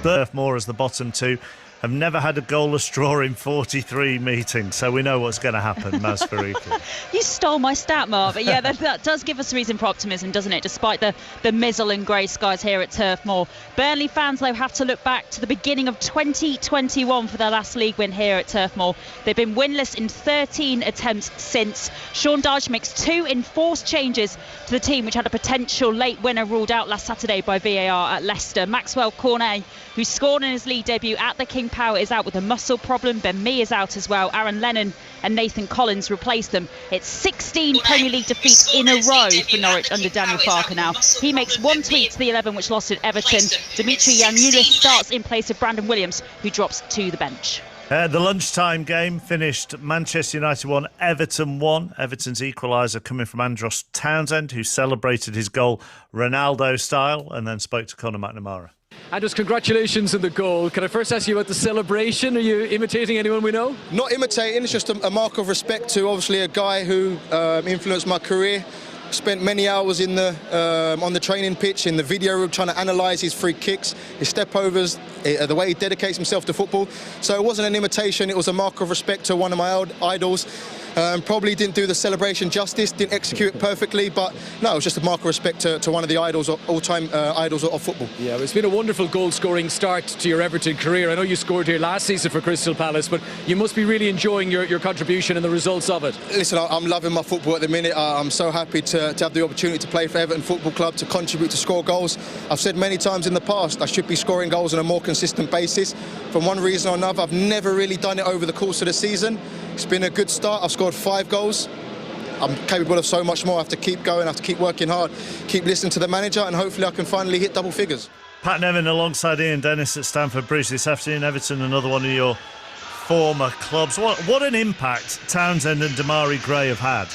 Turf Moor as the bottom two have never had a goalless draw in 43 meetings, so we know what's going to happen, Maz Faruqi. You stole my stat, Mark, but yeah, that does give us reason for optimism, doesn't it, despite the mizzle and grey skies here at Turf Moor. Burnley fans, though, have to look back to the beginning of 2021 for their last league win here at Turf Moor. They've been winless in 13 attempts since. Sean Dyche makes 2 enforced changes to the team, which had a potential late winner ruled out last Saturday by VAR at Leicester. Maxwell Cornet, who scored in his league debut at the King Power, is out with a muscle problem. Ben Mee is out as well. Aaron Lennon and Nathan Collins replace them. It's 16 Premier League defeats in a row for Norwich under Daniel Farke now. He makes 1 tweak to the 11 which lost at Everton. Dimitri Yanoulis starts in place of Brandon Williams, who drops to the bench. The lunchtime game finished Manchester United 1, Everton 1. Everton's equaliser coming from Andros Townsend, who celebrated his goal Ronaldo style and then spoke to Conor McNamara. Andros, congratulations on the goal. Can I first ask you about the celebration? Are you imitating anyone we know? Not imitating, it's just a mark of respect to obviously a guy who influenced my career. Spent many hours in on the training pitch, in the video room, trying to analyse his free kicks, his step overs, the way he dedicates himself to football. So it wasn't an imitation, it was a mark of respect to one of my idols. Probably didn't do the celebration justice, didn't execute it perfectly, but no, it was just a mark of respect to one of the idols, all-time idols of football. Yeah, it's been a wonderful goal-scoring start to your Everton career. I know you scored here last season for Crystal Palace, but you must be really enjoying your contribution and the results of it. Listen, I'm loving my football at the minute. I'm so happy to have the opportunity to play for Everton Football Club, to contribute, to score goals. I've said many times in the past I should be scoring goals on a more consistent basis. For one reason or another, I've never really done it over the course of the season. It's been a good start. I've scored 5 goals. I'm capable of so much more. I have to keep going, I have to keep working hard, keep listening to the manager, and hopefully I can finally hit double figures. Pat Nevin alongside Ian Dennis at Stamford Bridge this afternoon. Everton, another one of your former clubs. What an impact Townsend and Demarai Gray have had.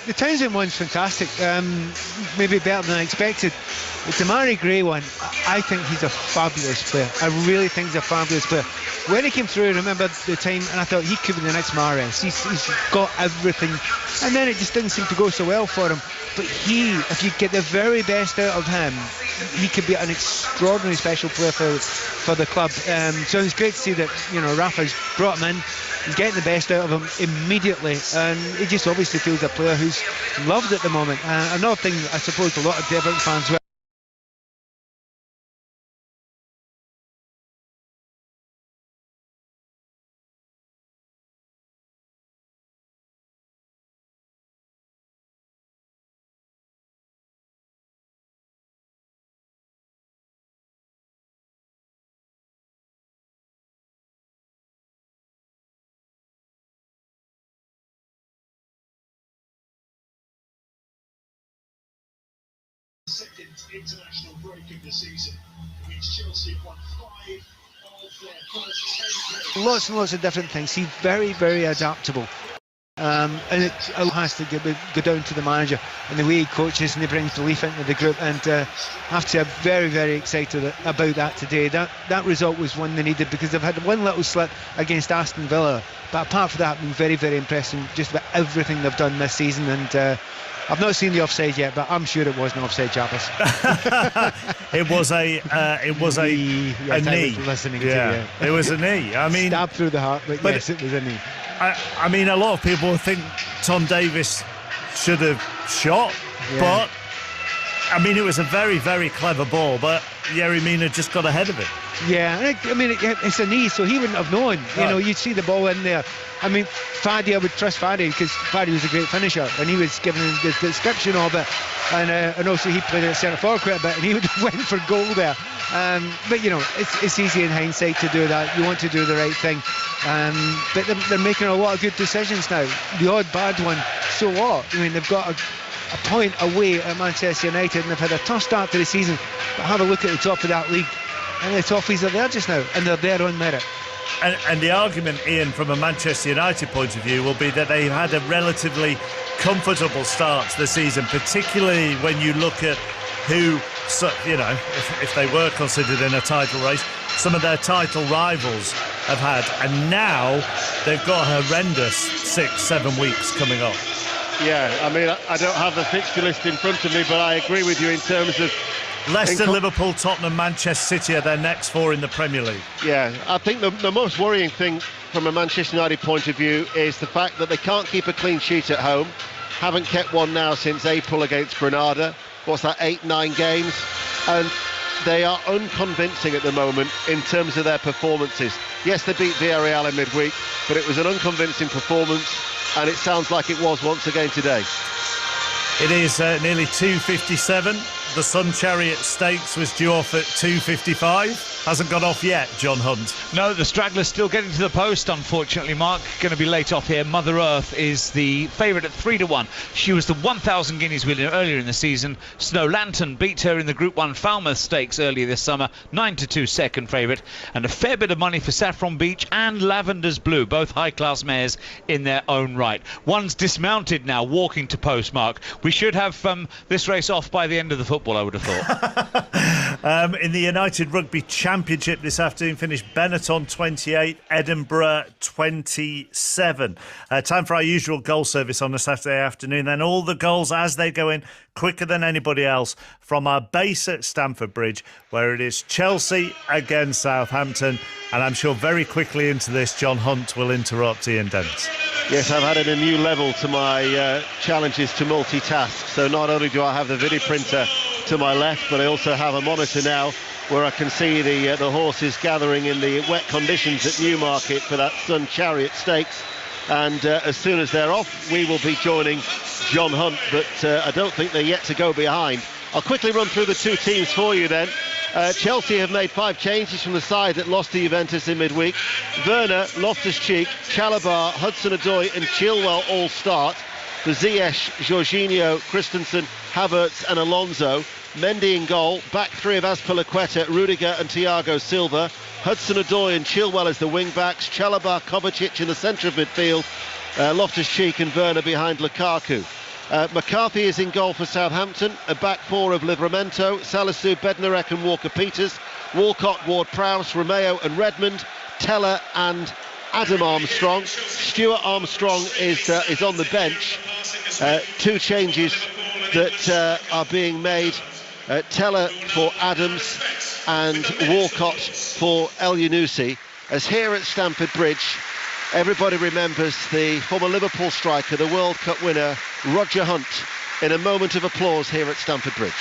The Townsend one's fantastic, maybe better than I expected. The Demarai Gray one, I think he's a fabulous player. I really think he's a fabulous player. When he came through, I remember the time, and I thought he could be the next Mahrez. He's got everything, and then it just didn't seem to go so well for him. But if you get the very best out of him, he could be an extraordinarily special player for the club. So it's great to see that, you know, Rafa's brought him in. He's getting the best out of him immediately, and he just obviously feels a player who's loved at the moment. Another thing, I suppose, a lot of Everton fans will. Second international break of the season, which Chelsea won 5 of their first 10 games. Lots and lots of different things. He's very, very adaptable. And it has to go down to the manager and the way he coaches and he brings belief into the group, and I have to say I'm very, very excited about that today. That result was one they needed, because they've had one little slip against Aston Villa, but apart from that I've been very, very impressed with just about everything they've done this season, and I've not seen the offside yet, but I'm sure it was an offside, Chappers. It was a knee. Yeah. It was a knee. I mean, stabbed through the heart, but yes, it was a knee. I mean, a lot of people think Tom Davies should have shot, but I mean, it was a very, very clever ball, but Yerry Mina just got ahead of it. Yeah, I mean, it's a knee, so he wouldn't have known. You know, you'd see the ball in there. I mean, Faddy, I would trust Faddy, because Faddy was a great finisher, and he was giving the description of it. And also he played at centre forward quite a bit, and he would have went for goal there. But you know, it's easy in hindsight to do that. You want to do the right thing, but they're making a lot of good decisions now. The odd bad one, so what? I mean, they've got a point away at Manchester United, and they've had a tough start to the season. But have a look at the top of that league, and the Toffees are there just now, and they're there on merit. And the argument, Ian, from a Manchester United point of view, will be that they've had a relatively comfortable start to the season, particularly when you look at who, you know, if they were considered in a title race, some of their title rivals have had. And now they've got a horrendous 6-7 weeks coming up. Yeah, I mean, I don't have the fixture list in front of me, but I agree with you in terms of Leicester, Liverpool, Tottenham, Manchester City are their next 4 in the Premier League. Yeah, I think the most worrying thing from a Manchester United point of view is the fact that they can't keep a clean sheet at home. Haven't kept one now since April against Granada. What's that, 8-9 games? And they are unconvincing at the moment in terms of their performances. Yes, they beat Villarreal in midweek, but it was an unconvincing performance, and it sounds like it was once again today. It is nearly 2:57. The Sun Chariot Stakes was due off at 2:55. Hasn't got off yet, John Hunt. No, the straggler's still getting to the post, unfortunately, Mark. Going to be late off here. Mother Earth is the favourite at 3-1. She was the 1,000 guineas winner earlier in the season. Snow Lantern beat her in the Group 1 Falmouth Stakes earlier this summer. 9-2 second favourite. And a fair bit of money for Saffron Beach and Lavender's Blue, both high-class mares in their own right. One's dismounted now, walking to post, Mark. We should have this race off by the end of the football, I would have thought. In the United Rugby Championship this afternoon finished Benetton 28, Edinburgh 27. Time for our usual goal service on a Saturday afternoon. Then all the goals as they go in quicker than anybody else from our base at Stamford Bridge, where it is Chelsea against Southampton. And I'm sure very quickly into this, John Hunt will interrupt Ian Dent. Yes, I've added a new level to my challenges to multitask. So not only do I have the video printer to my left, but I also have a monitor now where I can see the horses gathering in the wet conditions at Newmarket for that Sun Chariot Stakes. And as soon as they're off, we will be joining John Hunt, but I don't think they're yet to go behind. I'll quickly run through the two teams for you then. Chelsea have made 5 changes from the side that lost to Juventus in midweek. Werner, Loftus-Cheek, Chalobah, Hudson-Odoi and Chilwell all start. For Ziyech, Jorginho, Christensen, Havertz and Alonso. Mendy in goal, back 3 of Azpilicueta, Rudiger and Thiago Silva. Hudson-Odoi and Chilwell as the wing-backs. Chalobah, Kovacic in the centre of midfield. Loftus-Cheek and Werner behind Lukaku. McCarthy is in goal for Southampton, a back 4 of Livramento, Salisu, Bednarek and Walker-Peters, Walcott, Ward-Prowse, Romeo and Redmond, Teller and Adam Armstrong. Stuart Armstrong is on the bench. 2 changes that are being made. Teller for Adams and Walcott for El Yunusi. As here at Stamford Bridge, everybody remembers the former Liverpool striker, the World Cup winner, Roger Hunt, in a moment of applause here at Stamford Bridge.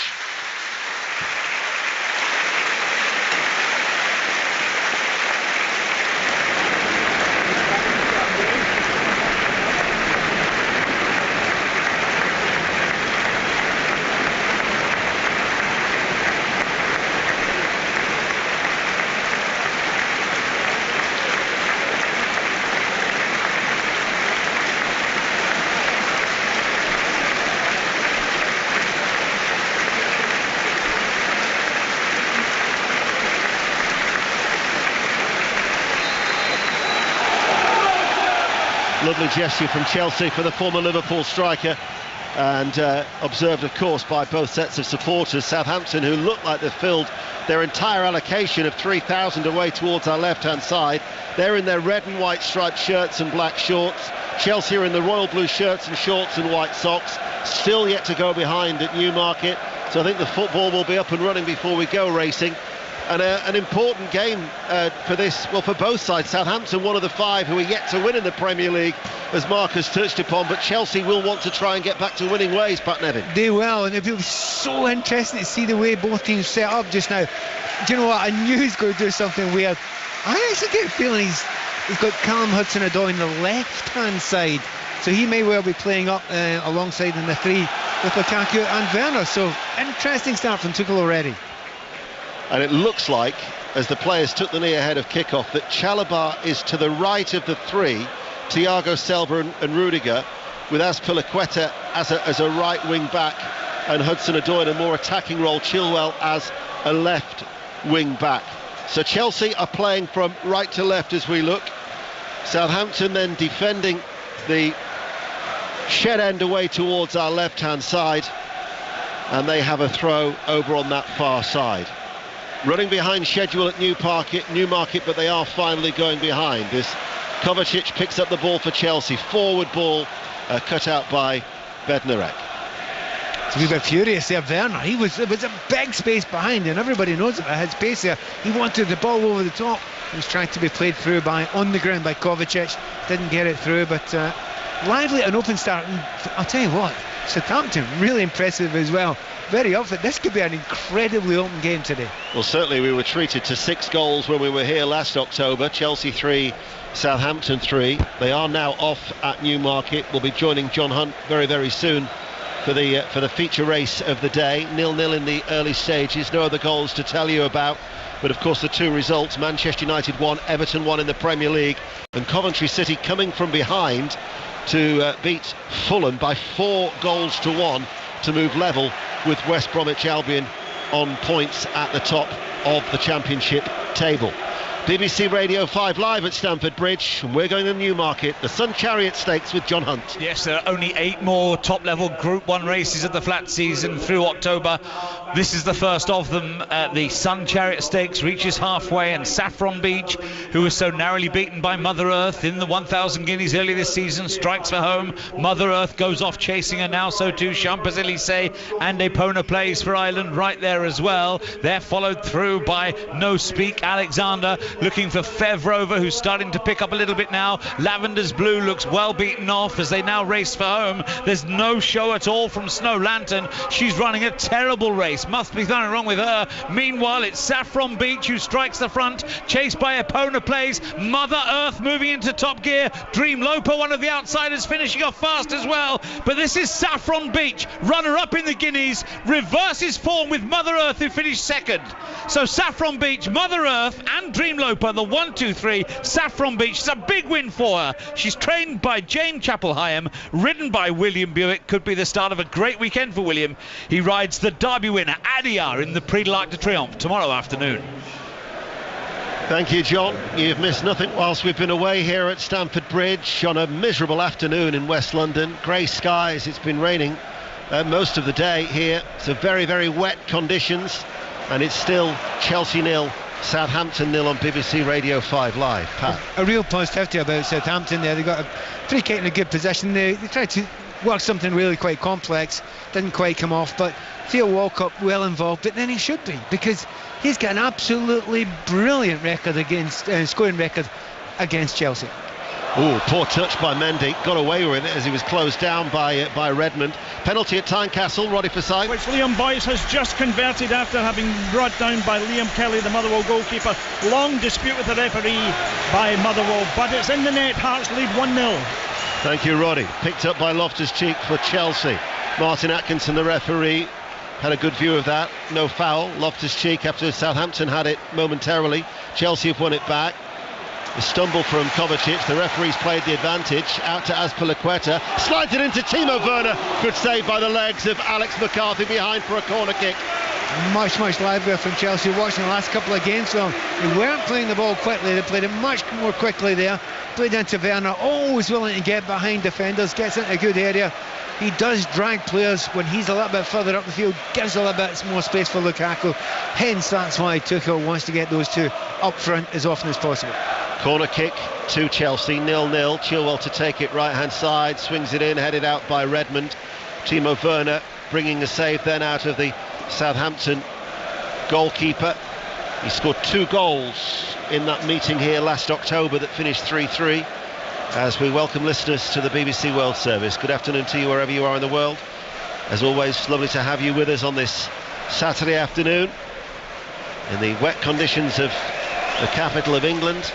Lovely gesture from Chelsea for the former Liverpool striker, and observed of course by both sets of supporters. Southampton, who look like they've filled their entire allocation of 3,000 away towards our left hand side. They're in their red and white striped shirts and black shorts. Chelsea are in the royal blue shirts and shorts and white socks, still yet to go behind at Newmarket. So I think the football will be up and running before we go racing. And an important game for this, well, for both sides. Southampton, one of the 5 who are yet to win in the Premier League, as Mark has touched upon, but Chelsea will want to try and get back to winning ways, Pat Nevin. They will, and it'll be so interesting to see the way both teams set up just now. Do you know what? I knew he was going to do something weird. I actually get a feeling he's got Callum Hudson-Odoi on the left-hand side, so he may well be playing up alongside in the 3 with Lukaku and Werner. So interesting start from Tuchel already. And it looks like, as the players took the knee ahead of kickoff, that Chalobah is to the right of the 3, Thiago Silva and Rudiger, with Azpilicueta as a right wing back and Hudson-Odoi in a more attacking role, Chilwell as a left wing back. So Chelsea are playing from right to left as we look. Southampton then defending the shed end away towards our left hand side, and they have a throw over on that far side. Running behind schedule at Newmarket, but they are finally going behind. This Kovacic picks up the ball for Chelsea. Forward ball cut out by Bednarek. a wee bit furious there. Werner, there was a big space behind, and everybody knows about his pace there. He wanted the ball over the top. It was trying to be played through on the ground by Kovacic. Didn't get it through, but lively and open start. And I'll tell you what, Southampton really impressive as well. Very often, this could be an incredibly open game today. Well, certainly we were treated to 6 goals when we were here last October. Chelsea 3, Southampton 3. They are now off at Newmarket. We'll be joining John Hunt very, very soon for the feature race of the day. 0-0 in the early stages. No other goals to tell you about. But of course the 2 results, Manchester United 1, Everton 1 in the Premier League, and Coventry City coming from behind to beat Fulham by 4 goals to 1 to move level with West Bromwich Albion on points at the top of the Championship table. BBC Radio 5 live at Stamford Bridge. We're going to Newmarket, the Sun Chariot Stakes with John Hunt. Yes, there are only 8 more top-level Group 1 races of the flat season through October. This is the first of them. The Sun Chariot Stakes reaches halfway, and Saffron Beach, who was so narrowly beaten by Mother Earth in the 1,000 guineas early this season, strikes for home. Mother Earth goes off chasing her now, so too Champs-Élysées, and Epona plays for Ireland right there as well. They're followed through by No Speak Alexander, looking for Fevrover, who's starting to pick up a little bit now. Lavender's Blue looks well beaten off as they now race for home. There's no show at all from Snow Lantern. She's running a terrible race. Must be something wrong with her. Meanwhile, it's Saffron Beach who strikes the front, chased by Epona Plays. Mother Earth moving into top gear. Dream Loper, one of the outsiders, finishing off fast as well. But this is Saffron Beach, runner-up in the Guineas, reverses form with Mother Earth, who finished second. So Saffron Beach, Mother Earth and Dream Loper, the 1-2-3. Saffron Beach, it's a big win for her. She's trained by Jane Chapple-Hyam, ridden by William Buick. Could be the start of a great weekend for William. He rides the Derby winner Adia in the Prix de l'Arc de Triomphe tomorrow afternoon. Thank you, John. You've missed nothing whilst we've been away here at Stamford Bridge on a miserable afternoon in West London. Grey skies, it's been raining most of the day here. So very, very wet conditions, and it's still Chelsea 0, Southampton 0 on BBC Radio 5 Live. Pat. A real positivity about Southampton there. They got a free kick in a good position. They tried to work something really quite complex, didn't quite come off, but Theo Walcott well involved, but then he should be, because he's got an absolutely brilliant record against scoring record against Chelsea. Oh, poor touch by Mendy, got away with it as he was closed down by Redmond. Penalty at Tynecastle, Roddy Forsyth. Which Liam Boyce has just converted after having brought down by Liam Kelly, the Motherwell goalkeeper. Long dispute with the referee by Motherwell, but it's in the net. Hearts lead 1-0. Thank you, Roddy. Picked up by Loftus-Cheek for Chelsea. Martin Atkinson, the referee, had a good view of that. No foul. Loftus-Cheek, after Southampton had it momentarily. Chelsea have won it back. A stumble from Kovacic. The referee's played the advantage. Out to Azpilicueta. Slides it into Timo Werner. Good save by the legs of Alex McCarthy behind for a corner kick. Much livelier from Chelsea. Watching the last couple of games, so they weren't playing the ball quickly. They played it much more quickly there. Played into Werner, always willing to get behind defenders, gets into a good area. He does drag players when he's a little bit further up the field, gives a little bit more space for Lukaku. Hence, that's why Tuchel wants to get those two up front as often as possible. Corner kick to Chelsea, 0-0. Chilwell to take it right hand side, swings it in, headed out by Redmond. Timo Werner bringing the save then out of the Southampton goalkeeper. He scored 2 goals in that meeting here last October that finished 3-3. As we welcome listeners to the BBC World Service, good afternoon to you wherever you are in the world. As always, lovely to have you with us on this Saturday afternoon in the wet conditions of the capital of England,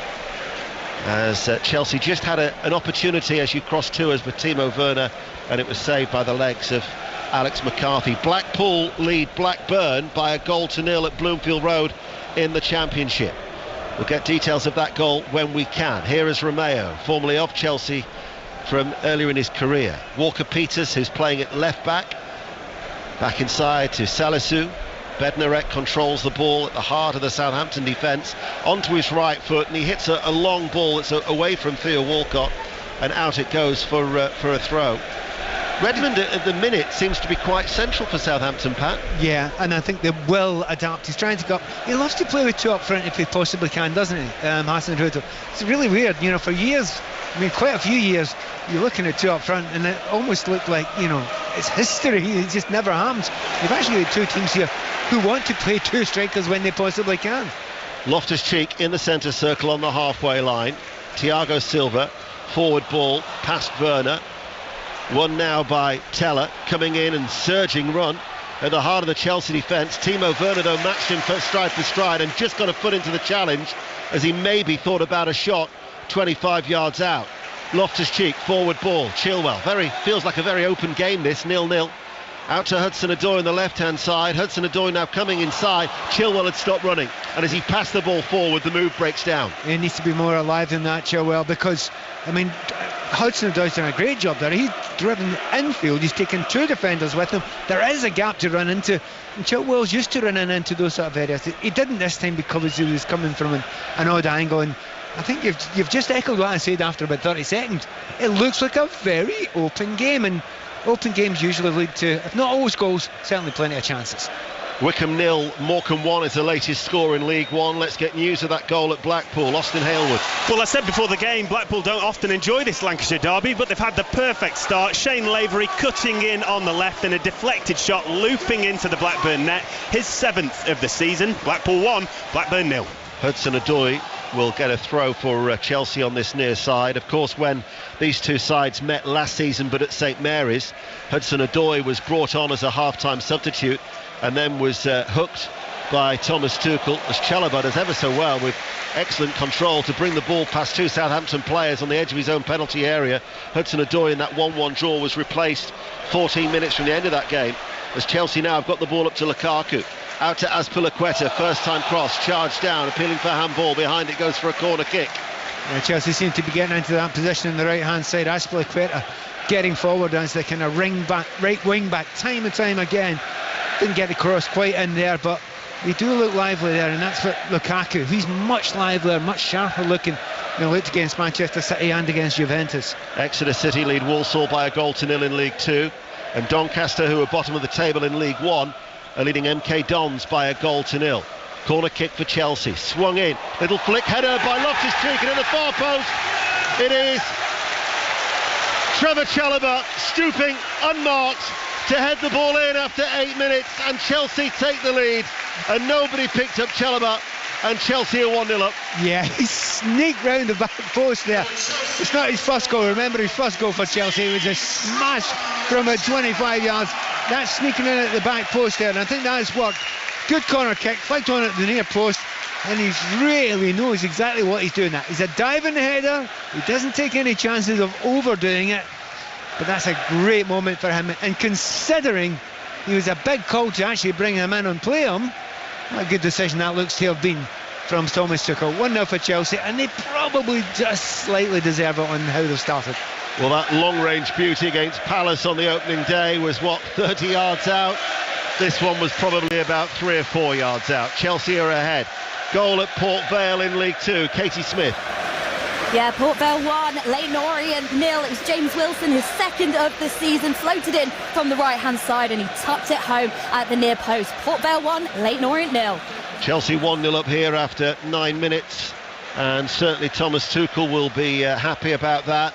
as Chelsea just had an opportunity as you crossed to us with Timo Werner, and it was saved by the legs of Alex McCarthy. Blackpool lead Blackburn by 1-0 at Bloomfield Road in the Championship. We'll get details of that goal when we can. Here is Romeo, formerly of Chelsea from earlier in his career. Walker-Peters, who's playing at left back inside to Salisu. Bednarek controls the ball at the heart of the Southampton defence, onto his right foot, and he hits a long ball that's away from Theo Walcott, and out it goes for a throw. Redmond at the minute seems to be quite central for Southampton, Pat. Yeah, and I think they will adapt. He's trying to go. He loves to play with two up front if he possibly can, doesn't he? Hassan Hudo. It's really weird, for years. I mean, quite a few years. You're looking at two up front, and it almost looked like it's history. It just never happens. You've actually got two teams here who want to play two strikers when they possibly can. Loftus-Cheek in the centre circle on the halfway line. Thiago Silva, forward ball past Werner. Won now by Teller, coming in and surging run at the heart of the Chelsea defence. Timo Werner, though, matched him stride for stride and just got a foot into the challenge as he maybe thought about a shot 25 yards out. Loftus-Cheek, forward ball, Chilwell. Feels like a very open game, this, 0-0. Out to Hudson-Odoi on the left-hand side. Hudson-Odoi now coming inside. Chilwell had stopped running, and as he passed the ball forward, the move breaks down. He needs to be more alive than that, Chilwell, because, Hudson-Odoi's done a great job there. He's driven infield. He's taken two defenders with him. There is a gap to run into, and Chilwell's used to running into those sort of areas. He didn't this time because he was coming from an odd angle, and I think you've just echoed what I said after about 30 seconds. It looks like a very open game, and open games usually lead to, if not always goals, certainly plenty of chances. Wycombe 0, Morecambe 1 is the latest score in League One. Let's get news of that goal at Blackpool. Austin Halewood. Well, I said before the game, Blackpool don't often enjoy this Lancashire derby, but they've had the perfect start. Shane Lavery cutting in on the left and a deflected shot looping into the Blackburn net. His 7th of the season. Blackpool 1, Blackburn 0. Hudson-Odoi will get a throw for Chelsea on this near side. Of course, when these two sides met last season but at St Mary's, Hudson-Odoi was brought on as a half-time substitute and then was hooked by Thomas Tuchel, as Chalobah does ever so well with excellent control to bring the ball past two Southampton players on the edge of his own penalty area. Hudson-Odoi in that 1-1 draw was replaced 14 minutes from the end of that game, as Chelsea now have got the ball up to Lukaku. Out to Azpilicueta, first time cross, charged down, appealing for handball. Behind it goes for a corner kick. Chelsea seem to be getting into that position on the right hand side. Azpilicueta getting forward as the kind of right wing back time and time again. Didn't get the cross quite in there, but they do look lively there, and that's what Lukaku, he's much livelier, much sharper looking than looked against Manchester City and against Juventus. Exeter City lead Walsall by 1-0 in League 2, and Doncaster, who are bottom of the table in League 1, are leading MK Dons by 1-0. Corner kick for Chelsea, swung in, little flick header by Loftus-Cheek, and at the far post it is Trevor Chalobah stooping unmarked to head the ball in after 8 minutes, and Chelsea take the lead, and nobody picked up Chalobah, and Chelsea are 1-0 up. Yeah, he sneaked round the back post there. It's not his first goal. Remember, his first goal for Chelsea was a smash from about 25 yards. That's sneaking in at the back post there, and I think that has worked. Good corner kick, flicked on at the near post, and he really knows exactly what he's doing. That he's a diving header. He doesn't take any chances of overdoing it, but that's a great moment for him. And considering he was a big call to actually bring him in and play him, what a good decision that looks to have been from Thomas Tuchel. 1-0 for Chelsea, and they probably just slightly deserve it on how they've started. Well, that long-range beauty against Palace on the opening day was, 30 yards out? This one was probably about 3 or 4 yards out. Chelsea are ahead. Goal at Port Vale in League 2, Katie Smith. Yeah, Port Vale 1, Leyton Orient 0. It was James Wilson, his 2nd of the season, floated in from the right-hand side and he tucked it home at the near post. Port Vale 1, Leyton Orient 0. Chelsea 1-0 up here after 9 minutes, and certainly Thomas Tuchel will be happy about that.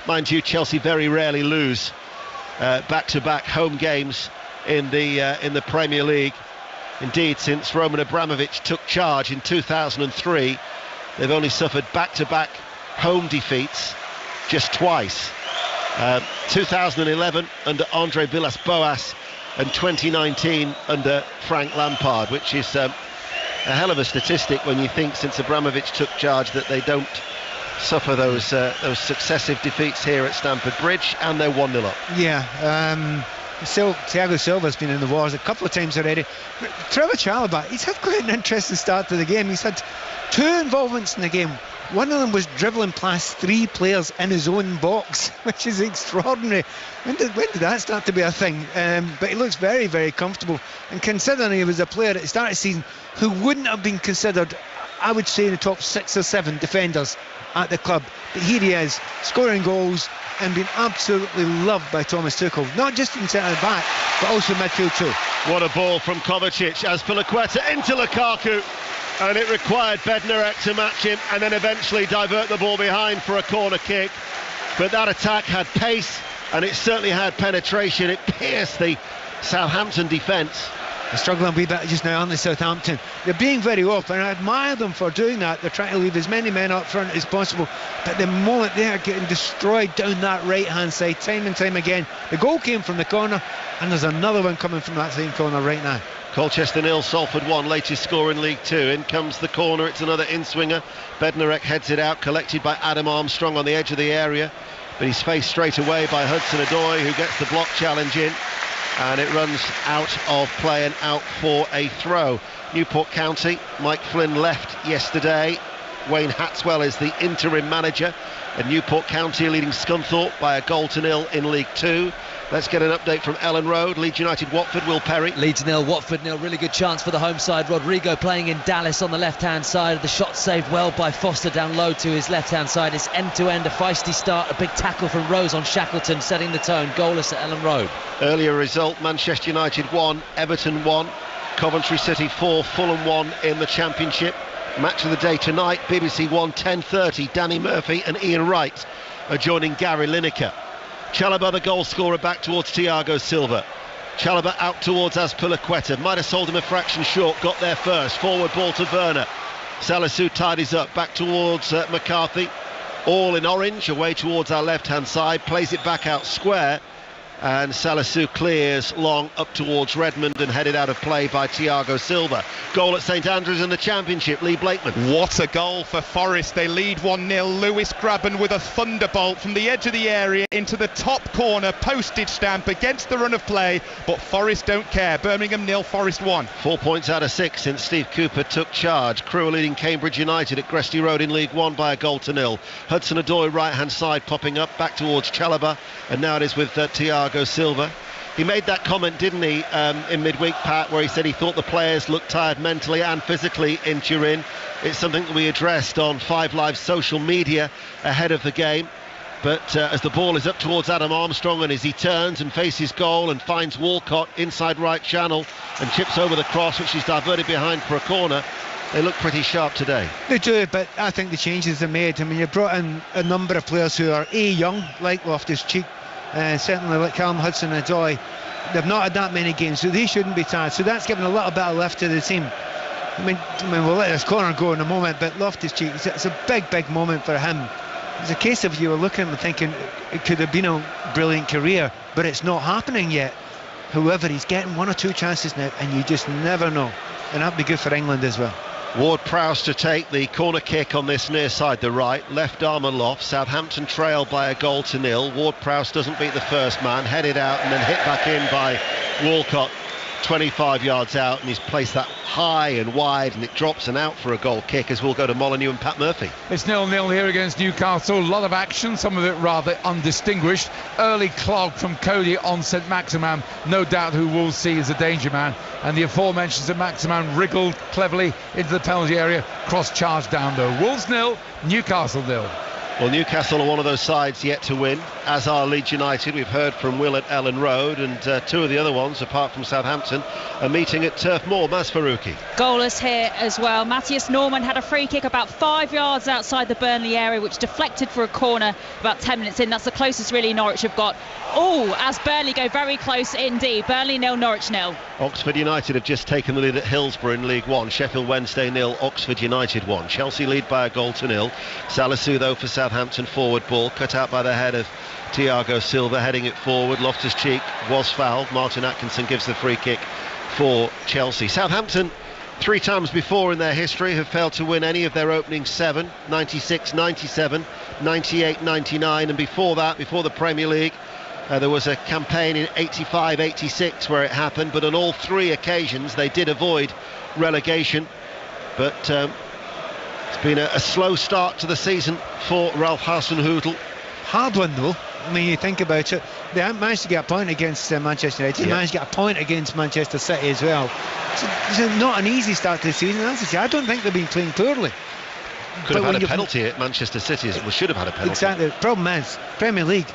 Mind you, Chelsea very rarely lose back-to-back home games in the Premier League. Indeed, since Roman Abramovich took charge in 2003, they've only suffered back-to-back home defeats just twice. 2011 under Andre Villas-Boas and 2019 under Frank Lampard, which is a hell of a statistic when you think since Abramovich took charge that they don't suffer those successive defeats here at Stamford Bridge, and they're 1-0 up. Yeah, Thiago Silva's been in the wars a couple of times already. Trevor Chalobah, he's had quite an interesting start to the game. He's had 2 involvements in the game. One of them was dribbling past 3 players in his own box, which is extraordinary. When did that start to be a thing? But he looks very, very comfortable. And considering he was a player at the start of the season who wouldn't have been considered, I would say, in the top 6 or 7 defenders at the club. But here he is, scoring goals and being absolutely loved by Thomas Tuchel, not just in centre back, but also midfield too. What a ball from Kovacic as Azpilicueta into Lukaku, and it required Bednarek to match him and then eventually divert the ball behind for a corner kick. But that attack had pace and it certainly had penetration. It pierced the Southampton defence. They're struggling a wee bit just now, aren't they, Southampton? They're being very open, and I admire them for doing that. They're trying to leave as many men up front as possible, but the moment they are getting destroyed down that right-hand side, time and time again. The goal came from the corner, and there's another one coming from that same corner right now. Colchester 0, Salford 1, latest score in League 2. In comes the corner, it's another in-swinger. Bednarek heads it out, collected by Adam Armstrong on the edge of the area, but he's faced straight away by Hudson-Odoi, who gets the block challenge in. And it runs out of play and out for a throw. Newport County, Mike Flynn left yesterday. Wayne Hatswell is the interim manager. And Newport County leading Scunthorpe by 1-0 in League 2. Let's get an update from Ellen Road. Leeds United, Watford, Will Perry. Leeds 0, Watford 0. Really good chance for the home side. Rodrigo playing in Dallas on the left-hand side. The shot saved well by Foster down low to his left-hand side. It's end-to-end, a feisty start. A big tackle from Rose on Shackleton, setting the tone. Goalless at Ellen Road. Earlier result, Manchester United 1, Everton 1, Coventry City 4, Fulham 1 in the Championship. Match of the day tonight, BBC 1, 10:30. Danny Murphy and Ian Wright are joining Gary Lineker. Chalobah, the goal scorer, back towards Thiago Silva. Chalobah out towards Azpilicueta. Might have sold him a fraction short. Got there first. Forward ball to Werner. Salisu tidies up. Back towards McCarthy. All in orange. Away towards our left-hand side. Plays it back out square. And Salisu clears long up towards Redmond and headed out of play by Thiago Silva. Goal at St Andrews in the Championship, Lee Blakeman. What a goal for Forest. They lead 1-0. Lewis Grabban with a thunderbolt from the edge of the area into the top corner, postage stamp against the run of play, but Forest don't care. Birmingham 0, Forest 1. 4 points out of 6 since Steve Cooper took charge. Crewe are leading Cambridge United at Gresty Road in League 1 by 1-0. Hudson-Odoi right hand side popping up back towards Chalobah, and now it is with Thiago Silva. He made that comment, didn't he, in midweek, Pat, where he said he thought the players looked tired mentally and physically in Turin. It's something that we addressed on 5 Live's social media ahead of the game. But as the ball is up towards Adam Armstrong, and as he turns and faces goal and finds Walcott inside right channel and chips over the cross, which is diverted behind for a corner, they look pretty sharp today. They do, but I think the changes are made. I mean, you brought in a number of players who are young, like Loftus-Cheek, certainly like Callum Hudson-Odoi. They've not had that many games, so they shouldn't be tired. So that's given a little bit of lift to the team. I mean, we'll let this corner go in a moment, but Loftus-Cheek, it's a big moment for him. It's a case of you were looking and thinking it could have been a brilliant career, but it's not happening yet. However, he's getting 1 or 2 chances now, and you just never know. And that'd be good for England as well. Ward-Prowse to take the corner kick on this near side, the right. Left arm aloft. Southampton trail by 1-0. Ward-Prowse doesn't beat the first man. Headed out and then hit back in by Walcott. 25 yards out, and he's placed that high and wide, and it drops and out for a goal kick, as we'll go to Molineux and Pat Murphy. It's 0-0 here against Newcastle. A lot of action, some of it rather undistinguished. Early clog from Cody on St Maximin. No doubt who Wolves see as a danger man. And the aforementioned St Maximin wriggled cleverly into the penalty area. Cross-charge down though. Wolves 0, Newcastle 0. Well, Newcastle are one of those sides yet to win, as are Leeds United. We've heard from Will at Ellen Road, and 2 of the other ones, apart from Southampton, are meeting at Turf Moor. Maz Faruqi. Goalless here as well. Matthias Norman had a free kick about 5 yards outside the Burnley area, which deflected for a corner about 10 minutes in. That's the closest really Norwich have got. Oh, as Burnley go very close indeed. Burnley 0, Norwich 0. Oxford United have just taken the lead at Hillsborough in League 1. Sheffield Wednesday 0, Oxford United 1. Chelsea lead by 1-0. Salisu though for Southampton, forward ball cut out by the head of Thiago Silva, heading it forward. Loftus-Cheek was fouled. Martin Atkinson gives the free kick for Chelsea. Southampton 3 times before in their history have failed to win any of their opening 7, 96, 97, 98, 99, and before that, before the Premier League, there was a campaign in 85, 86 where it happened, but on all 3 occasions they did avoid relegation. But it's been a slow start to the season for Ralph Hasenhüttl. Hard one though. I mean, you think about it, they haven't managed to get a point against Manchester United. They managed to get a point against Manchester City as well. It's not an easy start to the season. I don't think they've been playing poorly. Could have had a penalty at Manchester City. We should have had a penalty. Exactly. The problem is, Premier League,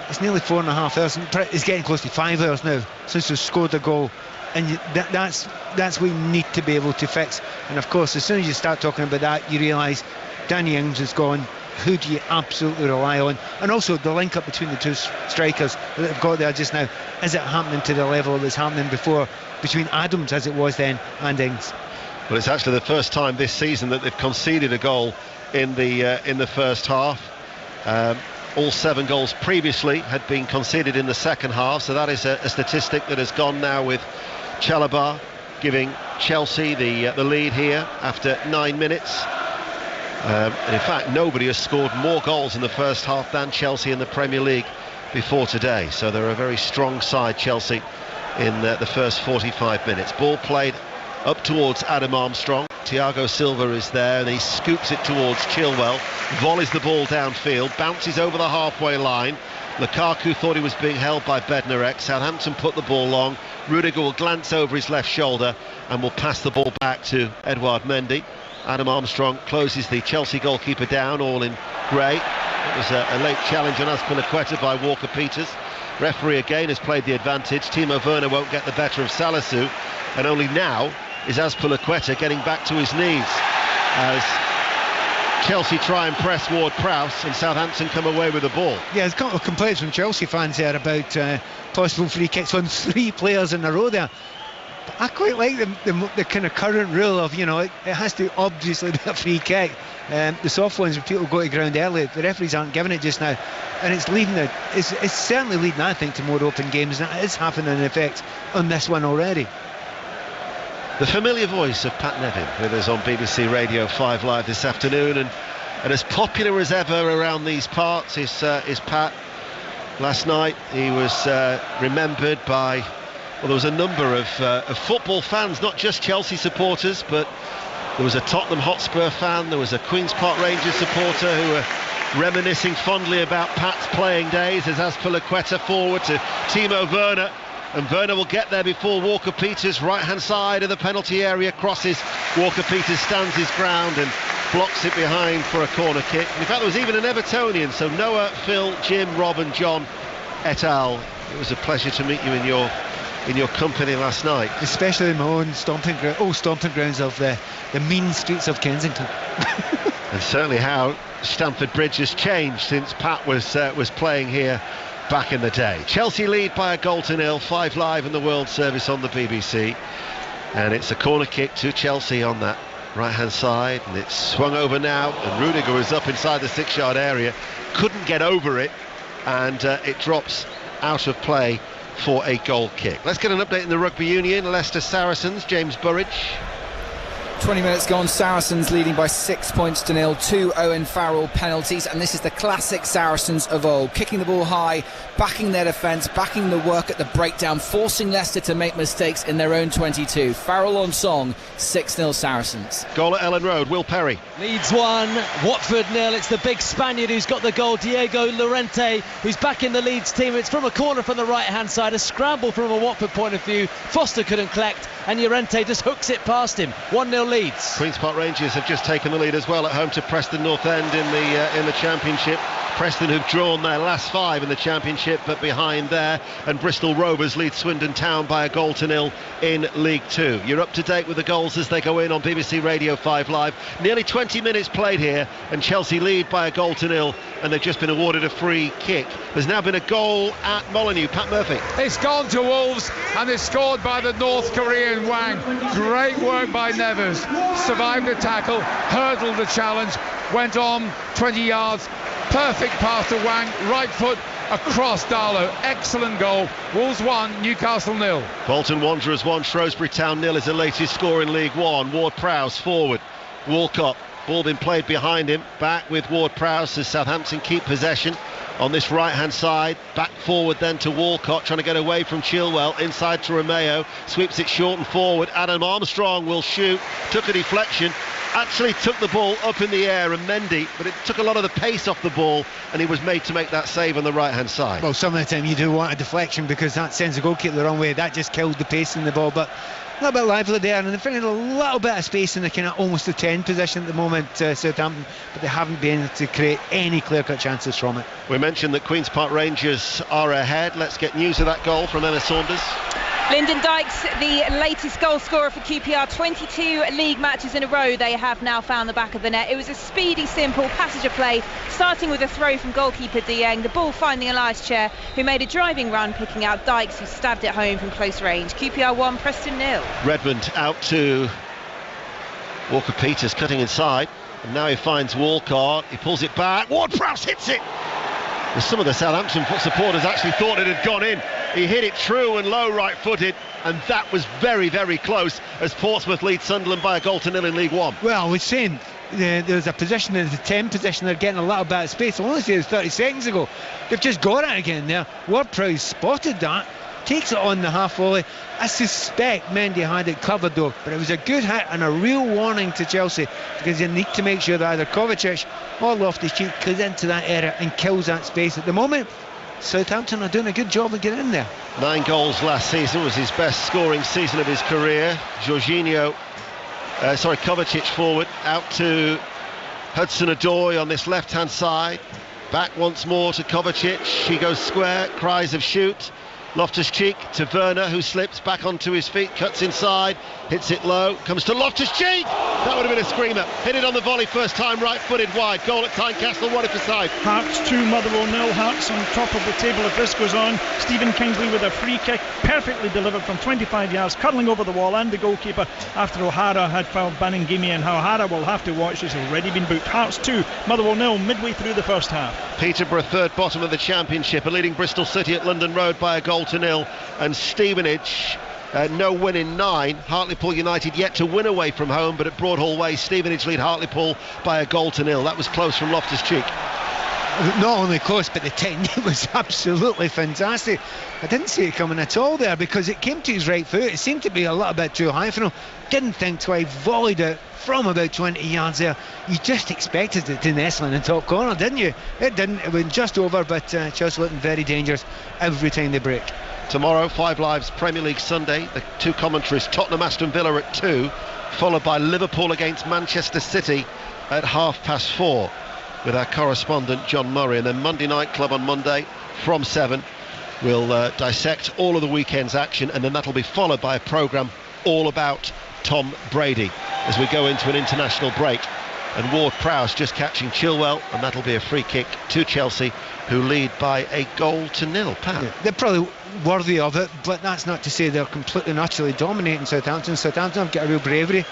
it's nearly 4.5 hours. It's getting close to 5 hours now since we've scored a goal. And that's what we need to be able to fix. And of course, as soon as you start talking about that, you realise Danny Ings is gone. Who do you absolutely rely on? And also the link up between the two strikers that they've got there just now. Is it happening to the level it was happening before between Adams, as it was then, and Ings? Well, it's actually the first time this season that they've conceded a goal in the first half. All 7 goals previously had been conceded in the second half, so that is a statistic that has gone now with Chalobah giving Chelsea the lead here after 9 minutes. And in fact, nobody has scored more goals in the first half than Chelsea in the Premier League before today. So they're a very strong side, Chelsea, in the first 45 minutes. Ball played up towards Adam Armstrong. Thiago Silva is there and he scoops it towards Chilwell. Volleys the ball downfield, bounces over the halfway line. Lukaku thought he was being held by Bednarek. Southampton put the ball long. Rudiger will glance over his left shoulder and will pass the ball back to Edouard Mendy. Adam Armstrong closes the Chelsea goalkeeper down, all in grey. It was a late challenge on Azpilicueta by Walker-Peters. Referee again has played the advantage. Timo Werner won't get the better of Salisu, and only now is Azpilicueta getting back to his knees as Chelsea try and press Ward-Prowse and Southampton come away with the ball. Yeah, there's a couple of complaints from Chelsea fans there about possible free kicks on 3 players in a row there. But I quite like the kind of current rule of, it has to obviously be a free kick. The soft ones where people go to ground early, the referees aren't giving it just now, and it's certainly leading, I think, to more open games, and it is having an effect on this one already. The familiar voice of Pat Nevin with us on BBC Radio 5 Live this afternoon, and as popular as ever around these parts is Pat. Last night he was remembered by, well, there was a number of football fans, not just Chelsea supporters, but there was a Tottenham Hotspur fan, there was a Queen's Park Rangers supporter who were reminiscing fondly about Pat's playing days as Azpilicueta forward to Timo Werner. And Werner will get there before Walker-Peters, right-hand side of the penalty area, crosses. Walker-Peters stands his ground and blocks it behind for a corner kick. In fact, there was even an Evertonian, so Noah, Phil, Jim, Rob and John et al. It was a pleasure to meet you in your company last night. Especially in my own stomping grounds of the mean streets of Kensington. And certainly how Stamford Bridge has changed since Pat was playing here back in the day. Chelsea lead by 1-0, 5 Live in the World Service on the BBC, and it's a corner kick to Chelsea on that right-hand side, and it's swung over now, and Rudiger is up inside the 6-yard area, couldn't get over it, and it drops out of play for a goal kick. Let's get an update in the Rugby Union. Leicester Saracens, James Burridge. 20 minutes gone, Saracens leading by 6 points to 0, 2 Owen Farrell penalties, and this is the classic Saracens of old, kicking the ball high, backing their defence, backing the work at the breakdown, forcing Leicester to make mistakes in their own 22. Farrell on song, 6-0 Saracens. Goal at Ellen Road, Will Perry. Leeds 1, Watford 0. It's the big Spaniard who's got the goal, Diego Llorente, who's back in the Leeds team. It's from a corner from the right-hand side, a scramble from a Watford point of view. Foster couldn't collect, and Llorente just hooks it past him. 1-0 Leeds. Queen's Park Rangers have just taken the lead as well at home to Preston North End in the Championship. Preston who've drawn their last 5 in the Championship, but behind there, and Bristol Rovers lead Swindon Town by 1-0 in League 2. You're up to date with the goals as they go in on BBC Radio 5 Live. Nearly 20 minutes played here, and Chelsea lead by 1-0, and they've just been awarded a free kick. There's now been a goal at Molineux. Pat Murphy. It's gone to Wolves, and it's scored by the North Korean Wang. Great work by Nevers. Survived the tackle, hurdled the challenge, went on 20 yards. Perfect pass to Wang, right foot across Darlow. Excellent goal. Wolves 1, Newcastle 0. Bolton Wanderers 1, Shrewsbury Town 0 is the latest score in League 1. Ward-Prowse forward. Walcott, ball been played behind him. Back with Ward-Prowse as Southampton keep possession on this right-hand side. Back forward then to Walcott, trying to get away from Chilwell. Inside to Romeo. Sweeps it short and forward. Adam Armstrong will shoot. Took a deflection. Actually took the ball up in the air, and Mendy, but it took a lot of the pace off the ball, and he was made to make that save on the right-hand side. Well, some of the time you do want a deflection because that sends the goalkeeper the wrong way. That just killed the pace in the ball, but little bit lively there, and they're finding a little bit of space in the kind of almost the 10 position at the moment, Southampton, but they haven't been able to create any clear-cut chances from it. We mentioned that Queen's Park Rangers are ahead. Let's get news of that goal from Emma Saunders. Lyndon Dykes, the latest goal scorer for QPR, 22 league matches in a row. They have now found the back of the net. It was a speedy, simple passage of play, starting with a throw from goalkeeper Dieng, the ball finding Elias Chair, who made a driving run, picking out Dykes, who stabbed it home from close range. QPR 1, Preston 0. Redmond out to Walker-Peters, cutting inside, and now he finds Walcott. He pulls it back. Ward-Prowse hits it. Some of the Southampton supporters actually thought it had gone in. He hit it true and low, right-footed, and that was very, very close as Portsmouth lead Sunderland by a 1-0 in League One. Well, we're saying there's a position in the 10 position, they're getting a little bit of space. I only say it was 30 seconds ago. They've just got it again there. Ward-Prowse spotted that, takes it on the half volley. I suspect Mendy had it covered though, but it was a good hit and a real warning to Chelsea, because you need to make sure that either Kovacic or Loftus-Cheek goes into that area and kills that space. At the moment, Southampton are doing a good job of getting in there. 9 goals last season, was his best scoring season of his career. Kovacic forward, out to Hudson-Odoi on this left-hand side. Back once more to Kovacic. He goes square, cries of shoot. Loftus-Cheek to Werner, who slips back onto his feet, cuts inside, hits it low, comes to Loftus-Cheek. That would have been a screamer. Hit it on the volley first time, right-footed wide. Goal at Tynecastle, what if aside? Hearts 2, Motherwell 0. Hearts on top of the table if this goes on. Stephen Kingsley with a free kick, perfectly delivered from 25 yards, curling over the wall and the goalkeeper after O'Hara had fouled Baningimi, and O'Hara will have to watch. He's already been booked. Hearts 2, Motherwell 0, midway through the first half. Peterborough third bottom of the Championship, are leading Bristol City at London Road by a 1-0, and Stevenage no win in 9. Hartlepool United yet to win away from home, but at Broadhall Way, Stevenage lead Hartlepool by a 0-0. That was close from Loftus-Cheek. Not only close, but the technique was absolutely fantastic. I didn't see it coming at all there, because it came to his right foot. It seemed to be a little bit too high for him. Didn't think twice, volleyed it from about 20 yards there. You just expected it to nestle in the top corner, didn't you? It didn't. It went just over, but Chelsea looking very dangerous every time they break. Tomorrow, 5 Live's Premier League Sunday. The 2 commentaries, Tottenham Aston Villa at 2, followed by Liverpool against Manchester City at 4:30 with our correspondent John Murray. And then Monday Night Club on Monday from 7. We'll dissect all of the weekend's action, and then that'll be followed by a programme all about Tom Brady as we go into an international break. And Ward-Prowse just catching Chilwell, and that'll be a free kick to Chelsea, who lead by a 0-0. Pat? Yeah, they're probably worthy of it, but that's not to say they're completely and utterly dominating Southampton. Southampton have got a real bravery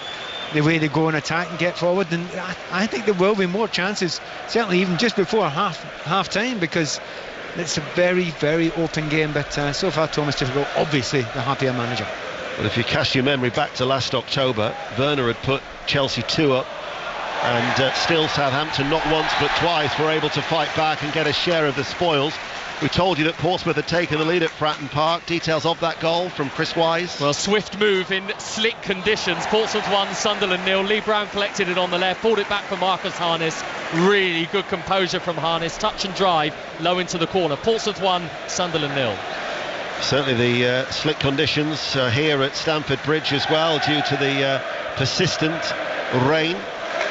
the way they go and attack and get forward, and I think there will be more chances, certainly even just before half time, because it's a very, very open game. But so far Thomas Tuchel, obviously the happier manager. Well, if you cast your memory back to last October, Werner had put Chelsea 2 up, and still Southampton not once but twice were able to fight back and get a share of the spoils. We told you that Portsmouth had taken the lead at Fratton Park. Details of that goal from Chris Wise. Well, swift move in slick conditions. Portsmouth 1, Sunderland 0. Lee Brown collected it on the left, pulled it back for Marcus Harness. Really good composure from Harness. Touch and drive low into the corner. Portsmouth 1, Sunderland 0. Certainly the slick conditions here at Stamford Bridge as well, due to the persistent rain.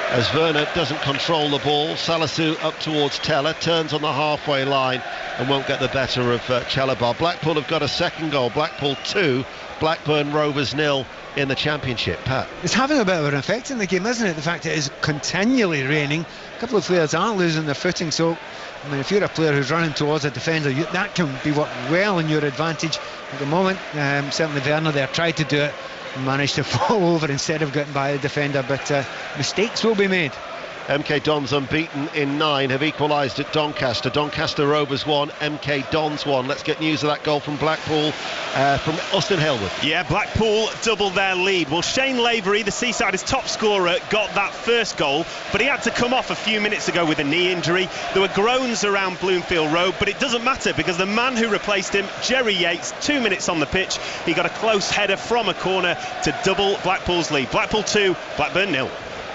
As Werner doesn't control the ball, Salisu up towards Teller, turns on the halfway line and won't get the better of Chalabar. Blackpool have got a second goal. Blackpool 2, Blackburn Rovers 0 in the Championship. Pat? It's having a bit of an effect in the game, isn't it? The fact that it is continually raining. A couple of players aren't losing their footing, so I mean, if you're a player who's running towards a defender, that can be worked well in your advantage. At the moment, certainly Werner there tried to do it, managed to fall over instead of getting by the defender, but mistakes will be made. MK Dons unbeaten in 9 have equalised at Doncaster. Doncaster Rovers 1, MK Dons 1. Let's get news of that goal from Blackpool, from Austin Hailwood. Yeah, Blackpool doubled their lead. Well, Shane Lavery, the Seaside's top scorer, got that first goal, but he had to come off a few minutes ago with a knee injury. There were groans around Bloomfield Road, but it doesn't matter, because the man who replaced him, Jerry Yates, 2 minutes on the pitch, he got a close header from a corner to double Blackpool's lead. Blackpool 2, Blackburn 0.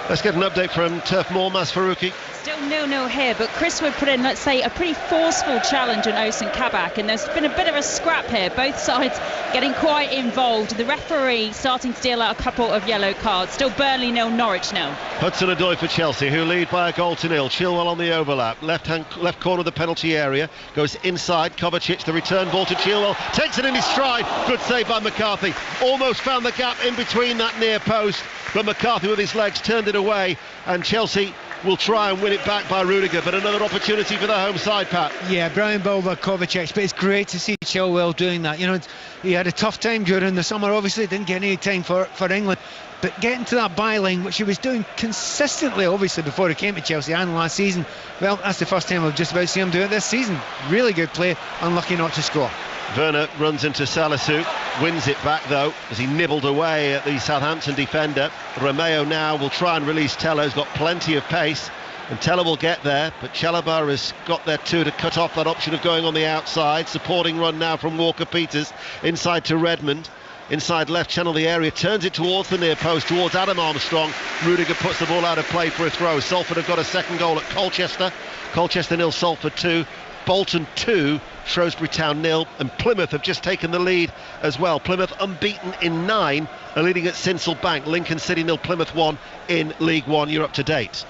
Let's get an update from Turf Moor, Mas Faruqi. Still 0-0 here, but Chris would put in, let's say, a pretty forceful challenge on Osen Kabak, and there's been a bit of a scrap here. Both sides getting quite involved. The referee starting to deal out a couple of yellow cards. Still Burnley 0, Norwich 0. Hudson-Odoi for Chelsea, who lead by a goal to nil. Chilwell on the overlap, left corner of the penalty area, goes inside. Kovacic, the return ball to Chilwell, takes it in his stride. Good save by McCarthy. Almost found the gap in between that near post, but McCarthy with his legs turned it away, and Chelsea will try and win it back by Rudiger, but another opportunity for the home side, Pat. Yeah, brilliant ball by Kovacic, but it's great to see Chilwell doing that. You know, he had a tough time during the summer, obviously didn't get any time for England, but getting to that byline, which he was doing consistently, obviously, before he came to Chelsea and last season, well, that's the first time I've just about seen him do it this season. Really good play, unlucky not to score. Werner runs into Salisu, wins it back though as he nibbled away at the Southampton defender. Romeo now will try and release Teller, who's got plenty of pace, and Teller will get there, but Chalobah has got there too to cut off that option of going on the outside. Supporting run now from Walker-Peters, inside to Redmond, inside left channel the area, turns it towards the near post, towards Adam Armstrong. Rudiger puts the ball out of play for a throw. Salford have got a second goal at Colchester. Colchester 0, Salford 2. Bolton 2, Shrewsbury Town 0, and Plymouth have just taken the lead as well. Plymouth unbeaten in 9, are leading at Sincil Bank. Lincoln City 0, Plymouth 1 in League One. You're up to date.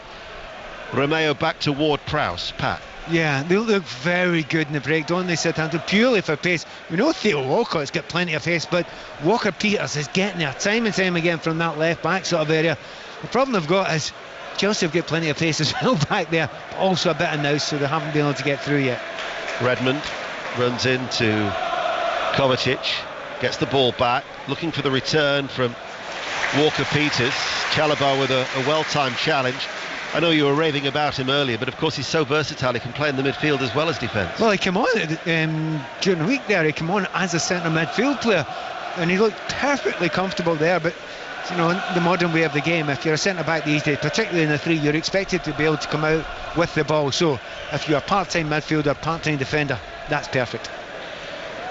Romeo back to Ward-Prowse. Pat. Yeah, they look very good in the break, don't they, Southampton? Purely for pace. We know Theo Walcott's got plenty of pace, but Walker-Peters is getting there time and time again from that left-back sort of area. The problem they've got is Chelsea have got plenty of pace as well back there, but also a bit of nous, so they haven't been able to get through yet. Redmond runs into Kovacic, gets the ball back, looking for the return from Walker-Peters. Chalobah with a well-timed challenge. I know you were raving about him earlier, but of course he's so versatile, he can play in the midfield as well as defence. Well, he came on during the week there, he came on as a centre midfield player, and he looked perfectly comfortable there, but you know, in the modern way of the game, if you're a centre-back these days, particularly in the 3, you're expected to be able to come out with the ball. So if you're a part-time midfielder, part-time defender, that's perfect.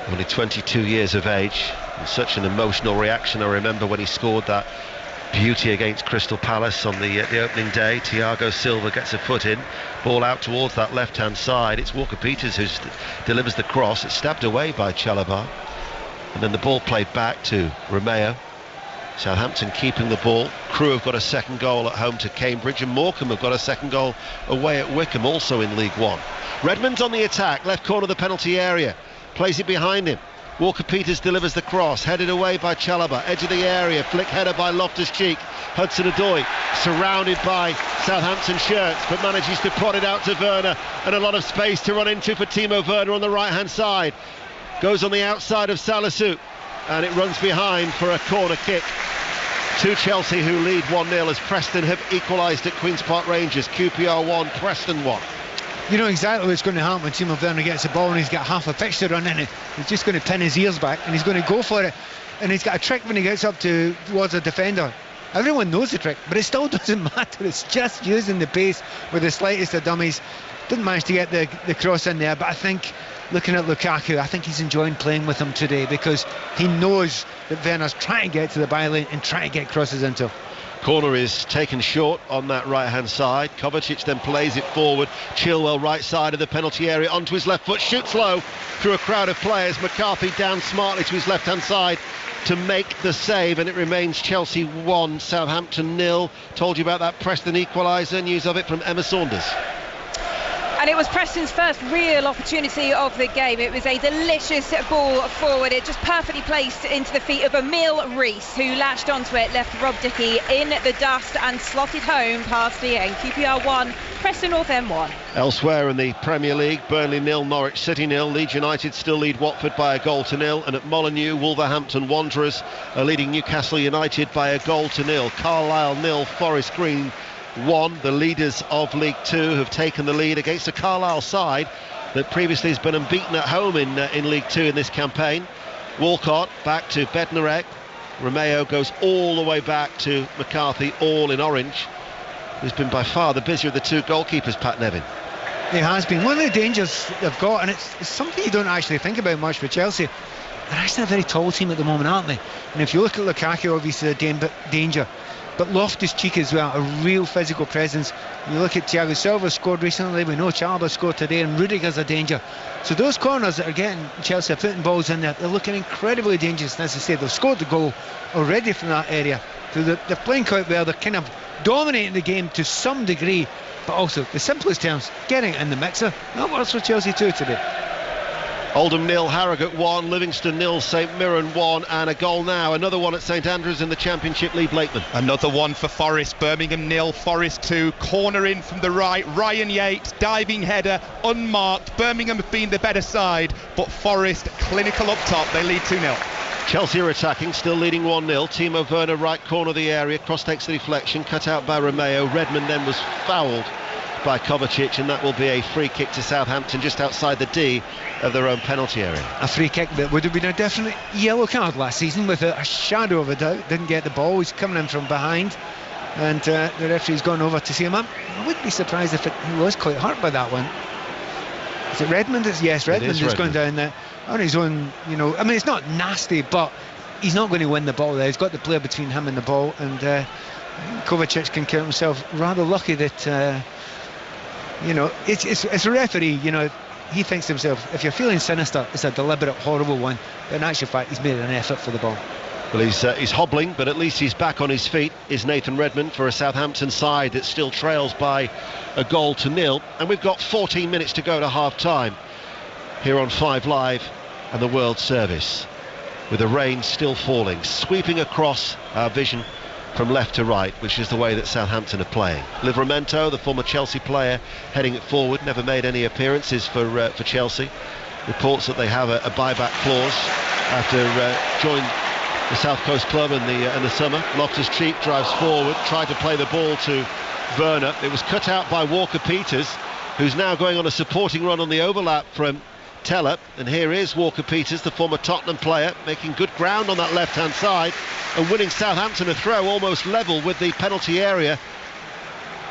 Only 22 years of age, and such an emotional reaction. I remember when he scored that beauty against Crystal Palace on the opening day. Thiago Silva gets a foot in, ball out towards that left-hand side. It's Walker-Peters who delivers the cross. It's stabbed away by Chalobah, and then the ball played back to Romeo. Southampton keeping the ball. Crewe have got a second goal at home to Cambridge, and Morecambe have got a second goal away at Wickham, also in League One. Redmond's on the attack, left corner of the penalty area, plays it behind him. Walker-Peters delivers the cross, headed away by Chalobah, edge of the area, flick header by Loftus-Cheek. Hudson-Odoi surrounded by Southampton shirts, but manages to prod it out to Werner, and a lot of space to run into for Timo Werner on the right-hand side. Goes on the outside of Salisu, and it runs behind for a corner kick to Chelsea, who lead 1-0 as Preston have equalised at Queen's Park Rangers. QPR 1, Preston 1. You know exactly what's going to happen when Timo Werner gets the ball and he's got half a pitch to run in it. He's just going to pin his ears back and he's going to go for it, and he's got a trick when he gets up towards a defender. Everyone knows the trick, but it still doesn't matter. It's just using the pace with the slightest of dummies. Didn't manage to get the cross in there, but I think, looking at Lukaku, I think he's enjoying playing with him today, because he knows that Werner's trying to get to the byline and trying to get crosses into him. Corner is taken short on that right-hand side. Kovacic then plays it forward. Chilwell right side of the penalty area, onto his left foot, shoots low through a crowd of players. McCarthy down smartly to his left-hand side to make the save, and it remains Chelsea 1, Southampton 0. Told you about that Preston equaliser. News of it from Emma Saunders. And it was Preston's first real opportunity of the game. It was a delicious ball forward. It just perfectly placed into the feet of Emile Rees, who latched onto it, left Rob Dickie in the dust and slotted home past the end. QPR 1, Preston North End 1. Elsewhere in the Premier League, Burnley 0, Norwich City 0. Leeds United still lead Watford by 1-0, and at Molineux, Wolverhampton Wanderers are leading Newcastle United by 1-0. Carlisle 0, Forest Green 1. The leaders of League Two have taken the lead against a Carlisle side that previously has been unbeaten at home in League Two in this campaign. Walcott back to Bednarek. Romeo goes all the way back to McCarthy, all in orange, who's been by far the busier of the two goalkeepers, Pat Nevin. He has been. One of the dangers they've got, and it's something you don't actually think about much for Chelsea, they're actually a very tall team at the moment, aren't they? And if you look at Lukaku, obviously a danger. but Loftus-Cheek as well, a real physical presence. You look at Thiago Silva scored recently, we know Chalobah scored today, and Rudiger's a danger. So those corners that are getting Chelsea putting balls in there, they're looking incredibly dangerous. And as I said, they've scored the goal already from that area. So they're playing quite well, they're kind of dominating the game to some degree, but also, the simplest terms, getting in the mixer. That works for Chelsea too today. Oldham 0, Harrogate 1, Livingston 0, St Mirren 1, and a goal now. Another one at St Andrews in the Championship, Lee Blakeman. Another one for Forest. Birmingham 0, Forest 2. Corner in from the right. Ryan Yates, diving header, unmarked. Birmingham have been the better side, but Forest clinical up top. They lead 2-0. Chelsea are attacking, still leading 1-0. Timo Werner, right corner of the area, cross takes the deflection, cut out by Romeo. Redmond then was fouled by Kovacic, and that will be a free kick to Southampton just outside the D of their own penalty area. A free kick that would have been a definite yellow card last season, without a shadow of a doubt. Didn't get the ball, he's coming in from behind, and the referee's gone over to see him up. I wouldn't be surprised if he was quite hurt by that one. Is it Redmond? Yes, Redmond is going down there on his own. You know, I mean, it's not nasty, but he's not going to win the ball there. He's got the player between him and the ball, and Kovacic can count himself rather lucky that you know, it's a referee. You know, he thinks to himself, if you're feeling sinister, it's a deliberate, horrible one. But in actual fact, he's made an effort for the ball. Well, he's hobbling, but at least he's back on his feet, is Nathan Redmond, for a Southampton side that still trails by a goal to nil. And we've got 14 minutes to go to half-time here on 5 Live and the World Service, with the rain still falling, sweeping across our vision from left to right, which is the way that Southampton are playing. Livramento, the former Chelsea player, heading it forward, never made any appearances for Chelsea. Reports that they have a buyback clause after joined the South Coast club in the summer. Loftus-Cheek drives forward, tried to play the ball to Werner. It was cut out by Walker-Peters, who's now going on a supporting run on the overlap from Teller, and here is Walker-Peters, the former Tottenham player, making good ground on that left-hand side and winning Southampton a throw almost level with the penalty area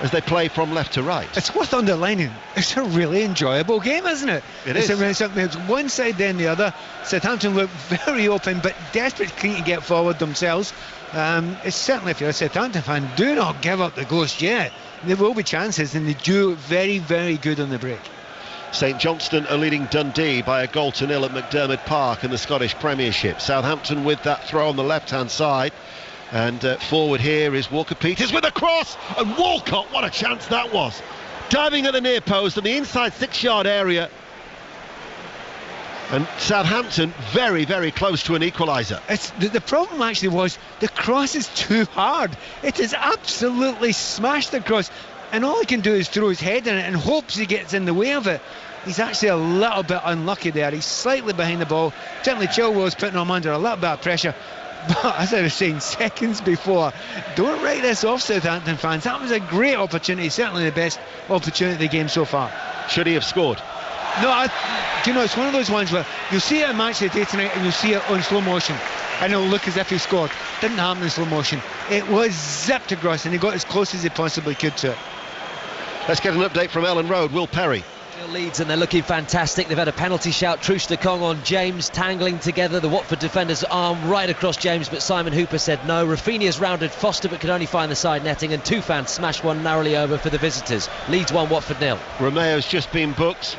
as they play from left to right. It's worth underlining, it's a really enjoyable game, isn't it? It's one side then the other. Southampton look very open but desperate keen to get forward themselves. It's certainly, if you're a Southampton fan, do not give up the ghost yet. There will be chances, and they do very, very good on the break. St Johnstone are leading Dundee by a goal to nil at McDermott Park in the Scottish Premiership. Southampton with that throw on the left-hand side. And forward here is Walker-Peters with a cross, and Walcott, what a chance that was. Diving at the near post in the inside 6-yard area. And Southampton very, very close to an equaliser. The problem actually was the cross is too hard. It is absolutely smashed across. And all he can do is throw his head in it and hopes he gets in the way of it. He's actually a little bit unlucky there. He's slightly behind the ball. Certainly Chilwell's putting him under a little bit of pressure. But as I was saying seconds before, don't write this off, Southampton fans. That was a great opportunity, certainly the best opportunity of the game so far. Should he have scored? No, you know, it's one of those ones where you'll see it in Match of the Day tonight and you'll see it on slow motion and it'll look as if he scored. Didn't happen in slow motion. It was zipped across and he got as close as he possibly could to it. Let's get an update from Ellen Road. Will Perry. Leeds, and they're looking fantastic. They've had a penalty shout. Truce de Kong on James, tangling together. The Watford defender's arm right across James, but Simon Hooper said no. Rafinha's rounded Foster but could only find the side netting, and two fans smashed one narrowly over for the visitors. Leeds 1, Watford 0. Romeo's just been booked.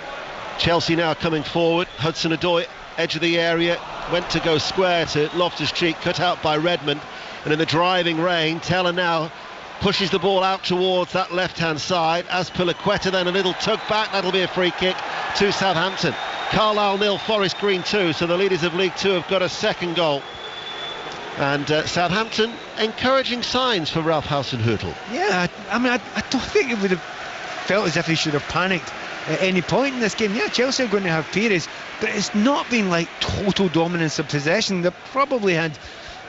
Chelsea now coming forward. Hudson-Odoi, edge of the area, went to go square to Loftus-Cheek, cut out by Redmond, and in the driving rain, Teller now pushes the ball out towards that left-hand side. As Pilaqueta then a little tug back. That'll be a free kick to Southampton. Carlisle 0, Forest Green 2. So the leaders of League 2 have got a second goal. And Southampton, encouraging signs for Ralph Hasenhüttl. Yeah, I mean, I don't think it would have felt as if he should have panicked at any point in this game. Yeah, Chelsea are going to have periods, but it's not been like total dominance of possession. They probably had,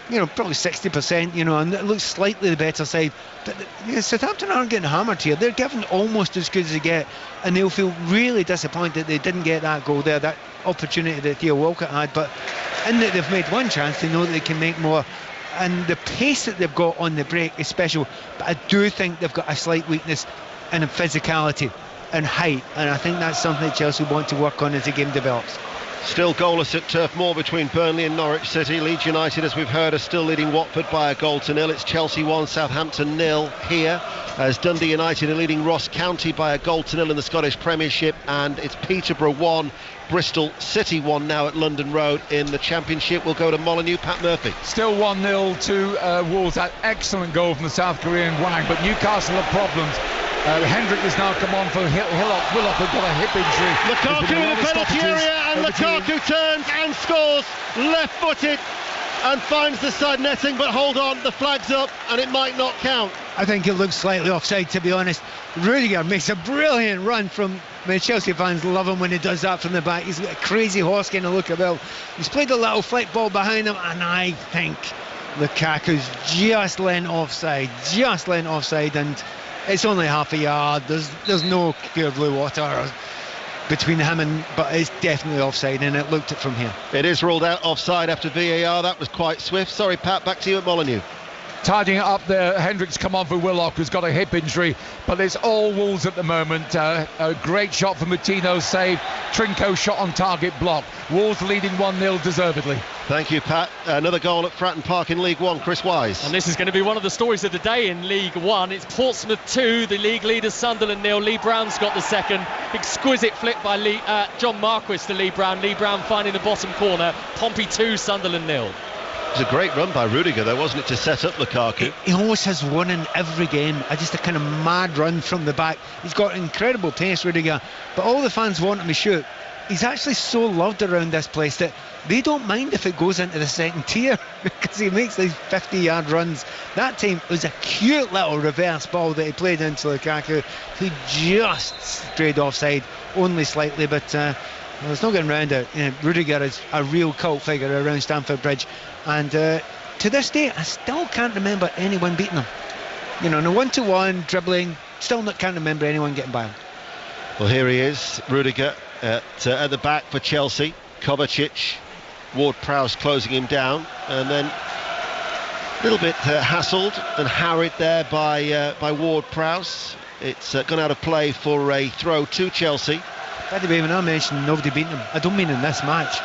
you know, probably 60%, you know, and it looks slightly the better side. But Southampton aren't getting hammered here. They're given almost as good as they get, and they'll feel really disappointed they didn't get that goal there, that opportunity that Theo Walcott had. But in that they've made one chance, they know that they can make more. And the pace that they've got on the break is special. But I do think they've got a slight weakness in physicality and height, and I think that's something that Chelsea want to work on as the game develops. Still goalless at Turf Moor between Burnley and Norwich City. Leeds United, as we've heard, are still leading Watford by a goal to nil. It's Chelsea 1, Southampton 0 here, as Dundee United are leading Ross County by a goal to nil in the Scottish Premiership, and it's Peterborough 1, Bristol City 1 now at London Road in the Championship. We'll go to Molineux, Pat Murphy. Still 1-0 to Wolves. That excellent goal from the South Korean Wang, but Newcastle have problems. Hendrick has now come on for Willock have got a hip injury. Lukaku in the penalty area, and Lukaku turns and scores left-footed and finds the side netting, but hold on, the flag's up and it might not count. I think it looks slightly offside, to be honest. Rudiger makes a brilliant run from... I mean, Chelsea fans love him when he does that from the back. He's got a crazy horse kind of look about. He's played a little flight ball behind him, and I think Lukaku's just lent offside, and it's only half a yard. There's no pure blue water between him but it's definitely offside, and it looked it from here. It is ruled out offside after VAR. That was quite swift. Sorry, Pat, back to you at Molineux. Tidying it up there, Hendricks come on for Willock, who's got a hip injury, but it's all Wolves at the moment. A great shot for Moutinho's save, Trinco shot on target block. Wolves leading 1-0 deservedly. Thank you, Pat. Another goal at Fratton Park in League One, Chris Wise. And this is going to be one of the stories of the day in League One. It's Portsmouth 2, the league leaders Sunderland 0. Lee Brown's got the second. Exquisite flick by John Marquis to Lee Brown. Lee Brown finding the bottom corner. Pompey 2, Sunderland 0. It was a great run by Rudiger, though, wasn't it, to set up Lukaku? He almost has one in every game. Just a kind of mad run from the back. He's got incredible pace, Rudiger, but all the fans want him to shoot. He's actually so loved around this place that they don't mind if it goes into the second tier because he makes these 50-yard runs. That time it was a cute little reverse ball that he played into Lukaku, who just strayed offside, only slightly, but there's no getting around it. Rudiger is a real cult figure around Stamford Bridge, and to this day I still can't remember anyone beating him. In a 1-to-1 dribbling, can't remember anyone getting by him. Well, here he is, Rudiger at the back for Chelsea. Kovacic, Ward-Prowse closing him down, and then a little bit hassled and harried there by Ward-Prowse. It's gone out of play for a throw to Chelsea. By the way, when I mentioned nobody beating him, I don't mean in this match.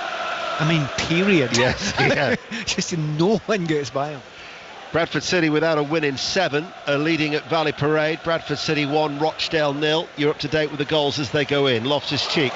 I mean period. Yes, yeah. Just no one gets by him. Bradford City without a win in 7 are leading at Valley Parade. Bradford City 1, Rochdale 0. You're up to date with the goals as they go in. Loftus-Cheek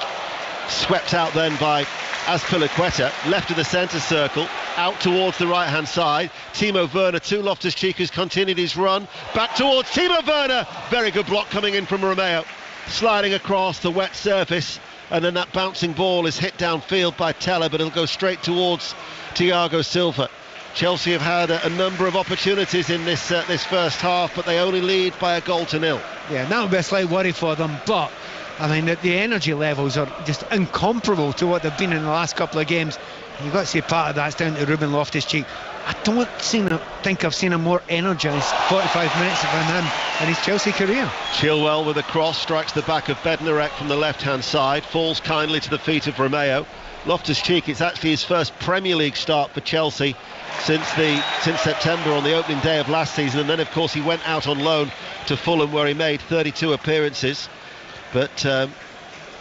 swept out then by Azpilicueta, left of the centre circle, out towards the right hand side. Timo Werner to Loftus-Cheek, who's continued his run back towards Timo Werner. Very good block coming in from Romeo, sliding across the wet surface, and then that bouncing ball is hit downfield by Teller, but it'll go straight towards Thiago Silva. Chelsea have had a number of opportunities in this first half, but they only lead by a goal to nil. Yeah, that would be a slight worry for them, but I mean the energy levels are just incomparable to what they've been in the last couple of games. You've got to say part of that's down to Ruben Loftus-Cheek. I don't think I've seen a more energised 45 minutes from him in his Chelsea career. Chilwell with a cross strikes the back of Bednarek from the left-hand side, falls kindly to the feet of Romeo. Loftus-Cheek, it's actually his first Premier League start for Chelsea since September on the opening day of last season, and then of course he went out on loan to Fulham where he made 32 appearances. But I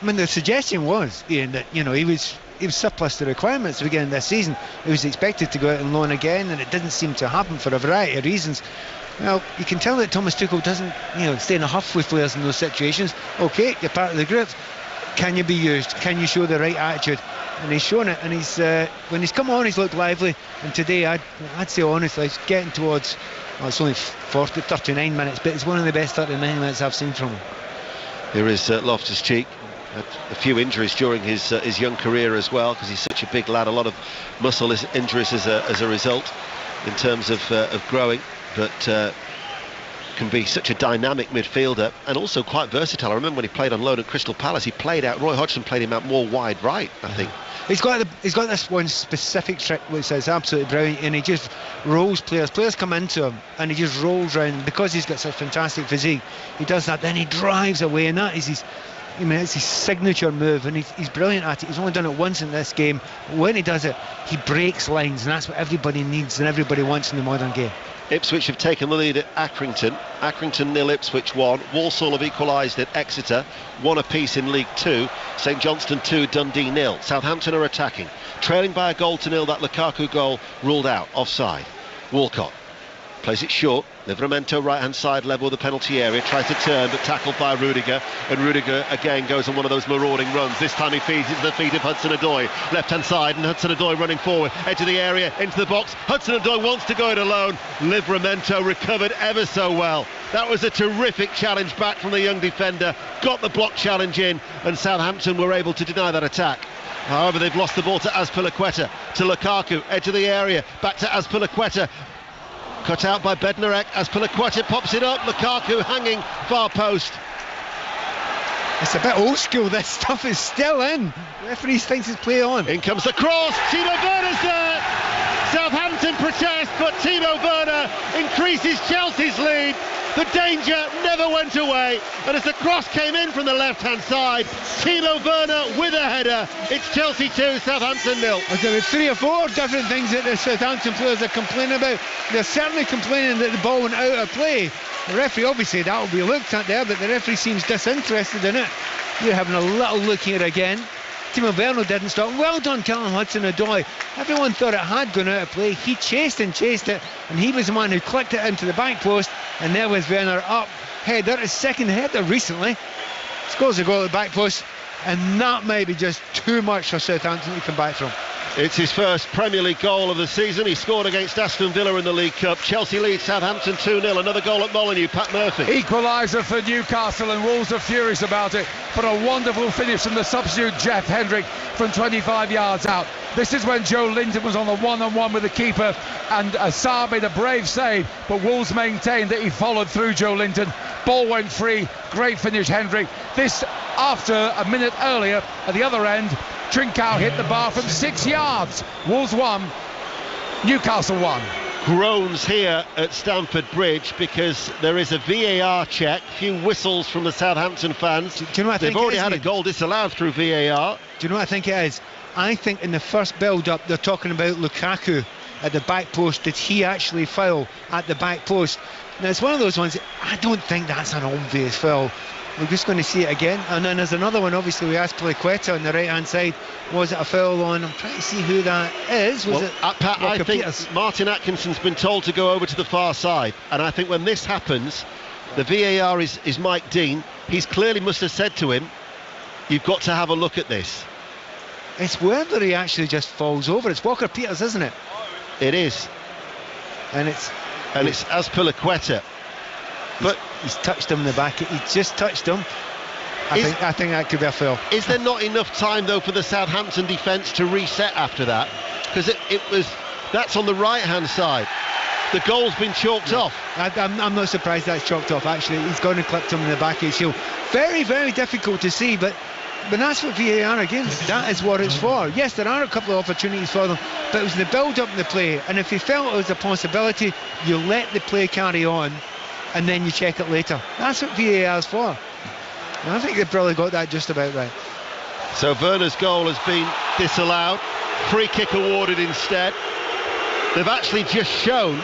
mean, the suggestion was, Ian, that he was surplus to requirements at the beginning of this season. He was expected to go out on loan again, and it didn't seem to happen for a variety of reasons. Well, you can tell that Thomas Tuchel doesn't stay in a huff with players in those situations. Okay, you're part of the group. Can you be used? Can you show the right attitude? And he's shown it, and he's when he's come on, he's looked lively. And today, I'd say honestly, he's getting towards, it's only 39 minutes, but it's one of the best 39 minutes I've seen from him. Here is Loftus-Cheek. Had a few injuries during his young career as well, because he's such a big lad. A lot of muscle injuries as a result in terms of growing, but can be such a dynamic midfielder and also quite versatile. I remember when he played on loan at Crystal Palace, he played out, Roy Hodgson played him out more wide right, I think. He's got this one specific trick which is absolutely brilliant, and he just rolls players come into him and he just rolls round. Because he's got such fantastic physique, he does that, then he drives away, and that is I mean, it's his signature move, and he's brilliant at it. He's only done it once in this game. But when he does it, he breaks lines, and that's what everybody needs and everybody wants in the modern game. Ipswich have taken the lead at Accrington. Accrington 0, Ipswich 1. Walsall have equalised at Exeter, 1 apiece in League 2. St Johnstone 2, Dundee 0. Southampton are attacking, trailing by a goal to 0. That Lukaku goal ruled out, offside. Walcott plays it short. Livramento right-hand side, level with the penalty area, tries to turn but tackled by Rudiger, and Rudiger again goes on one of those marauding runs. This time he feeds it to the feet of Hudson-Odoi, left-hand side, and Hudson-Odoi running forward, edge of the area, into the box. Hudson-Odoi wants to go it alone. Livramento recovered ever so well. That was a terrific challenge back from the young defender, got the block challenge in, and Southampton were able to deny that attack. However, they've lost the ball to Azpilicueta, to Lukaku, edge of the area, back to Azpilicueta. Cut out by Bednarek, Azpilicueta pops it up, Lukaku hanging, far post. It's a bit old school, this stuff is still in. The referee thinks it's play on. In comes the cross, Timo Werner's there! Southampton protest, but Timo Werner increases Chelsea's lead. The danger never went away, and as the cross came in from the left-hand side, Timo Werner with a header. It's Chelsea 2, Southampton 0. There are 3 or 4 different things that the Southampton players are complaining about. They're certainly complaining that the ball went out of play. The referee, obviously that will be looked at there, but the referee seems disinterested in it. We're having a little look here again. Timo Werner didn't stop. Well done, Callum Hudson-Odoi. Everyone thought it had gone out of play. He chased and chased it, and he was the man who clicked it into the back post, and there was Werner up header, his second header recently. Scores a goal at the back post, and that may be just too much for Southampton to come back from. It's his first Premier League goal of the season. He scored against Aston Villa in the League Cup. Chelsea leads Southampton 2-0. Another goal at Molineux. Pat Murphy. Equaliser for Newcastle, and Wolves are furious about it. But a wonderful finish from the substitute Jeff Hendrick from 25 yards out. This is when Joe Linton was on the one-on-one with the keeper, and Sarr made a brave save, but Wolves maintained that he followed through Joe Linton. Ball went free. Great finish, Hendrick. This after a minute earlier at the other end, Trincao hit the bar from 6 yards. Wolves 1, Newcastle 1. Groans here at Stamford Bridge because there is a VAR check. Few whistles from the Southampton fans. Do you know what I think? They've already had a goal disallowed through VAR. Do you know what I think it is? I think in the first build-up they're talking about Lukaku at the back post. Did he actually foul at the back post? Now it's one of those ones, I don't think that's an obvious foul. We're just going to see it again. And then there's another one, obviously, we asked Azpilicueta on the right-hand side. Was it a foul on? I'm trying to see who that is. Was it Pat, I think Peters? Martin Atkinson's been told to go over to the far side. And I think when this happens, the VAR is Mike Dean. He's clearly must have said to him, you've got to have a look at this. It's whether he actually just falls over. It's Walker Peters, isn't it? It is. And it's Azpilicueta. But he's touched him in the back. He just touched him. I think that could be a foul. Is there not enough time though for the Southampton defence to reset after that? Because that's on the right hand side. The goal's been chalked off. I'm not surprised that's chalked off. Actually, he's gone and clipped him in the back of his heel. Very, very difficult to see, but that's what VAR again. That is what it's for. Yes, there are a couple of opportunities for them, but it was the build-up in the play, and if you felt it was a possibility, you let the play carry on, and then you check it later. That's what VAR is for. And I think they've probably got that just about right. So Werner's goal has been disallowed. Free kick awarded instead. They've actually just shown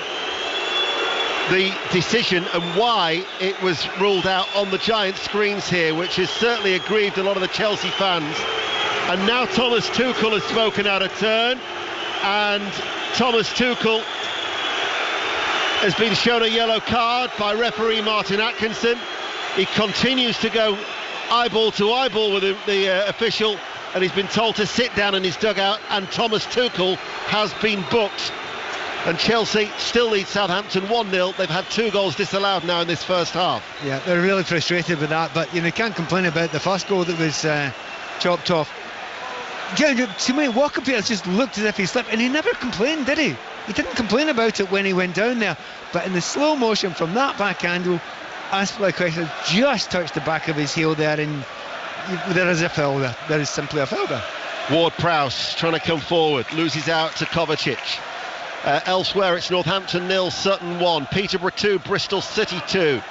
the decision and why it was ruled out on the giant screens here, which has certainly aggrieved a lot of the Chelsea fans. And now Thomas Tuchel has spoken out of turn, and Thomas Tuchel has been shown a yellow card by referee Martin Atkinson. He continues to go eyeball to eyeball with the official, and he's been told to sit down in his dugout, and Thomas Tuchel has been booked. And Chelsea still lead Southampton 1-0. They've had 2 goals disallowed now in this first half. Yeah, they're really frustrated with that, but you can't complain about the first goal that was chopped off. Yeah, to me, Walker Peters just looked as if he slipped, and he never complained, did he? He didn't complain about it when he went down there, but in the slow motion from that back angle, Azpilicueta just touched the back of his heel there, and there is a foul there. There is simply a foul there. Ward-Prowse trying to come forward, loses out to Kovacic. Elsewhere it's Northampton 0, Sutton 1, Peterborough 2, Bristol City 2.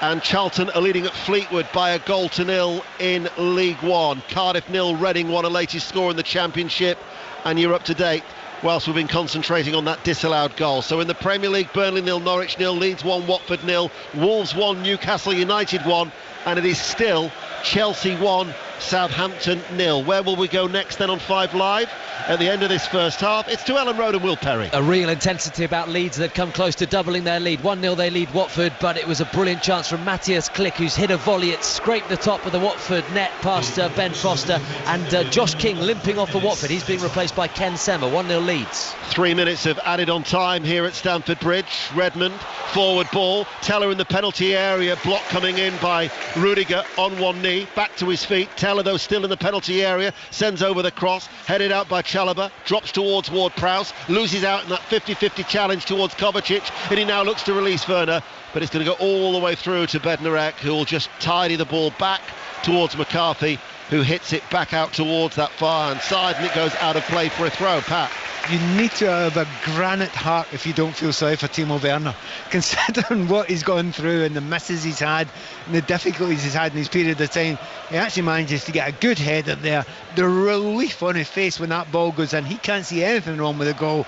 And Charlton are leading at Fleetwood by 1-0 in League One. Cardiff 0, Reading 1, a latest score in the Championship. And you're up to date whilst we've been concentrating on that disallowed goal. So in the Premier League, Burnley 0, Norwich 0, Leeds 1, Watford 0, Wolves 1, Newcastle United 1, and it is still Chelsea 1, Southampton 0. Where will we go next then on 5 Live? At the end of this first half, it's to Ellen Road and Will Perry. A real intensity about Leeds. They've come close to doubling their lead. 1-0 they lead Watford, but it was a brilliant chance from Matthias Klick, who's hit a volley. It scraped the top of the Watford net past Ben Foster, and Josh King limping off for Watford. He's being replaced by Ken Semmer. 1-0 Leeds. 3 minutes of added on time here at Stamford Bridge. Redmond, forward ball, Teller in the penalty area, block coming in by Rudiger on one knee, back to his feet. Teller though still in the penalty area, sends over the cross, headed out by Chalobah, drops towards Ward-Prowse, loses out in that 50-50 challenge towards Kovacic, and he now looks to release Werner, but it's going to go all the way through to Bednarek, who will just tidy the ball back towards McCarthy, who hits it back out towards that far hand side, and it goes out of play for a throw. Pat? You need to have a granite heart if you don't feel sorry for Timo Werner, considering what he's gone through and the misses he's had and the difficulties he's had in his period of time. He actually manages to get a good header there. The relief on his face when that ball goes in, he can't see anything wrong with the goal,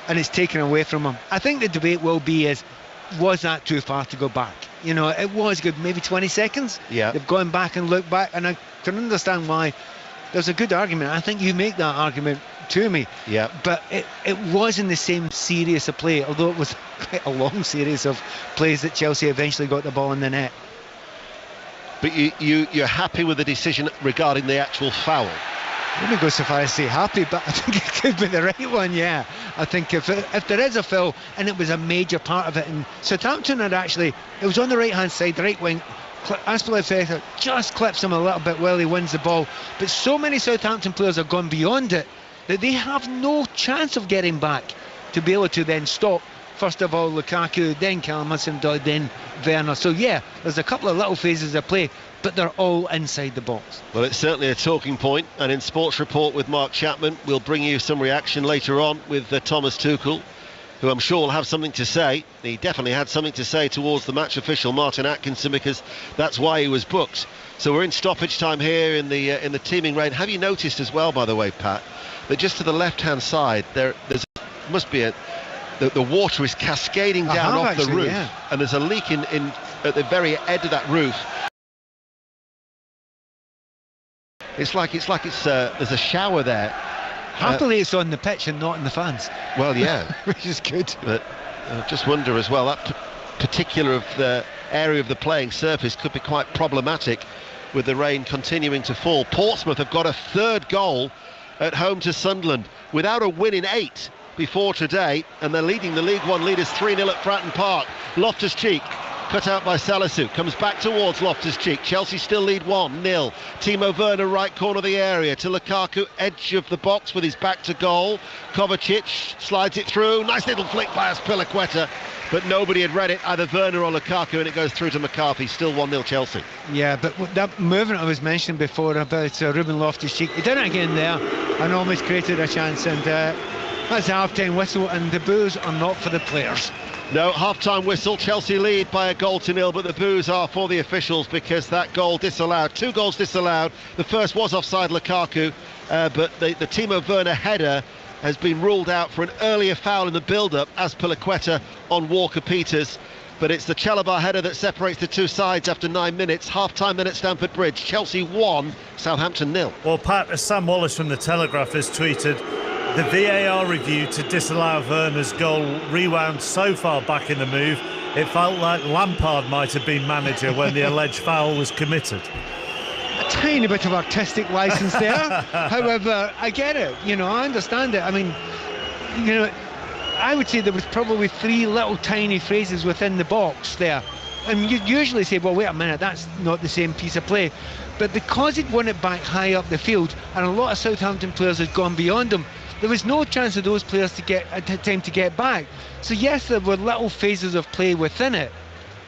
and it's taken away from him. I think the debate will be was that too far to go back? You know, it was good, maybe 20 seconds. Yeah. They've gone back and looked back, and I can understand why. There's a good argument. I think you make that argument to me. Yeah. But it wasn't the same series of play, although it was quite a long series of plays that Chelsea eventually got the ball in the net. But you're happy with the decision regarding the actual foul? I wouldn't go so far as say happy, but I think it could be the right one, yeah. I think if there is a foul, and it was a major part of it, and Southampton had actually, it was on the right-hand side, the right wing, Aspilicueta just clips him a little bit while he wins the ball, but so many Southampton players have gone beyond it that they have no chance of getting back to be able to then stop, first of all, Lukaku, then Callum Hudson-Odoi, then Werner. So yeah, there's a couple of little phases of play, but they're all inside the box. Well, it's certainly a talking point, and in Sports Report with Mark Chapman, we'll bring you some reaction later on with Thomas Tuchel, who I'm sure will have something to say. He definitely had something to say towards the match official Martin Atkinson, because that's why he was booked. So we're in stoppage time here in the teeming rain. Have you noticed as well, by the way, Pat, that just to the left-hand side there's must be the water is cascading down off the roof, yeah. And there's a leak in at the very edge of that roof. It's like there's a shower there. Happily, it's on the pitch and not in the fans. Well, yeah, which is good. But I just wonder as well, that particular of the area of the playing surface could be quite problematic with the rain continuing to fall. Portsmouth have got a third goal at home to Sunderland without a win in 8 before today, and they're leading the League One leaders 3-0 at Fratton Park. Loftus-Cheek cut out by Salisu, comes back towards Loftus-Cheek. Chelsea still lead 1-0. Timo Werner, right corner of the area to Lukaku, edge of the box with his back to goal. Kovacic slides it through, nice little flick by Aspilicueta, but nobody had read it, either Werner or Lukaku, and it goes through to McCarthy. Still 1-0 Chelsea. Yeah, but that movement I was mentioning before about Ruben Loftus-Cheek, he did it again there and almost created a chance, and that's the half-time whistle, and the boos are not for the players. No, half-time whistle. Chelsea lead by 1-0, but the boos are for the officials because that goal disallowed. 2 goals disallowed. The first was offside Lukaku, but the Timo Werner header has been ruled out for an earlier foul in the build-up, as Aspilicueta on Walker-Peters. But it's the Chalobah header that separates the two sides after 9 minutes. Half-time then at Stamford Bridge. Chelsea 1, Southampton 0. Well, Pat, as Sam Wallace from The Telegraph has tweeted, the VAR review to disallow Werner's goal rewound so far back in the move, it felt like Lampard might have been manager when the alleged foul was committed. A tiny bit of artistic license there. However, I get it. You know, I understand it. I mean, you know, I would say there was probably 3 little tiny phrases within the box there. And you'd usually say, well, wait a minute, that's not the same piece of play. But because he'd won it back high up the field, and a lot of Southampton players had gone beyond him, there was no chance of those players to get time to get back. So yes, there were little phases of play within it,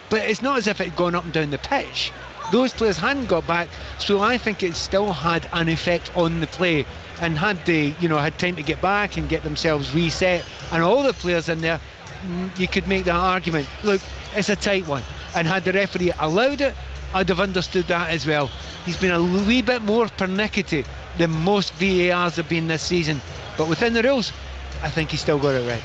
but it's not as if it had gone up and down the pitch. Those players hadn't got back, so I think it still had an effect on the play. And had they, you know, had time to get back and get themselves reset, and all the players in there, you could make that argument. Look, it's a tight one. and had the referee allowed it, I'd have understood that as well. He's been a wee bit more pernickety than most VARs have been this season, but within the rules, I think he still got it right.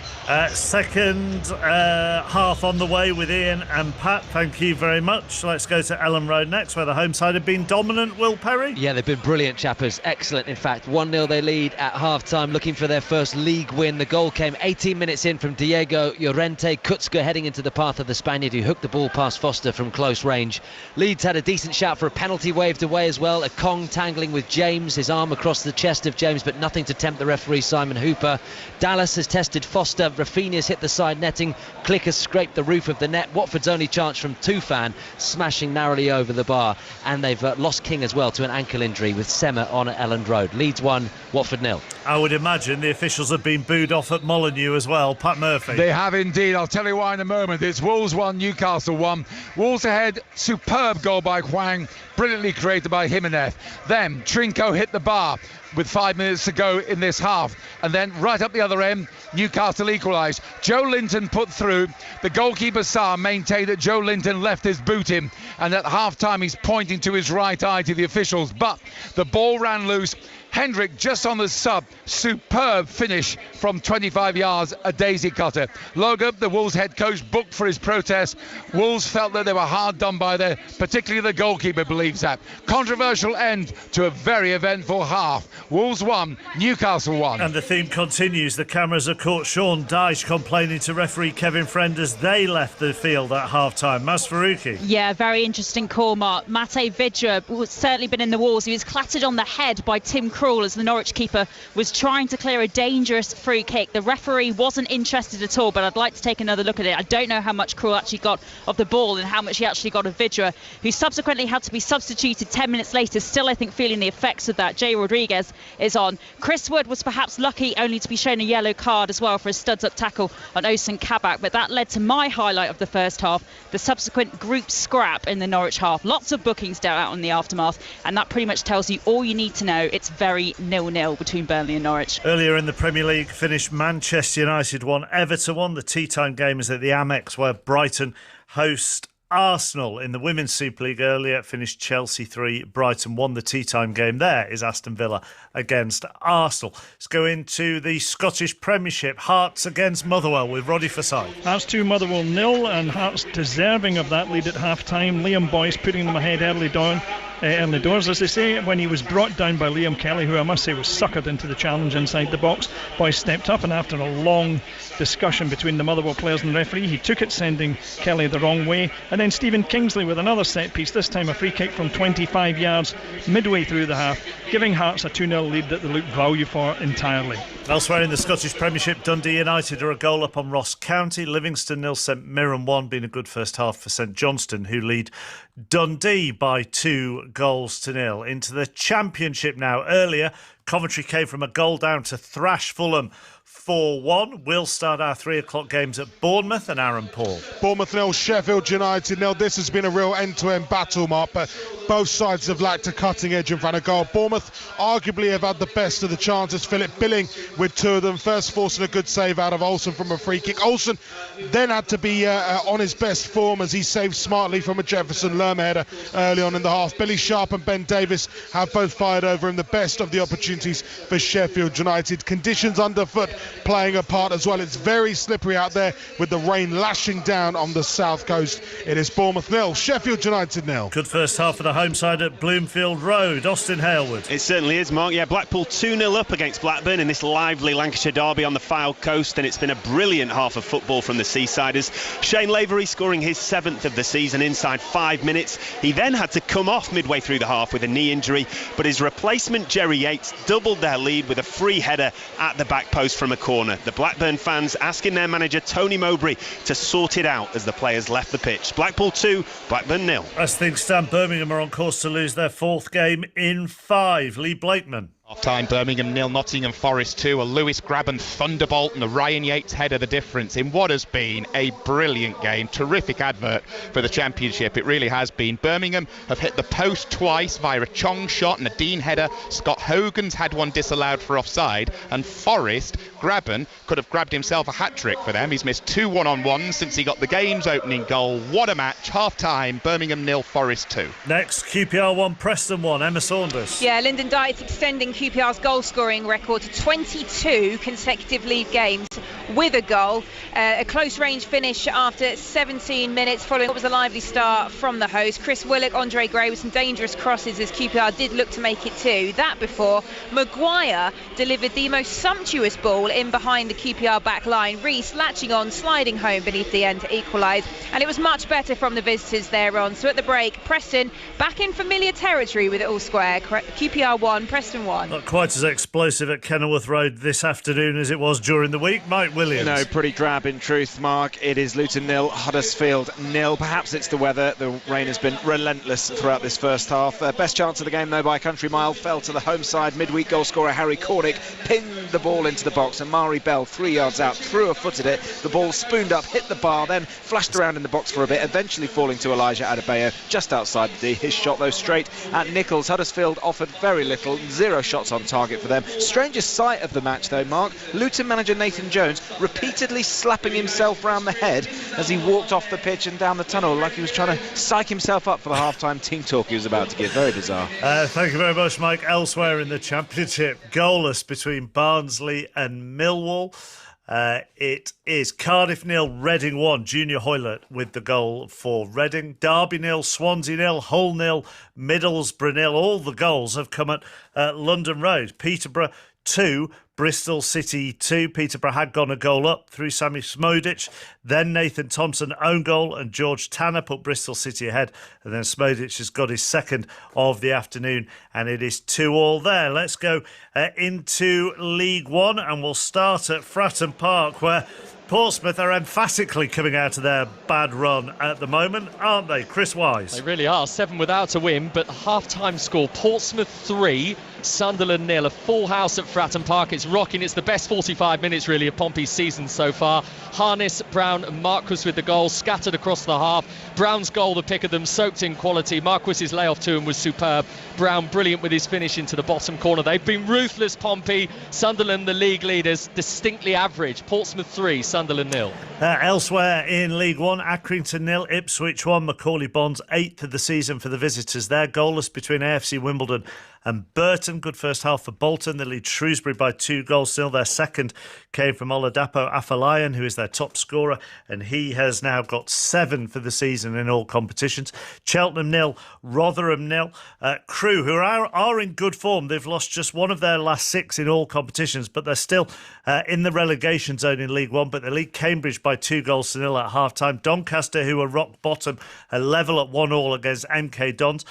Second half on the way with Ian and Pat. Thank you very much. Let's go to Ellen Road next, where the home side have been dominant. Will Perry? Yeah, they've been brilliant, chappers. Excellent, in fact. 1-0 they lead at half-time, looking for their first league win. The goal came 18 minutes in from Diego Llorente. Kutzka heading into the path of the Spaniard, who hooked the ball past Foster from close range. Leeds had a decent shout for a penalty waved away as well. A Kong tangling with James, his arm across the chest of James, but nothing to tempt the referee, Simon Hooper. Dallas has tested Foster. Rafinha's hit the side netting. Clicker scraped the roof of the net. Watford's only chance from Tufan, smashing narrowly over the bar. And they've lost King as well to an ankle injury with Sema on at Elland Road. Leeds 1, Watford 0. I would imagine the officials have been booed off at Molineux as well. Pat Murphy. They have indeed. I'll tell you why in a moment. It's Wolves 1, Newcastle 1. Wolves ahead. Superb goal by Hwang. Brilliantly created by Jimenez. Then Trinco hit the bar with 5 minutes to go in this half, and then right up the other end, Newcastle equalised. Joe Linton put through. The goalkeeper Sarr maintained that Joe Linton left his boot in, and at half-time he's pointing to his right eye to the officials, but the ball ran loose. Hendrick just on the sub. Superb finish from 25 yards, a daisy cutter. Logan, the Wolves head coach, booked for his protest. Wolves felt that they were hard done by there, particularly the goalkeeper believes that. Controversial end to a very eventful half. Wolves 1, Newcastle 1. And the theme continues. The cameras have caught Sean Dyche complaining to referee Kevin Friend as they left the field at half-time. Mas Faruqi. Yeah, very interesting call, Mark. Mate Vidra has certainly been in the walls. He was clattered on the head by Tim Krul as the Norwich keeper was trying to clear a dangerous free kick. The referee wasn't interested at all, but I'd like to take another look at it. I don't know how much Krul actually got of the ball and how much he actually got of Vidra, who subsequently had to be substituted 10 minutes later, still I think feeling the effects of that. Jay Rodriguez is on. Chris Wood was perhaps lucky only to be shown a yellow card as well for a studs-up tackle on Osun Kabak, but that led to my highlight of the first half, the subsequent group scrap in the Norwich half. Lots of bookings dealt out in the aftermath, and that pretty much tells you all you need to know. It's very 0-0 between Burnley and Norwich. Earlier in the Premier League finished Manchester United 1, Everton 1. The tea time game is at the Amex, where Brighton host Arsenal. In the Women's Super League earlier finished Chelsea 3, Brighton 1. The tea time game there is Aston Villa against Arsenal. Let's go into the Scottish Premiership. Hearts against Motherwell with Roddy Forsyth. Hearts 2, Motherwell 0, and Hearts deserving of that lead at half-time. Liam Boyce putting them ahead early doors, as they say, when he was brought down by Liam Kelly, who I must say was suckered into the challenge inside the box. Boyce stepped up, and after a long discussion between the Motherwell players and the referee, he took it, sending Kelly the wrong way. And then Stephen Kingsley with another set piece, this time a free kick from 25 yards midway through the half, giving Hearts a 2-0 lead that they look value for entirely. Elsewhere in the Scottish Premiership, Dundee United are a goal up on Ross County. Livingston 0, St Mirren 1, being a good first half for St Johnstone, who lead Dundee by 2-0. Into the Championship now. Earlier, Coventry came from a goal down to thrash Fulham 4-1. We'll start our 3 o'clock games at Bournemouth and Aaron Paul. Bournemouth 0, Sheffield United 0. This has been a real end-to-end battle, Mark, but both sides have lacked a cutting edge in front of goal. Bournemouth arguably have had the best of the chances. Philip Billing with 2 of them, first forcing a good save out of Olsen from a free kick. Olsen then had to be on his best form as he saved smartly from a Jefferson Lerma header early on in the half. Billy Sharp and Ben Davis have both fired over him, the best of the opportunities for Sheffield United. Conditions underfoot playing a part as well. It's very slippery out there with the rain lashing down on the south coast. It is Bournemouth 0, Sheffield United 0. Good first half for the home side at Bloomfield Road. Austin Harewood. It certainly is, Mark. Yeah, Blackpool 2-0 up against Blackburn in this lively Lancashire derby on the Fylde coast, and it's been a brilliant half of football from the Seasiders. Shane Lavery scoring his 7th of the season inside 5 minutes. He then had to come off midway through the half with a knee injury, but his replacement Jerry Yates doubled their lead with a free header at the back post from a corner. The Blackburn fans asking their manager Tony Mowbray to sort it out as the players left the pitch. Blackpool 2, Blackburn 0. As things stand, Birmingham are on course to lose their 4th game in 5. Lee Blakeman. Half-time, Birmingham 0, Nottingham Forest 2. A Lewis Grabban thunderbolt and a Ryan Yates header the difference in what has been a brilliant game. Terrific advert for the Championship. It really has been. Birmingham have hit the post twice via a Chong shot and a Dean header. Scott Hogan's had one disallowed for offside. And Forest Grabban could have grabbed himself a hat-trick for them. He's missed 2 one-on-ones since he got the game's opening goal. What a match. Half-time, Birmingham 0, Forest 2. Next, QPR 1, Preston 1. Emma Saunders. Yeah, Lyndon Dykes extending QPR's goal-scoring record to 22 consecutive league games with a goal. A close-range finish after 17 minutes following what was a lively start from the host. Chris Willock, Andre Gray with some dangerous crosses as QPR did look to make it 2. That before Maguire delivered the most sumptuous ball in behind the QPR back line. Reece latching on, sliding home beneath the end to equalise. And it was much better from the visitors thereon. So at the break, Preston back in familiar territory with it all square. QPR 1, Preston 1. Not quite as explosive at Kenilworth Road this afternoon as it was during the week. Mike Williams. No, pretty drab in truth, Mark. It is Luton 0, Huddersfield 0. Perhaps it's the weather. The rain has been relentless throughout this first half. Best chance of the game, though, by a country mile. Fell to the home side. Midweek goal scorer Harry Cornick pinned the ball into the box, and Mari Bell, 3 yards out, threw-footed it. The ball spooned up, hit the bar, then flashed around in the box for a bit, eventually falling to Elijah Adebayo just outside the D. His shot, though, straight at Nichols. Huddersfield offered very little, 0 shots on target for them. Strangest sight of the match, though, Mark. Luton manager Nathan Jones repeatedly slapping himself round the head as he walked off the pitch and down the tunnel like he was trying to psych himself up for the half-time team talk he was about to give. Very bizarre. Thank you very much, Mike. Elsewhere in the Championship, goalless between Barnsley and Millwall. It is Cardiff 0, Reading 1. Junior Hoylett with the goal for Reading. Derby 0, Swansea 0, Hull 0, Middlesbrough 0. All the goals have come at London Road. Peterborough 2, Bristol City 2. Peterborough had gone a goal up through Sammy Smodic. Then Nathan Thompson own goal and George Tanner put Bristol City ahead. And then Smodic has got his second of the afternoon, and it is 2-2 there. Let's go into League One, and we'll start at Fratton Park, where Portsmouth are emphatically coming out of their bad run at the moment, aren't they? Chris Wise. They really are. 7 without a win, but half-time score, Portsmouth 3, Sunderland 0. A full house at Fratton Park. It's rocking. It's the best 45 minutes, really, of Pompey's season so far. Harness, Brown and Marquis with the goals, scattered across the half. Brown's goal, the pick of them, soaked in quality. Marquis's layoff to him was superb. Brown, brilliant with his finish into the bottom corner. They've been ruthless, Pompey. Sunderland, the league leaders, distinctly average. Portsmouth 3, Sunderland 0. Elsewhere in League One, Accrington 0, Ipswich 1. Macaulay Bonds 8th of the season for the visitors there. Goalless between AFC Wimbledon and Burton. Good first half for Bolton. They lead Shrewsbury by 2 goals still. Their second came from Oladapo Afolayan, who is their top scorer, and he has now got 7 for the season in all competitions. Cheltenham 0, Rotherham 0. Crewe, who are in good form. They've lost just one of their last 6 in all competitions, but they're still in the relegation zone in League One, but they lead Cambridge by 2 goals to 0 at half-time. Doncaster, who are rock bottom, are level at 1-1 against MK Dons.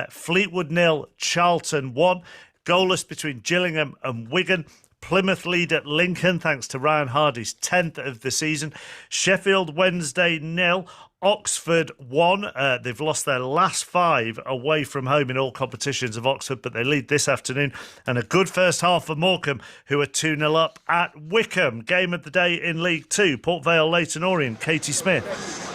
Fleetwood 0, Charlton 1. Goalless between Gillingham and Wigan. Plymouth lead at Lincoln thanks to Ryan Hardy's 10th of the season. Sheffield Wednesday 0. Oxford 1. They've lost their last 5 away from home in all competitions of Oxford, but they lead this afternoon. And a good first half for Morecambe, who are 2-0 up at Wickham. Game of the day in League 2. Port Vale, Leyton Orient. Katie Smith.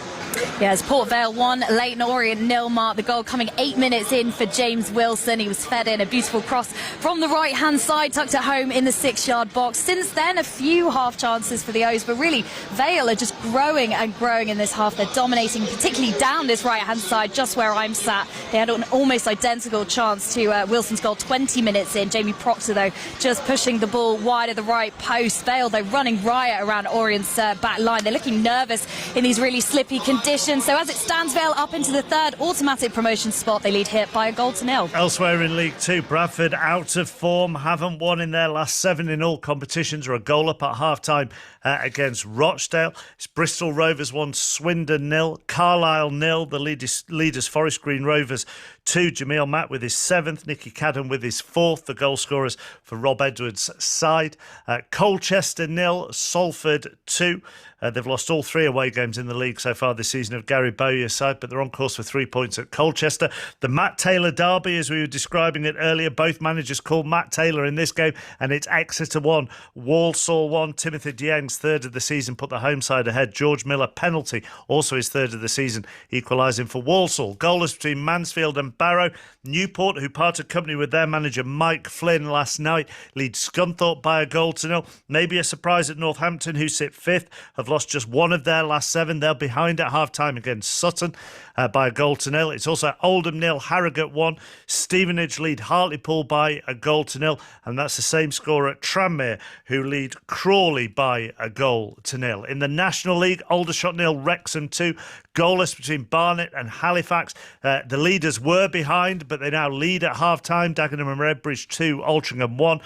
Yes, Port Vale 1, Leyton Orient 0. Mark, the goal coming 8 minutes in for James Wilson. He was fed in a beautiful cross from the right-hand side, tucked it home in the 6-yard box. Since then, a few half chances for the O's, but really, Vale are just growing and growing in this half. They're dominating, particularly down this right-hand side, just where I'm sat. They had an almost identical chance to Wilson's goal 20 minutes in. Jamie Proctor, though, just pushing the ball wide of the right post. Vale, they're running riot around Orient's back line. They're looking nervous in these really slippy conditions. So as it stands, Vale up into the 3rd automatic promotion spot. They lead here by a goal to 0. Elsewhere in League 2, Bradford out of form, haven't won in their last 7 in all competitions, are a goal up at half-time against Rochdale. It's Bristol Rovers 1, Swindon 0, Carlisle 0. The leaders Forest Green Rovers 2. Jamil Matt with his 7th, Nicky Cadden with his 4th, the goal scorers for Rob Edwards' side. Colchester 0, Salford 2. They've lost all 3 away games in the league so far this season of Gary Bowyer's side, but they're on course for 3 points at Colchester. The Matt Taylor derby, as we were describing it earlier, both managers called Matt Taylor in this game, and it's Exeter 1, Walsall 1. Timothy Dieng's 3rd of the season put the home side ahead. George Miller penalty, also his 3rd of the season, equalising for Walsall. Goalless between Mansfield and and Barrow. Newport, who parted company with their manager Mike Flynn last night, lead Scunthorpe by a goal to nil. Maybe a surprise at Northampton, who sit 5th, have lost just one of their last 7. They're behind at half-time against Sutton by a goal to nil. It's also Oldham 0, Harrogate 1. Stevenage lead Hartlepool by a goal to nil, and that's the same score at Tranmere, who lead Crawley by a goal to nil. In the National League, Aldershot 0, Wrexham 2. Goalless between Barnet and Halifax. The leaders were behind, but they now lead at half-time. Dagenham and Redbridge 2, Altrincham 1.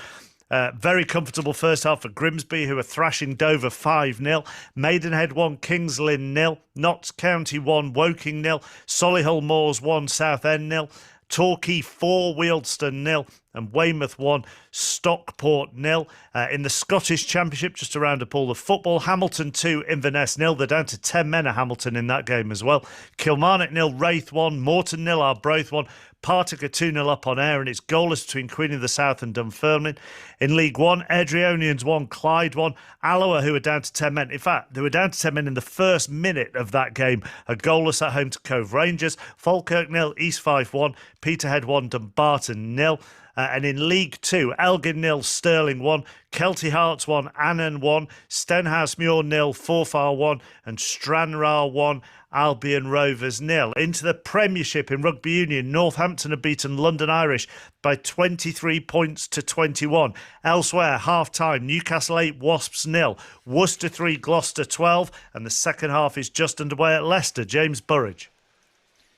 Very comfortable first half for Grimsby, who are thrashing Dover 5-0. Maidenhead 1, Kings Lynn 0. Notts County 1, Woking 0. Solihull Moors 1, Southend 0. Torquay 4, Wealdstone 0. And Weymouth 1, Stockport 0. In the Scottish Championship, just to round up all the football, Hamilton 2, Inverness 0. They're down to 10 men at Hamilton in that game as well. Kilmarnock 0, Wraith 1. Morton 0, Arbroath 1. Partick are 2-0 up on Ayr, and it's goalless between Queen of the South and Dunfermline. In League 1, Airdrieonians 1, Clyde 1. Alloa, who are down to 10 men. In fact, they were down to 10 men in the first minute of that game. A goalless at home to Cove Rangers. Falkirk 0, East Fife 1. Peterhead 1, Dumbarton 0. And in League 2, Elgin 0, Stirling 1, Kelty Hearts 1, Annan 1, Stenhousemuir 0, Forfar 1, and Stranraer 1, Albion Rovers 0. Into the Premiership in Rugby Union, Northampton have beaten London Irish by 23 points to 21. Elsewhere, half-time, Newcastle 8, Wasps 0, Worcester 3, Gloucester 12, and the second half is just underway at Leicester. James Burridge.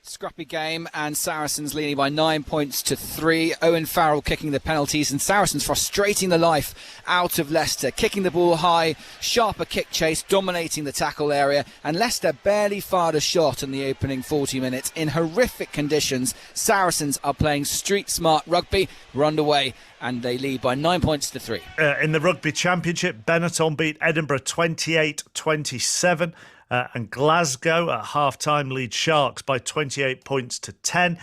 Scrappy game, and Saracens leading by 9 points to 3. Owen Farrell kicking the penalties, and Saracens frustrating the life out of Leicester, kicking the ball high, sharper kick chase, dominating the tackle area, and Leicester barely fired a shot in the opening 40 minutes. In horrific conditions, Saracens are playing street smart rugby. We're underway, and they lead by 9 points to 3. In the Rugby Championship, Benetton beat Edinburgh 28-27. And Glasgow at half-time lead Sharks by 28 points to 10.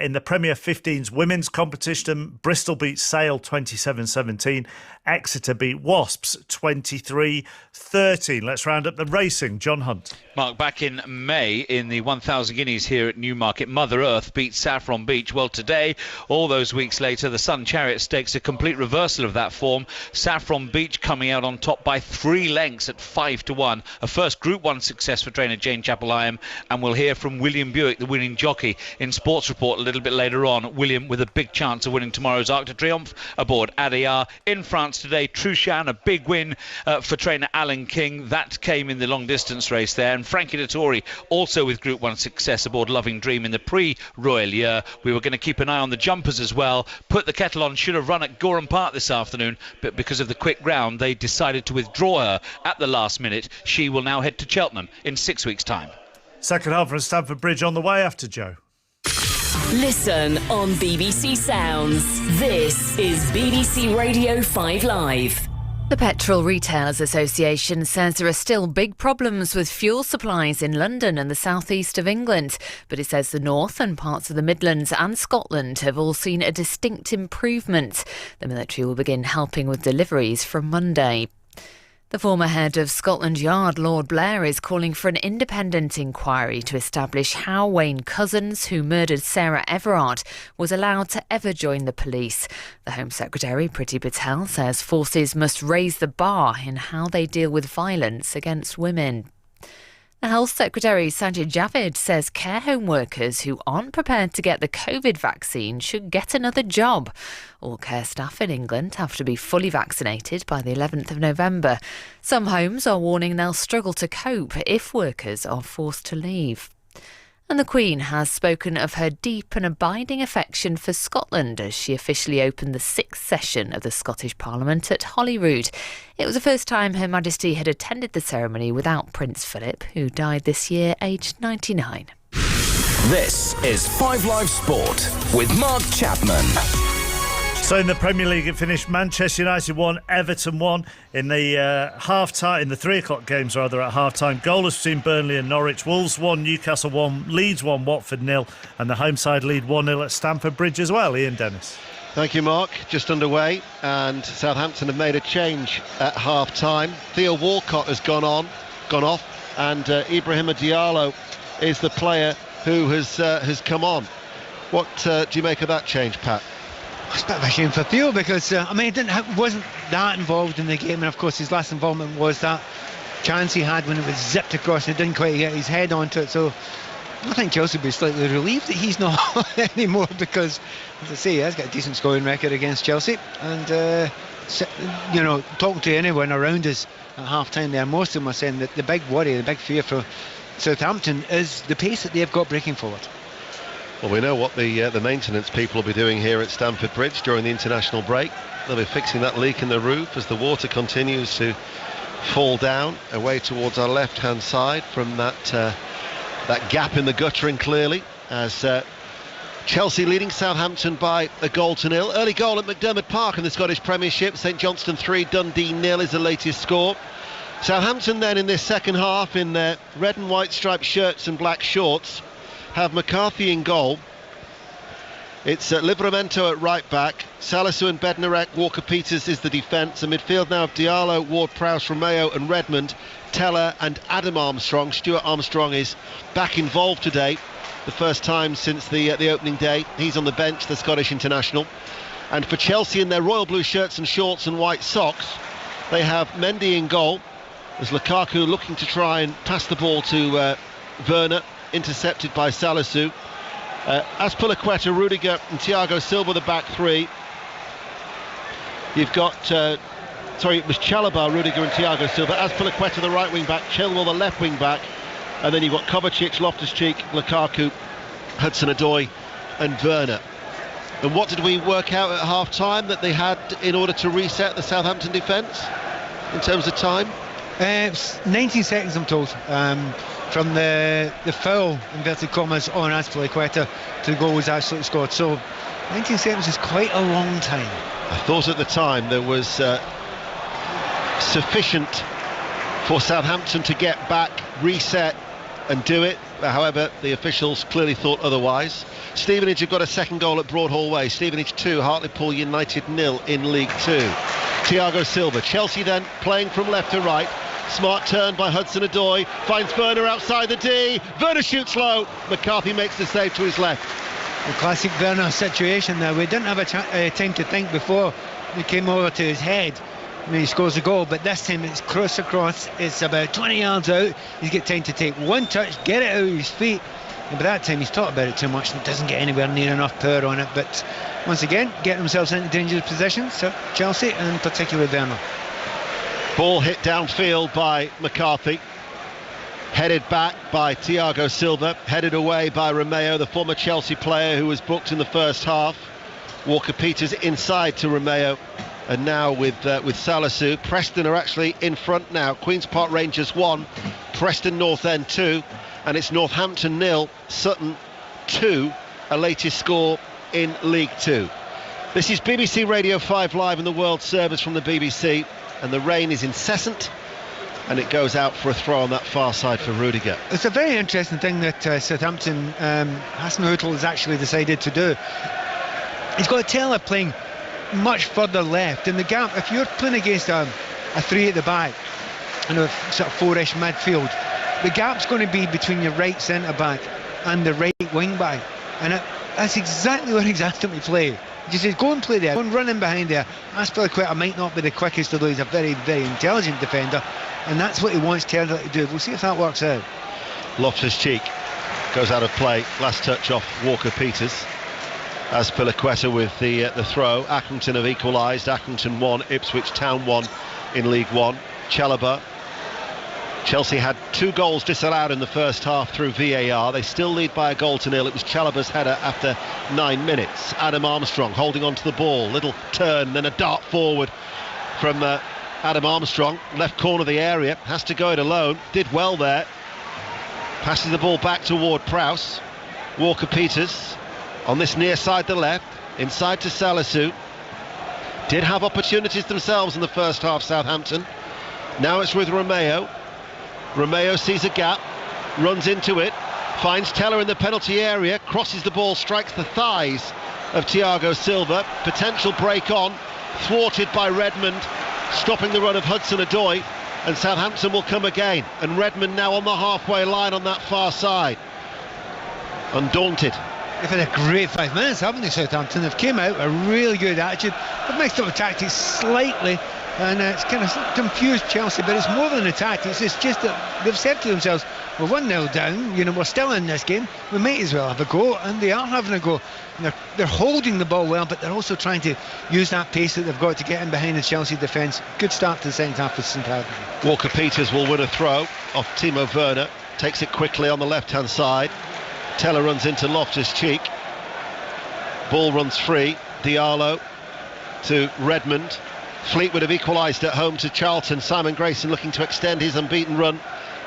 In the Premier 15's women's competition, Bristol beat Sale 27-17. Exeter beat Wasps 23-13. Let's round up the racing. John Hunt. Mark, back in May in the 1,000 guineas here at Newmarket, Mother Earth beat Saffron Beach. Well, today, all those weeks later, the Sun Chariot Stakes, a complete reversal of that form. Saffron Beach coming out on top by 3 lengths at 5-1. A first Group 1 success for trainer Jane Chappell-Iam, and we'll hear from William Buick, the winning jockey, in Sports Report a little bit later on. William with a big chance of winning tomorrow's Arc de Triomphe aboard Adayar. In France today, Truchan, a big win for trainer Alan King. That came in the long distance race there. And Frankie Dettori also with Group 1 success aboard Loving Dream in the Prix-Royal Year. We were going to keep an eye on the jumpers as well. Put the Kettle On should have run at Gorham Park this afternoon, but because of the quick ground, they decided to withdraw her at the last minute. She will now head to Cheltenham in 6 weeks' time. Second half from Stamford Bridge on the way after Joe. Listen on BBC Sounds. This is BBC Radio 5 Live. The Petrol Retailers Association says there are still big problems with fuel supplies in London and the southeast of England, but it says the north and parts of the Midlands and Scotland have all seen a distinct improvement. The military will begin helping with deliveries from Monday. The former head of Scotland Yard, Lord Blair, is calling for an independent inquiry to establish how Wayne Couzens, who murdered Sarah Everard, was allowed to ever join the police. The Home Secretary, Priti Patel, says forces must raise the bar in how they deal with violence against women. The Health Secretary, Sajid Javid, says care home workers who aren't prepared to get the COVID vaccine should get another job. All care staff in England have to be fully vaccinated by the 11th of November. Some homes are warning they'll struggle to cope if workers are forced to leave. And the Queen has spoken of her deep and abiding affection for Scotland as she officially opened the 6th session of the Scottish Parliament at Holyrood. It was the first time Her Majesty had attended the ceremony without Prince Philip, who died this year aged 99. This is 5 Live Sport with Mark Chapman. So in the Premier League, it finished Manchester United 1, Everton 1 in the half-time, in the 3 o'clock games rather at half-time. Goalless between Burnley and Norwich. Wolves 1, Newcastle 1, Leeds 1, Watford 0, and the home side lead 1-0 at Stamford Bridge as well. Ian Dennis. Thank you, Mark. Just underway, and Southampton have made a change at half-time. Theo Walcott has gone off, and Ibrahima Diallo is the player who has come on. What do you make of that change, Pat? It's a bit of a shame for Theo because he wasn't that involved in the game, and of course his last involvement was that chance he had when it was zipped across and he didn't quite get his head onto it. So I think Chelsea will be slightly relieved that he's not anymore because, as I say, he has got a decent scoring record against Chelsea. And talking to anyone around us at half-time there, most of them are saying that the big worry, the big fear for Southampton is the pace that they've got breaking forward. Well, we know what the maintenance people will be doing here at Stamford Bridge during the international break. They'll be fixing that leak in the roof as the water continues to fall down away towards our left-hand side from that gap in the guttering, clearly, as Chelsea leading Southampton by 1-0. Early goal at McDermott Park in the Scottish Premiership. St Johnstone 3, Dundee 0 is the latest score. Southampton then in this second half in their red and white striped shirts and black shorts have McCarthy in goal. It's Livramento at right back. Salisu and Bednarek. Walker-Peters is the defence. A midfield now of Diallo, Ward-Prowse, Romeo and Redmond. Teller and Adam Armstrong. Stuart Armstrong is back involved today, the first time since the opening day. He's on the bench, the Scottish international. And for Chelsea in their royal blue shirts and shorts and white socks, they have Mendy in goal, as Lukaku looking to try and pass the ball to Werner, intercepted by Salisu. Azpilicueta, Rudiger and Thiago Silva the back three. You've got it was Chalobah, Rudiger and Thiago Silva. Azpilicueta the right wing back, Chilwell the left wing back, and then you've got Kovacic, Loftus-Cheek, Lukaku, Hudson-Odoi and Werner. And what did we work out at half-time that they had in order to reset the Southampton defence in terms of time? 19 seconds, I'm told, from the foul, inverted commas, on Azpilicueta to the goal was actually scored. So 19 seconds is quite a long time. I thought at the time there was sufficient for Southampton to get back, reset and do it. However, the officials clearly thought otherwise. Stevenage have got a second goal at Broadhall Way. Stevenage 2, Hartlepool United 0 in League 2. Thiago Silva. Chelsea then playing from left to right. Smart turn by Hudson-Odoi, finds Werner outside the D. Werner shoots low. McCarthy makes the save to his left. The classic Werner situation there. We didn't have a time to think before it came over to his head when he scores a goal, but this time it's cross across. It's about 20 yards out. He's got time to take one touch, get it out of his feet. And by that time he's thought about it too much and doesn't get anywhere near enough power on it. But once again, getting themselves into dangerous positions, so Chelsea and particularly Werner. Ball hit downfield by McCarthy, headed back by Thiago Silva, headed away by Romeo, the former Chelsea player who was booked in the first half. Walker-Peters inside to Romeo, and now with Salisu. Preston are actually in front now. Queen's Park Rangers 1, Preston North End 2, and it's Northampton 0, Sutton 2, a latest score in League 2. This is BBC Radio 5 Live in the World Service from the BBC. And the rain is incessant, and it goes out for a throw on that far side for Rudiger. It's a very interesting thing that Southampton, Hassan Hutel has actually decided to do. He's got Teller playing much further left in the gap. If you're playing against a three at the back and a sort of four-ish midfield, the gap's going to be between your right centre back and the right wing back, and that's exactly where he's asked him to play. He says, go and play there, go and run in behind there. Azpilicueta might not be the quickest, although he's a very, very intelligent defender, and that's what he wants Teller to do. We'll see if that works out. Loftus-Cheek goes out of play. Last touch off Walker-Peters. Azpilicueta with the throw. Accrington have equalised. Accrington 1, Ipswich Town 1 in League 1. Chalobah. Chelsea had 2 goals disallowed in the first half through VAR. They still lead by 1-0. It was Chalobah's header after 9 minutes. Adam Armstrong holding on to the ball. Little turn, then a dart forward from Adam Armstrong. Left corner of the area. Has to go it alone. Did well there. Passes the ball back to Ward-Prowse. Walker-Peters on this near side the left. Inside to Salisu. Did have opportunities themselves in the first half, Southampton. Now it's with Romeo. Romeo sees a gap, runs into it, finds Teller in the penalty area, crosses the ball, strikes the thighs of Thiago Silva. Potential break on, thwarted by Redmond, stopping the run of Hudson-Odoi, and Southampton will come again. And Redmond now on the halfway line on that far side. Undaunted, They've had a great 5 minutes, haven't they, Southampton? They've came out with a really good attitude. They've mixed up the tactics slightly, and it's kind of confused Chelsea, but it's more than the tactics. It's just that they've said to themselves, we're 1-0 down, we're still in this game, we might as well have a go, and they are having a go. And they're holding the ball well, but they're also trying to use that pace that they've got to get in behind the Chelsea defence. Good start to the second half for St Andrews. Walker Peters will win a throw off Timo Werner, takes it quickly on the left-hand side. Teller runs into Loftus-Cheek. Ball runs free. Diallo to Redmond. Fleetwood have equalised at home to Charlton. Simon Grayson looking to extend his unbeaten run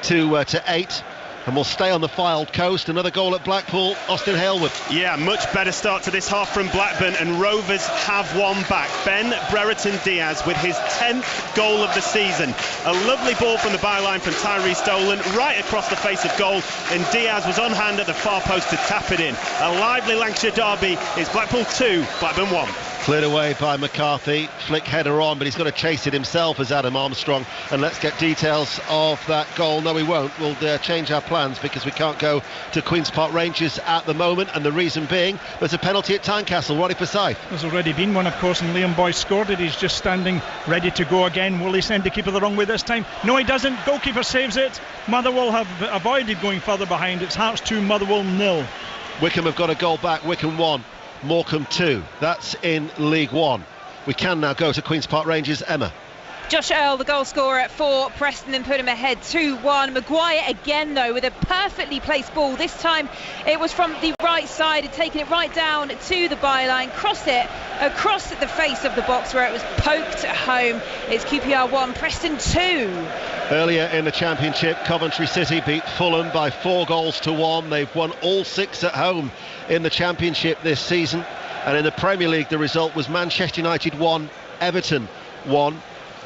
to 8. And we'll stay on the Fylde coast. Another goal at Blackpool. Austin Hailwood. Yeah, much better start to this half from Blackburn, and Rovers have one back. Ben Brereton Diaz with his 10th goal of the season. A lovely ball from the byline from Tyrese Dolan right across the face of goal, and Diaz was on hand at the far post to tap it in. A lively Lancashire derby. Is Blackpool 2, Blackburn 1. Cleared away by McCarthy. Flick header on, but he's got to chase it himself as Adam Armstrong. And let's get details of that goal. No, we won't. We'll change our plans because we can't go to Queen's Park Rangers at the moment. And the reason being, there's a penalty at Tynecastle. Roddy Forsyth. There's already been one, of course, and Liam Boyce scored it. He's just standing ready to go again. Will he send the keeper the wrong way this time? No, he doesn't. Goalkeeper saves it. Motherwell have avoided going further behind. It's Hearts 2, Motherwell 0. Wycombe have got a goal back. Wycombe 1, Morecambe 2. That's in League One. We can now go to Queen's Park Rangers. Emma. Josh Earl, the goal scorer for Preston, then put him ahead 2-1. Maguire again, though, with a perfectly placed ball. This time it was from the right side, had taken it right down to the byline, crossed it across the face of the box where it was poked home. It's QPR 1, Preston 2. Earlier in the Championship, Coventry City beat Fulham by 4-1. They've won all 6 at home in the Championship this season. And in the Premier League, the result was Manchester United 1, Everton 1.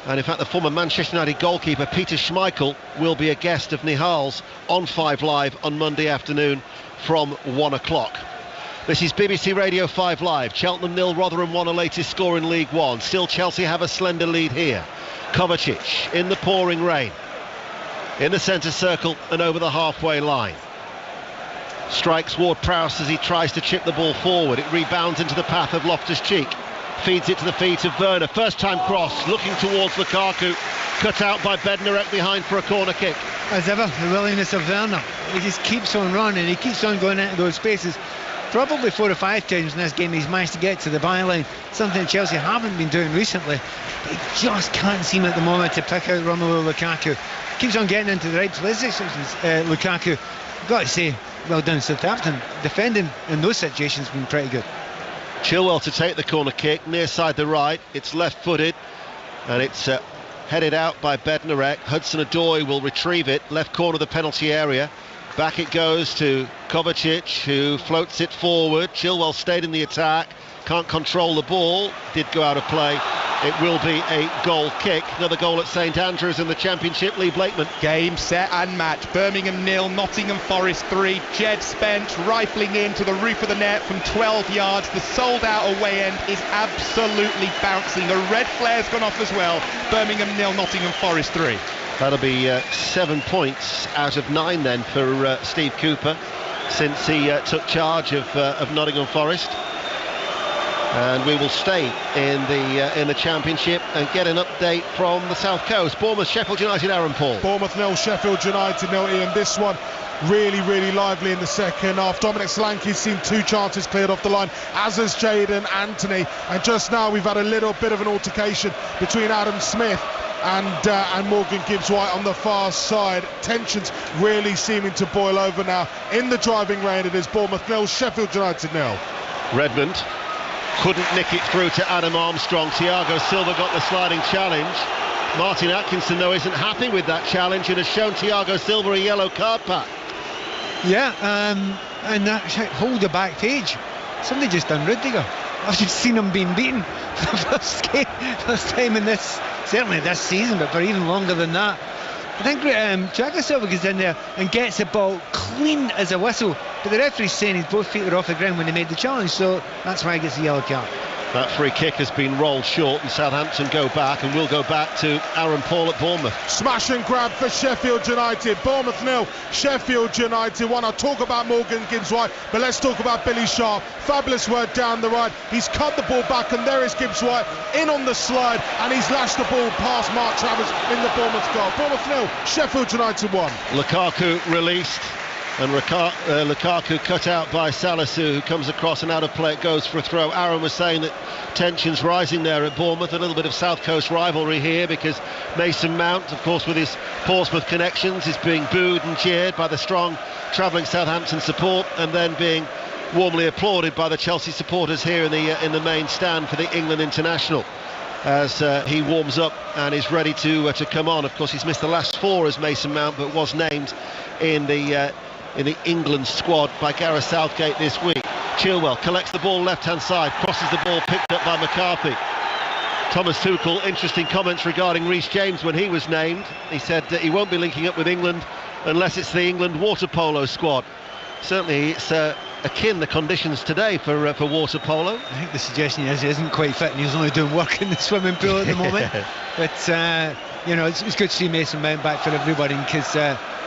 And in fact, the former Manchester United goalkeeper Peter Schmeichel will be a guest of Nihal's on 5 Live on Monday afternoon from 1 o'clock. This is BBC Radio 5 Live. Cheltenham 0, Rotherham 1, a latest score in League One. Still Chelsea have a slender lead here. Kovacic in the pouring rain, in the centre circle and over the halfway line. Strikes Ward-Prowse as he tries to chip the ball forward. It rebounds into the path of Loftus-Cheek. Feeds it to the feet of Werner. First time cross, looking towards Lukaku. Cut out by Bednarek behind for a corner kick. As ever, the willingness of Werner. He just keeps on running. He keeps on going into those spaces. Probably 4 or 5 times in this game he's managed to get to the byline. Something Chelsea haven't been doing recently. But he just can't seem at the moment to pick out Romelu Lukaku. Keeps on getting into the right places, Lukaku. Got to say, well done Southampton. Defending in those situations has been pretty good. Chilwell to take the corner kick, near side the right. It's left-footed, and it's headed out by Bednarek. Hudson-Odoi will retrieve it, left corner of the penalty area. Back it goes to Kovacic, who floats it forward. Chilwell stayed in the attack, can't control the ball, did go out of play. It will be a goal kick. Another goal at St Andrews in the Championship. Lee Blakeman. Game, set and match. Birmingham 0, Nottingham Forest 3. Jed Spence rifling into the roof of the net from 12 yards. The sold-out away end is absolutely bouncing. The red flare's gone off as well. Birmingham 0, Nottingham Forest 3. That'll be 7 points out of 9 then for Steve Cooper since he took charge of Nottingham Forest. And we will stay in the Championship and get an update from the South Coast. Bournemouth, Sheffield United, Aaron Paul. Bournemouth 0, Sheffield United 0. Ian, this one really, really lively in the second half. Dominic Solanke's seen 2 chances cleared off the line, as has Jayden Anthony. And just now we've had a little bit of an altercation between Adam Smith and Morgan Gibbs-White on the far side. Tensions really seeming to boil over now. In the driving rain, it is Bournemouth 0, Sheffield United 0. Redmond couldn't nick it through to Adam Armstrong. Thiago Silva got the sliding challenge. Martin Atkinson, though, isn't happy with that challenge and has shown Thiago Silva a yellow card pack. Yeah, and that hold the back page. Somebody just done Rudiger. I've just seen him being beaten for the first time in this, certainly this season, but for even longer than that. I think Thiago Silva gets in there and gets the ball clean as a whistle, but the referee's saying his both feet were off the ground when he made the challenge, so that's why he gets the yellow card. That free kick has been rolled short, and Southampton go back, and will go back to Aaron Paul at Bournemouth. Smash and grab for Sheffield United. Bournemouth 0, Sheffield United 1. I'll talk about Morgan Gibbs-White, but let's talk about Billy Sharp. Fabulous work down the right. He's cut the ball back, and there is Gibbs-White in on the slide, and he's lashed the ball past Mark Travers in the Bournemouth goal. Bournemouth 0, Sheffield United 1. Lukaku released, and Lukaku cut out by Salisu, who comes across, and out of play it goes for a throw. Aaron was saying that tensions rising there at Bournemouth, a little bit of South Coast rivalry here, because Mason Mount, of course with his Portsmouth connections, is being booed and jeered by the strong travelling Southampton support, and then being warmly applauded by the Chelsea supporters here in the main stand for the England international, as he warms up and is ready to come on. Of course, he's missed the last 4 as Mason Mount, but was named in the England squad by Gareth Southgate this week. Chilwell collects the ball left-hand side, crosses the ball, picked up by McCarthy. Thomas Tuchel, interesting comments regarding Reece James when he was named. He said that he won't be linking up with England unless it's the England water polo squad. Certainly it's akin the conditions today for water polo. I think the suggestion is he isn't quite fit and he's only doing work in the swimming pool at the moment. But it's good to see Mason Mount back for everybody, because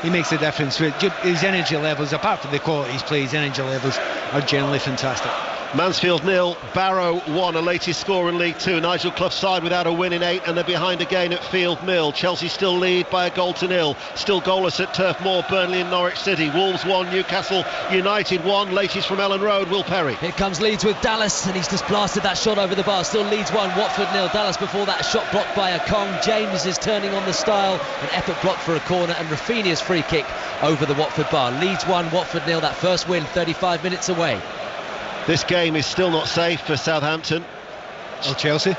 he makes a difference. His energy levels, apart from the quality he's played, his energy levels are generally fantastic. Mansfield 0, Barrow 1, a latest score in League 2. Nigel Clough's side without a win in 8, and they're behind again at Field Mill. Chelsea still lead by 1-0. Still goalless at Turf Moor, Burnley and Norwich City. Wolves 1, Newcastle United 1. Latest from Ellen Road, Will Perry. Here comes Leeds with Dallas, and he's just blasted that shot over the bar. Still Leeds 1, Watford 0. Dallas before that shot blocked by Akong. James is turning on the style. An effort blocked for a corner, and Rafinha's free kick over the Watford bar. Leeds 1, Watford 0. That first win 35 minutes away. This game is still not safe for Southampton. Or Chelsea.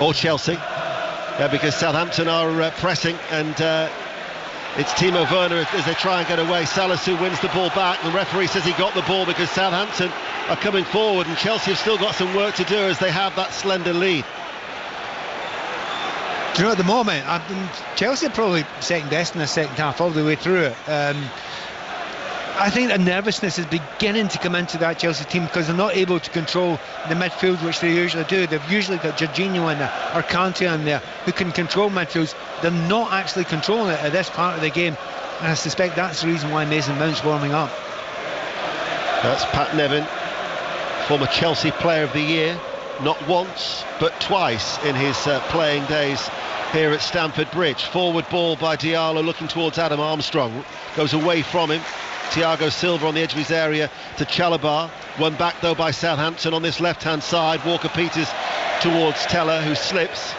Or Chelsea. Yeah, because Southampton are pressing, and it's Timo Werner as they try and get away. Salisu wins the ball back. The referee says he got the ball because Southampton are coming forward, and Chelsea have still got some work to do as they have that slender lead. Do you know, at the moment, Chelsea are probably second best in the second half all the way through it. I think the nervousness is beginning to come into that Chelsea team, because they're not able to control the midfield, which they usually do. They've usually got Jorginho in there or Kanté in there who can control midfields. They're not actually controlling it at this part of the game, and I suspect that's the reason why Mason Mount's warming up. That's Pat Nevin, former Chelsea Player of the Year, not once but twice in his playing days here at Stamford Bridge. Forward ball by Diallo, looking towards Adam Armstrong, goes away from him. Thiago Silva on the edge of his area to Chalobah. Won back though by Southampton on this left-hand side. Walker-Peters towards Teller, who slips.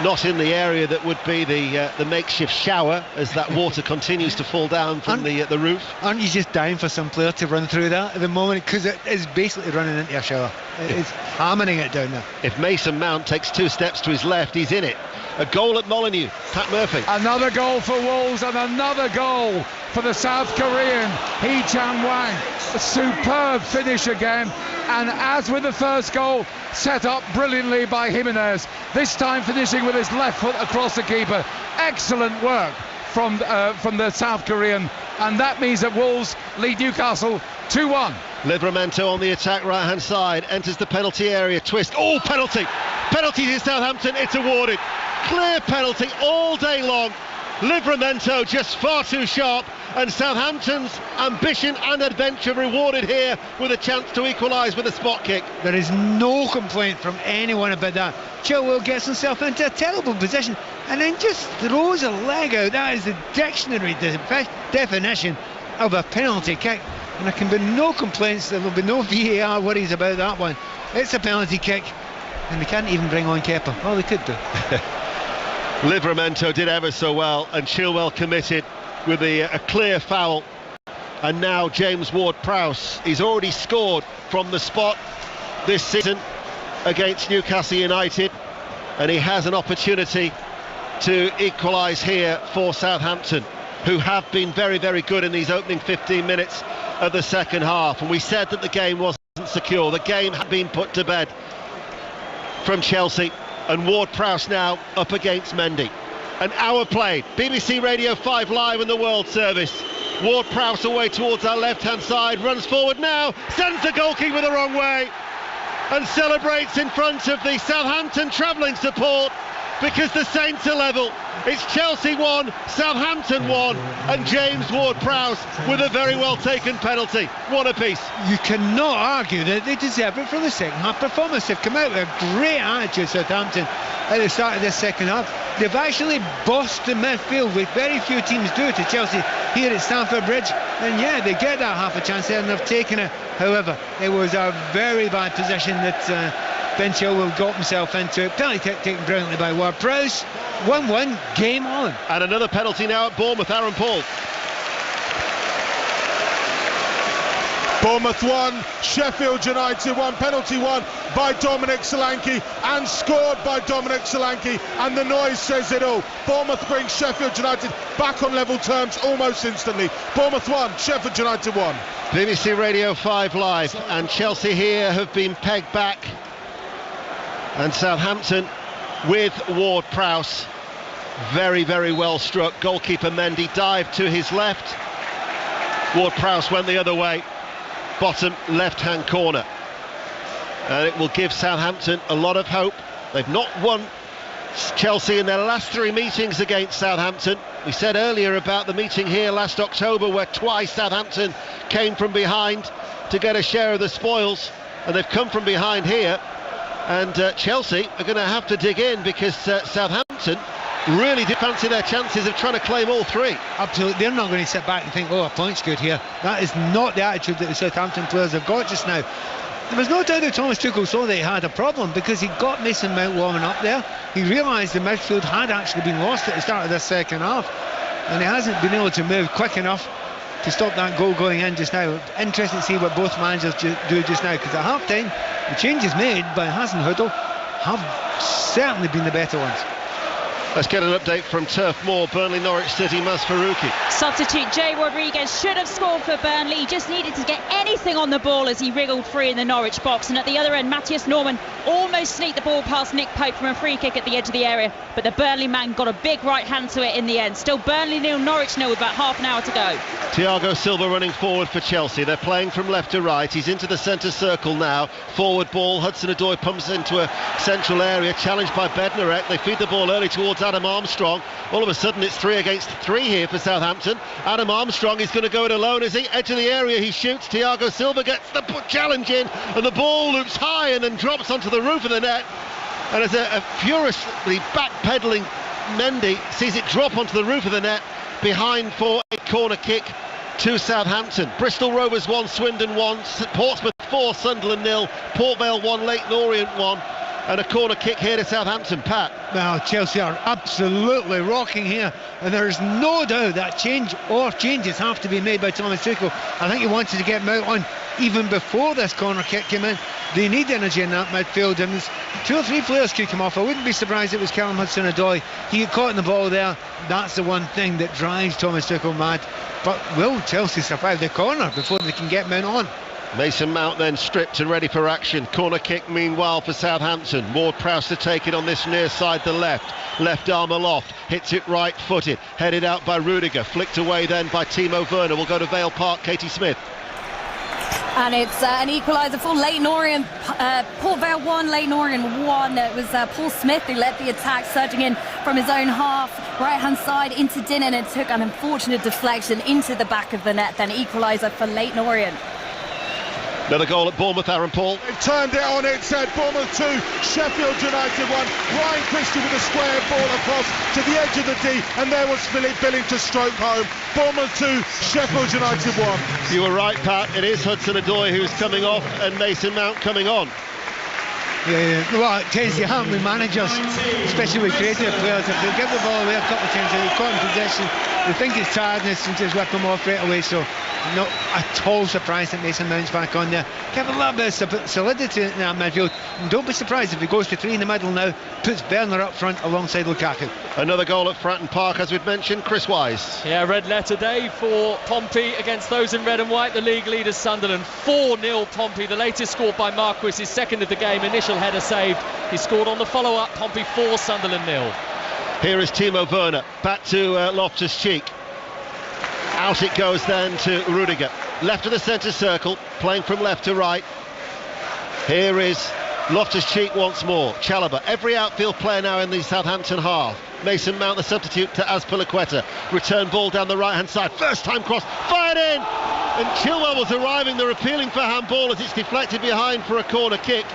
Not in the area that would be the makeshift shower, as that water continues to fall down from the roof. Aren't you just dying for some player to run through that at the moment? Because it is basically running into a shower. It's hammering it down there. If Mason Mount takes 2 steps to his left, he's in it. A goal at Molineux. Pat Murphy. Another goal for Wolves, and another goal for the South Korean Hee Chan-wang. A superb finish again, and as with the first goal, set up brilliantly by Jimenez, this time finishing with his left foot across the keeper. Excellent work from the South Korean, and that means that Wolves lead Newcastle 2-1. Livramento on the attack, right hand side, enters the penalty area, twist, oh, penalty to Southampton, it's awarded. Clear penalty all day long. Livramento just far too sharp, and Southampton's ambition and adventure rewarded here with a chance to equalise with a spot kick. There is no complaint from anyone about that. Chilwell gets himself into a terrible position and then just throws a leg out. That is the dictionary definition of a penalty kick, and there can be no complaints. There will be no VAR worries about that one. It's a penalty kick, and they can't even bring on Kepa. Oh, they could do. Livramento did ever so well, and Chilwell committed with a clear foul. And now James Ward-Prowse, he's already scored from the spot this season against Newcastle United, and he has an opportunity to equalise here for Southampton, who have been very, very good in these opening 15 minutes of the second half. And we said that the game wasn't secure. The game had been put to bed from Chelsea, and Ward-Prowse now up against Mendy. An hour played. BBC Radio 5 Live in the World Service. Ward-Prowse away towards our left-hand side, runs forward now, sends the goalkeeper the wrong way. and celebrates in front of the Southampton travelling support because the Saints are level. It's Chelsea 1, Southampton 1, and James Ward-Prowse with a very well taken penalty. One apiece. You cannot argue that they deserve it from the second half performance. They've come out with a great attitude, Southampton, at the start of this second half. They've actually bossed the midfield, which very few teams do to Chelsea here at Stamford Bridge. And yeah, they get that half a chance there and they've taken it. However, it was a very bad position that Ben Chilwell got himself into. Penalty kick taken brilliantly by Ward-Prowse. 1-1, game on. And another penalty now at Bournemouth, Aaron Paul. Bournemouth 1, Sheffield United 1, penalty won by Dominic Solanke and scored by Dominic Solanke, and the noise says it all. Bournemouth brings Sheffield United back on level terms almost instantly. Bournemouth 1, Sheffield United 1. BBC Radio 5 Live, and Chelsea here have been pegged back, and Southampton with Ward-Prowse, very, very well struck. Goalkeeper Mendy dived to his left, Ward-Prowse went the other way, bottom left-hand corner, and it will give Southampton a lot of hope. They've not won Chelsea in their last 3 meetings against Southampton. We said earlier about the meeting here last October where twice Southampton came from behind to get a share of the spoils, and they've come from behind here. And Chelsea are going to have to dig in because Southampton really did fancy their chances of trying to claim all 3. Absolutely, they're not going to sit back and think, oh, a point's good here. That is not the attitude that the Southampton players have got just now. There was no doubt that Thomas Tuchel saw they had a problem because he got Mason Mount warming up there. He realised the midfield had actually been lost at the start of this second half, and he hasn't been able to move quick enough to stop that goal going in just now. Interesting to see what both managers do just now, because at half time the changes made by Hasenhüttl have certainly been the better ones. Let's get an update from Turf Moor. Burnley, Norwich City, Maz Faruqi. Substitute Jay Rodriguez should have scored for Burnley. He just needed to get anything on the ball as he wriggled free in the Norwich box. And at the other end, Matthias Norman almost sneaked the ball past Nick Pope from a free kick at the edge of the area. But the Burnley man got a big right hand to it in the end. Still Burnley 0, Norwich 0 with about half an hour to go. Thiago Silva running forward for Chelsea. They're playing from left to right. He's into the centre circle now. Forward ball. Hudson-Odoi pumps into a central area. Challenged by Bednarek. They feed the ball early towards Adam Armstrong. All of a sudden it's 3 against 3 here for Southampton. Adam Armstrong is going to go it alone as he edge of the area. He shoots. Thiago Silva gets the challenge in, and the ball loops high and then drops onto the roof of the net. And as a furiously backpedaling Mendy sees it drop onto the roof of the net behind for a corner kick to Southampton. Bristol Rovers 1, Swindon 1, Portsmouth 4, Sunderland 0, Port Vale 1, Leyton Orient 1, and a corner kick here to Southampton. Pat. Well, Chelsea are absolutely rocking here, and there's no doubt that changes have to be made by Thomas Tuchel. I think he wanted to get Mount on even before this corner kick came in. They need energy in that midfield, and 2 or 3 players could come off. I wouldn't be surprised if it was Callum Hudson-Odoi. He got caught in the ball there. That's the one thing that drives Thomas Tuchel mad. But will Chelsea survive the corner before they can get Mount on? Mason Mount then stripped and ready for action. Corner kick meanwhile for Southampton. Ward-Prowse to take it on this near side, the left arm aloft, hits it right footed, headed out by Rudiger, flicked away then by Timo Werner. We'll go to Vale Park. Katie Smith. And it's an equaliser for Leyton Orient. Port Vale 1, Leyton Orient 1. It was Paul Smith who led the attack, surging in from his own half, right-hand side into Dinnan, and took an unfortunate deflection into the back of the net. Then equaliser for Leyton Orient. Another goal at Bournemouth, Aaron Paul. They've turned it on its head. Bournemouth 2, Sheffield United 1. Ryan Christie with a square ball across to the edge of the D, and there was Philip Billing to stroke home. Bournemouth 2, Sheffield United 1. You were right, Pat. It is Hudson-Odoi who's coming off and Mason Mount coming on. Yeah. Well, it tends to happen with managers, especially with creative players. If they give the ball away a couple of times and they're caught in possession, they think it's tiredness and just whip them off right away. So not at all surprised that Mason Mount's back on there. Give a little bit of solidity in that midfield, and don't be surprised if he goes to 3 in the middle now, puts Werner up front alongside Lukaku. Another goal at Fratton Park, as we've mentioned. Chris Wise. Yeah, red letter day for Pompey against those in red and white, the league leaders Sunderland. 4-0 Pompey, the latest scored by Marquis, his second of the game, initial header saved. He scored on the follow-up. Pompey 4, Sunderland 0. Here is Timo Werner, back to Loftus-Cheek. Out it goes then to Rudiger. Left of the centre circle, playing from left to right. Here is Loftus-Cheek once more. Chalobah, every outfield player now in the Southampton half. Mason Mount, the substitute to Azpilicueta. Return ball down the right-hand side. First time cross, fired in! And Chilwell was arriving. They're appealing for handball as it's deflected behind for a corner kick.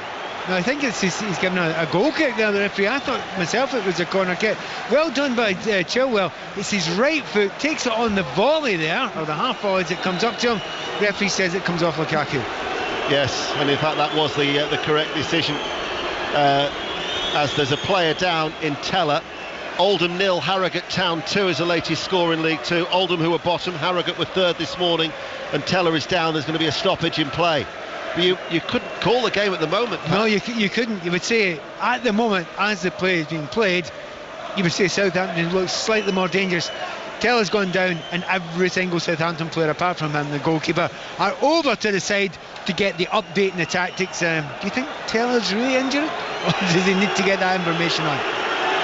No, I think he's given a goal kick there, the referee. I thought myself it was a corner kick. Well done by Chilwell. It's his right foot, takes it on the volley there, or the half volley as it comes up to him. Referee says it comes off Lukaku. Yes, and in fact that was the correct decision, as there's a player down in Teller. Oldham 0, Harrogate Town 2 is the latest score in League 2. Oldham, who were bottom, Harrogate were third this morning, and Teller is down. There's going to be a stoppage in play. But you couldn't call the game at the moment, Pat. No, you couldn't. You would say at the moment, as the play is being played, you would say Southampton looks slightly more dangerous. Teller's gone down, and every single Southampton player apart from him, the goalkeeper, are over to the side to get the update in the tactics. Do you think Teller's really injured, or does he need to get that information on?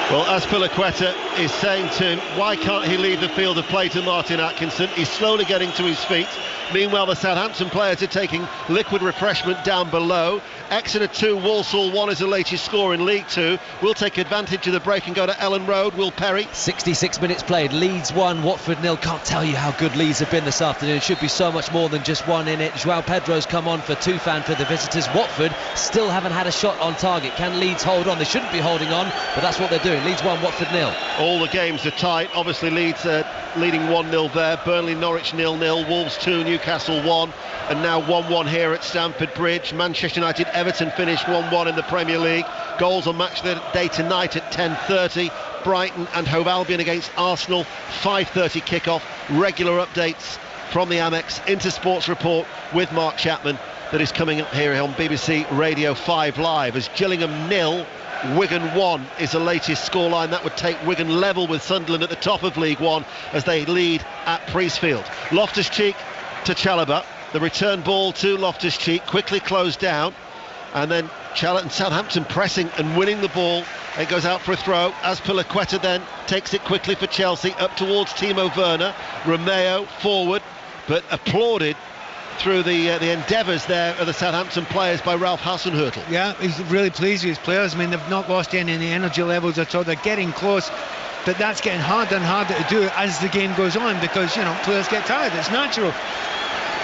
Well, Azpilicueta is saying to him, why can't he leave the field of play to Martin Atkinson? He's slowly getting to his feet. Meanwhile, the Southampton players are taking liquid refreshment down below. Exeter 2, Walsall 1 is the latest score in League 2. We'll take advantage of the break and go to Ellen Road. Will Perry. 66 minutes played. Leeds 1, Watford 0. Can't tell you how good Leeds have been this afternoon. It should be so much more than just one in it. João Pedro's come on for Tufan for the visitors. Watford still haven't had a shot on target. Can Leeds hold on? They shouldn't be holding on, but that's what they're doing. Leeds 1, Watford 0. All the games are tight. Obviously Leeds leading 1-0 there. Burnley, Norwich 0-0. Wolves 2, Newcastle 1. And now 1-1 here at Stamford Bridge. Manchester United, Everton finished 1-1 in the Premier League. Goals on match day tonight at 10:30. Brighton and Hove Albion against Arsenal. 5:30 kickoff. Regular updates from the Amex Intersports report with Mark Chapman that is coming up here on BBC Radio 5 Live. As Gillingham 0, Wigan 1 is the latest scoreline. That would take Wigan level with Sunderland at the top of League 1 as they lead at Priestfield. Loftus-Cheek to Chalobah. The return ball to Loftus-Cheek, quickly closed down, and then Southampton pressing and winning the ball. It goes out for a throw. Azpilicueta then takes it quickly for Chelsea, up towards Timo Werner. Romeo forward, but applauded through the endeavours there of the Southampton players by Ralph Hasenhüttl. Yeah, he's really pleased with his players. I mean, they've not lost any of the energy levels at all. They're getting close, but that's getting harder and harder to do as the game goes on because, players get tired. It's natural.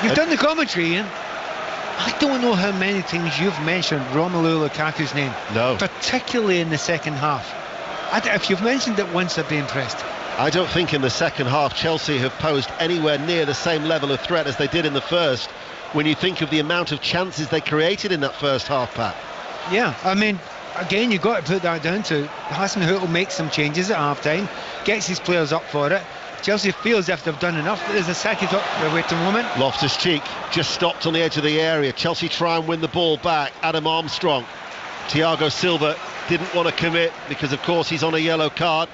You've done the commentary, Ian. I don't know how many times you've mentioned Romelu Lukaku's name. No. Particularly in the second half. If you've mentioned it once, I'd be impressed. I don't think in the second half Chelsea have posed anywhere near the same level of threat as they did in the first, when you think of the amount of chances they created in that first half, Pat. Yeah, I mean, again, you've got to put that down to Hasenhüttl makes some changes at half-time, gets his players up for it. Chelsea feels as if they've done enough. There's a second up. Wait a moment. Loftus-Cheek just stopped on the edge of the area. Chelsea try and win the ball back. Adam Armstrong. Thiago Silva didn't want to commit because, of course, he's on a yellow card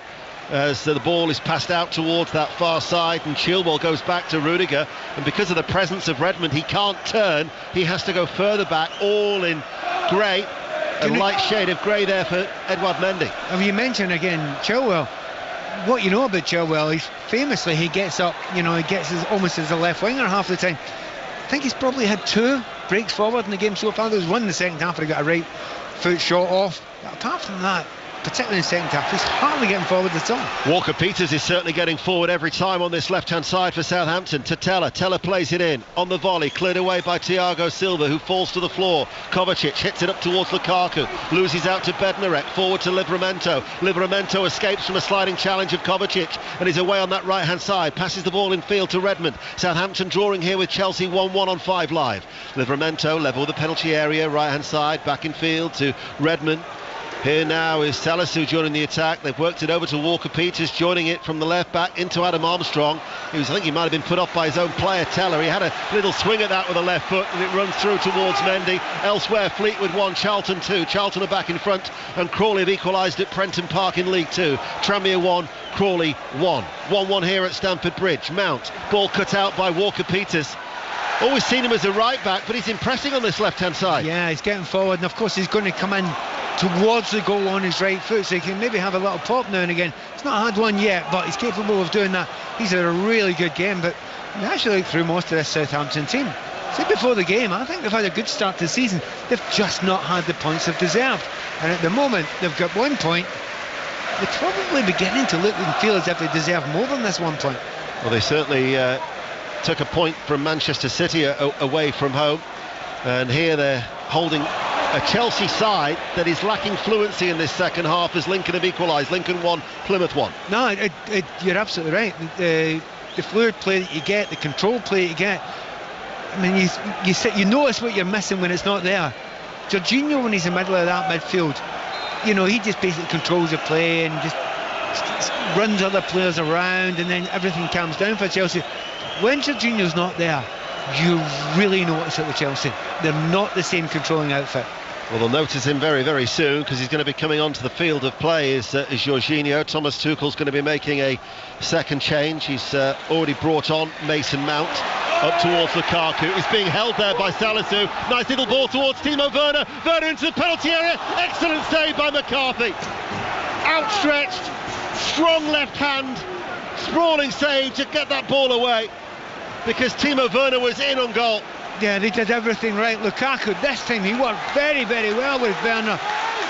as the ball is passed out towards that far side, and Chilwell goes back to Rudiger, and because of the presence of Redmond, he can't turn. He has to go further back, all in grey, a light shade of grey there for Edouard Mendy. And you mentioned again Chilwell. What you know about Chilwell is famously he gets up, he gets almost as a left winger half the time. I think he's probably had 2 breaks forward in the game so far. There was one in the second half where he got a right foot shot off. But apart from that, particularly in the second half, he's hardly getting forward at all. Walker-Peters is certainly getting forward every time on this left-hand side for Southampton. To Teller. Teller plays it in on the volley, cleared away by Thiago Silva, who falls to the floor. Kovacic hits it up towards Lukaku, loses out to Bednarek, forward to Livramento. Livramento escapes from a sliding challenge of Kovacic and is away on that right-hand side, passes the ball in field to Redmond. Southampton drawing here with Chelsea 1-1 on 5 Live. Livramento level with the penalty area, right-hand side, back in field to Redmond. Here now is Salisu joining the attack. They've worked it over to Walker-Peters, joining it from the left back into Adam Armstrong. I think he might have been put off by his own player, Teller. He had a little swing at that with a left foot, and it runs through towards Mendy. Elsewhere, Fleetwood 1, Charlton 2. Charlton are back in front, and Crawley have equalised at Prenton Park in League 2. Tranmere 1, Crawley 1. 1-1 here at Stamford Bridge. Mount, ball cut out by Walker-Peters. Always seen him as a right back, but he's impressing on this left-hand side. Yeah, he's getting forward, and of course he's going to come in towards the goal on his right foot, so he can maybe have a little pop now and again. He's not had one yet, but he's capable of doing that. He's had a really good game, but he actually looked through most of this Southampton team. said before the game, I think they've had a good start to the season. They've just not had the points they've deserved. And at the moment, they've got 1 point. They're probably beginning to look and feel as if they deserve more than this 1 point. Well, they certainly took a point from Manchester City away from home. And here they're holding a Chelsea side that is lacking fluency in this second half as Lincoln have equalised. Lincoln 1, Plymouth 1. No, you're absolutely right. The fluid play that you get, the control play that you get. I mean, you notice what you're missing when it's not there. Jorginho, when he's in the middle of that midfield, you know, he just basically controls the play and just runs other players around, and then everything calms down for Chelsea. When Jorginho's not there, you really notice it with Chelsea. They're not the same controlling outfit. Well, they'll notice him very, very soon, because he's going to be coming onto the field of play is Jorginho. Thomas Tuchel's going to be making a second change. He's already brought on Mason Mount up towards Lukaku. He's being held there by Salisu. Nice little ball towards Timo Werner. Werner into the penalty area. Excellent save by McCarthy. Outstretched, strong left hand, sprawling save to get that ball away, because Timo Werner was in on goal. Yeah, they did everything right. Lukaku, this time he worked very, very well with Werner.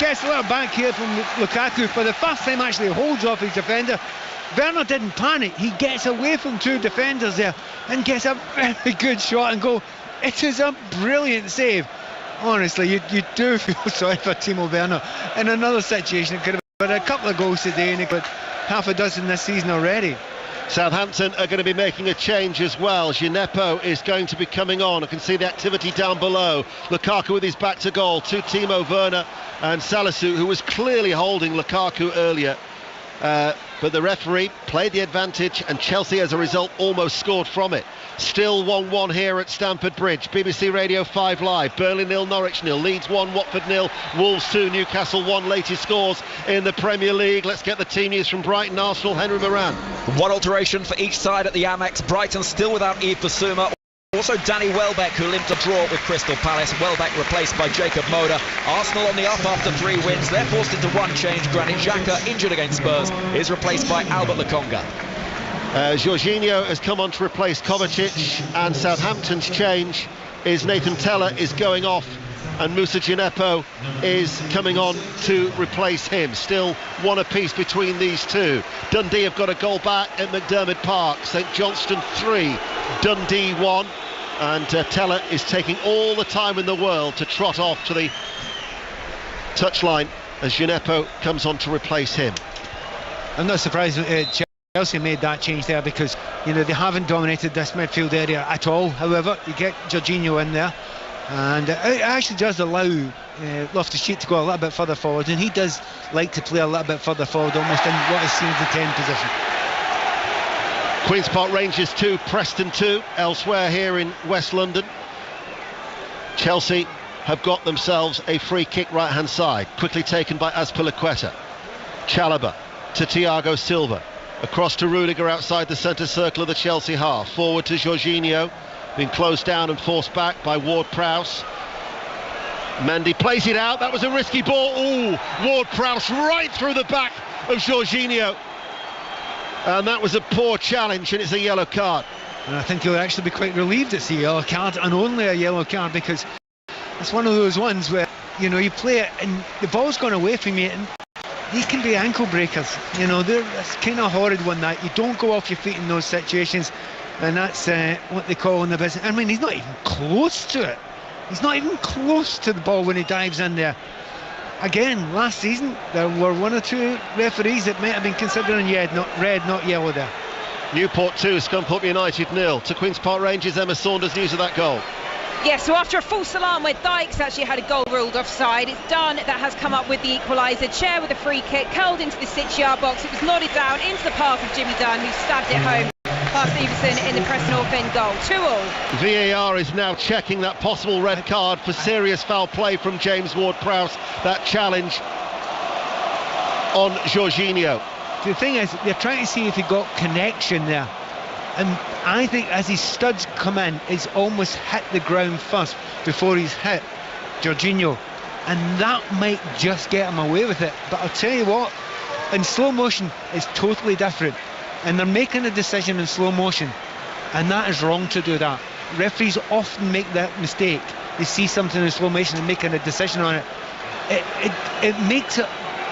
Gets a little back here from Lukaku for the first time, actually holds off his defender. Werner didn't panic. He gets away from 2 defenders there and gets a very good shot and goal. It is a brilliant save. Honestly, you do feel sorry for Timo Werner. In another situation, it could have been a couple of goals today, and he got half a dozen this season already. Southampton are going to be making a change as well. Gineppo is going to be coming on. I can see the activity down below. Lukaku with his back to goal to Timo Werner and Salisu, who was clearly holding Lukaku earlier. But the referee played the advantage, and Chelsea as a result almost scored from it. Still 1-1 here at Stamford Bridge. BBC Radio 5 Live. Burnley 0, Norwich 0, Leeds 1, Watford 0, Wolves 2, Newcastle 1. Latest scores in the Premier League. Let's get the team news from Brighton, Arsenal. Henry Moran. One alteration for each side at the Amex. Brighton still without Yves Bissouma. Also Danny Welbeck, who limped a draw with Crystal Palace. Welbeck replaced by Jacob Moda. Arsenal on the up after 3 wins. They're forced into one change. Granit Xhaka, injured against Spurs, is replaced by Albert Lokonga. Jorginho has come on to replace Kovacic, and Southampton's change is Nathan Tella is going off, and Moussa Gineppo is coming on to replace him. Still 1 apiece between these two. Dundee have got a goal back at McDermott Park. St Johnstone 3, Dundee 1. And Tella is taking all the time in the world to trot off to the touchline as Gineppo comes on to replace him. I'm not surprised Chelsea made that change there, because you know they haven't dominated this midfield area at all. However, you get Jorginho in there, and it actually does allow Loftus-Cheek to go a little bit further forward, and he does like to play a little bit further forward, almost in what is seen as the 10 position. Queen's Park Rangers 2, Preston 2. Elsewhere here in West London, Chelsea have got themselves a free kick right hand side, quickly taken by Azpilicueta. Chalobah to Thiago Silva, across to Rudiger outside the centre circle of the Chelsea half, forward to Jorginho, being closed down and forced back by Ward-Prowse. Mendy plays it out. That was a risky ball. Ooh, Ward-Prowse right through the back of Jorginho, and that was a poor challenge, and it's a yellow card. And I think he'll actually be quite relieved it's a yellow card, and only a yellow card, because it's one of those ones where, you know, you play it and the ball's gone away from you, and these can be ankle breakers. You know, it's kind of horrid one that you don't go off your feet in those situations, and that's what they call in the business. I mean, he's not even close to it. He's not even close to the ball when he dives in there. Again, last season there were 1 or 2 referees that might have been considering red, not yellow there. Newport 2, Scunthorpe United 0 to Queen's Park Rangers. Emma Saunders, news of that goal. Yes, so after a false alarm where Dykes actually had a goal ruled offside, it's Dunn that has come up with the equaliser. Chair with a free kick, curled into the 6-yard box. It was nodded down into the path of Jimmy Dunn, who stabbed it home past Everson in the Preston North End goal. 2-2. VAR is now checking that possible red card for serious foul play from James Ward-Prowse. That challenge on Jorginho. The thing is, they're trying to see if he got connection there. And I think as his studs come in, he's almost hit the ground first before he's hit Jorginho, and that might just get him away with it. But I'll tell you what, in slow motion it's totally different, and they're making a decision in slow motion, and that is wrong to do that. referees often make that mistake. They see something in slow motion and making a decision on it. It makes it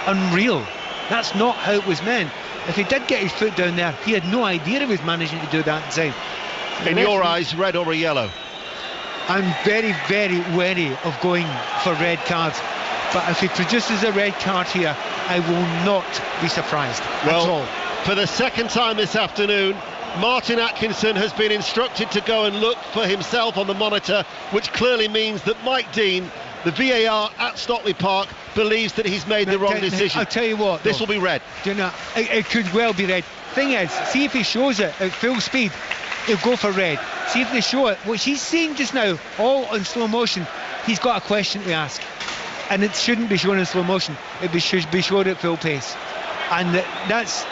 unreal. That's not how it was meant. If he did get his foot down there, he had no idea he was managing to do that inside. In your eyes, red or a yellow? I'm very, very wary of going for red cards. But if he produces a red card here, I will not be surprised at all. For the second time this afternoon, Martin Atkinson has been instructed to go and look for himself on the monitor, which clearly means that Mike Dean, the VAR at Stockley Park, believes that he's made the wrong decision. I'll tell you what, this will be red. Do you know, it could well be red. Thing is, see if he shows it at full speed, he'll go for red. See if they show it. What he's seeing just now, all in slow motion, he's got a question to ask. And it shouldn't be shown in slow motion. It should be shown at full pace. And that's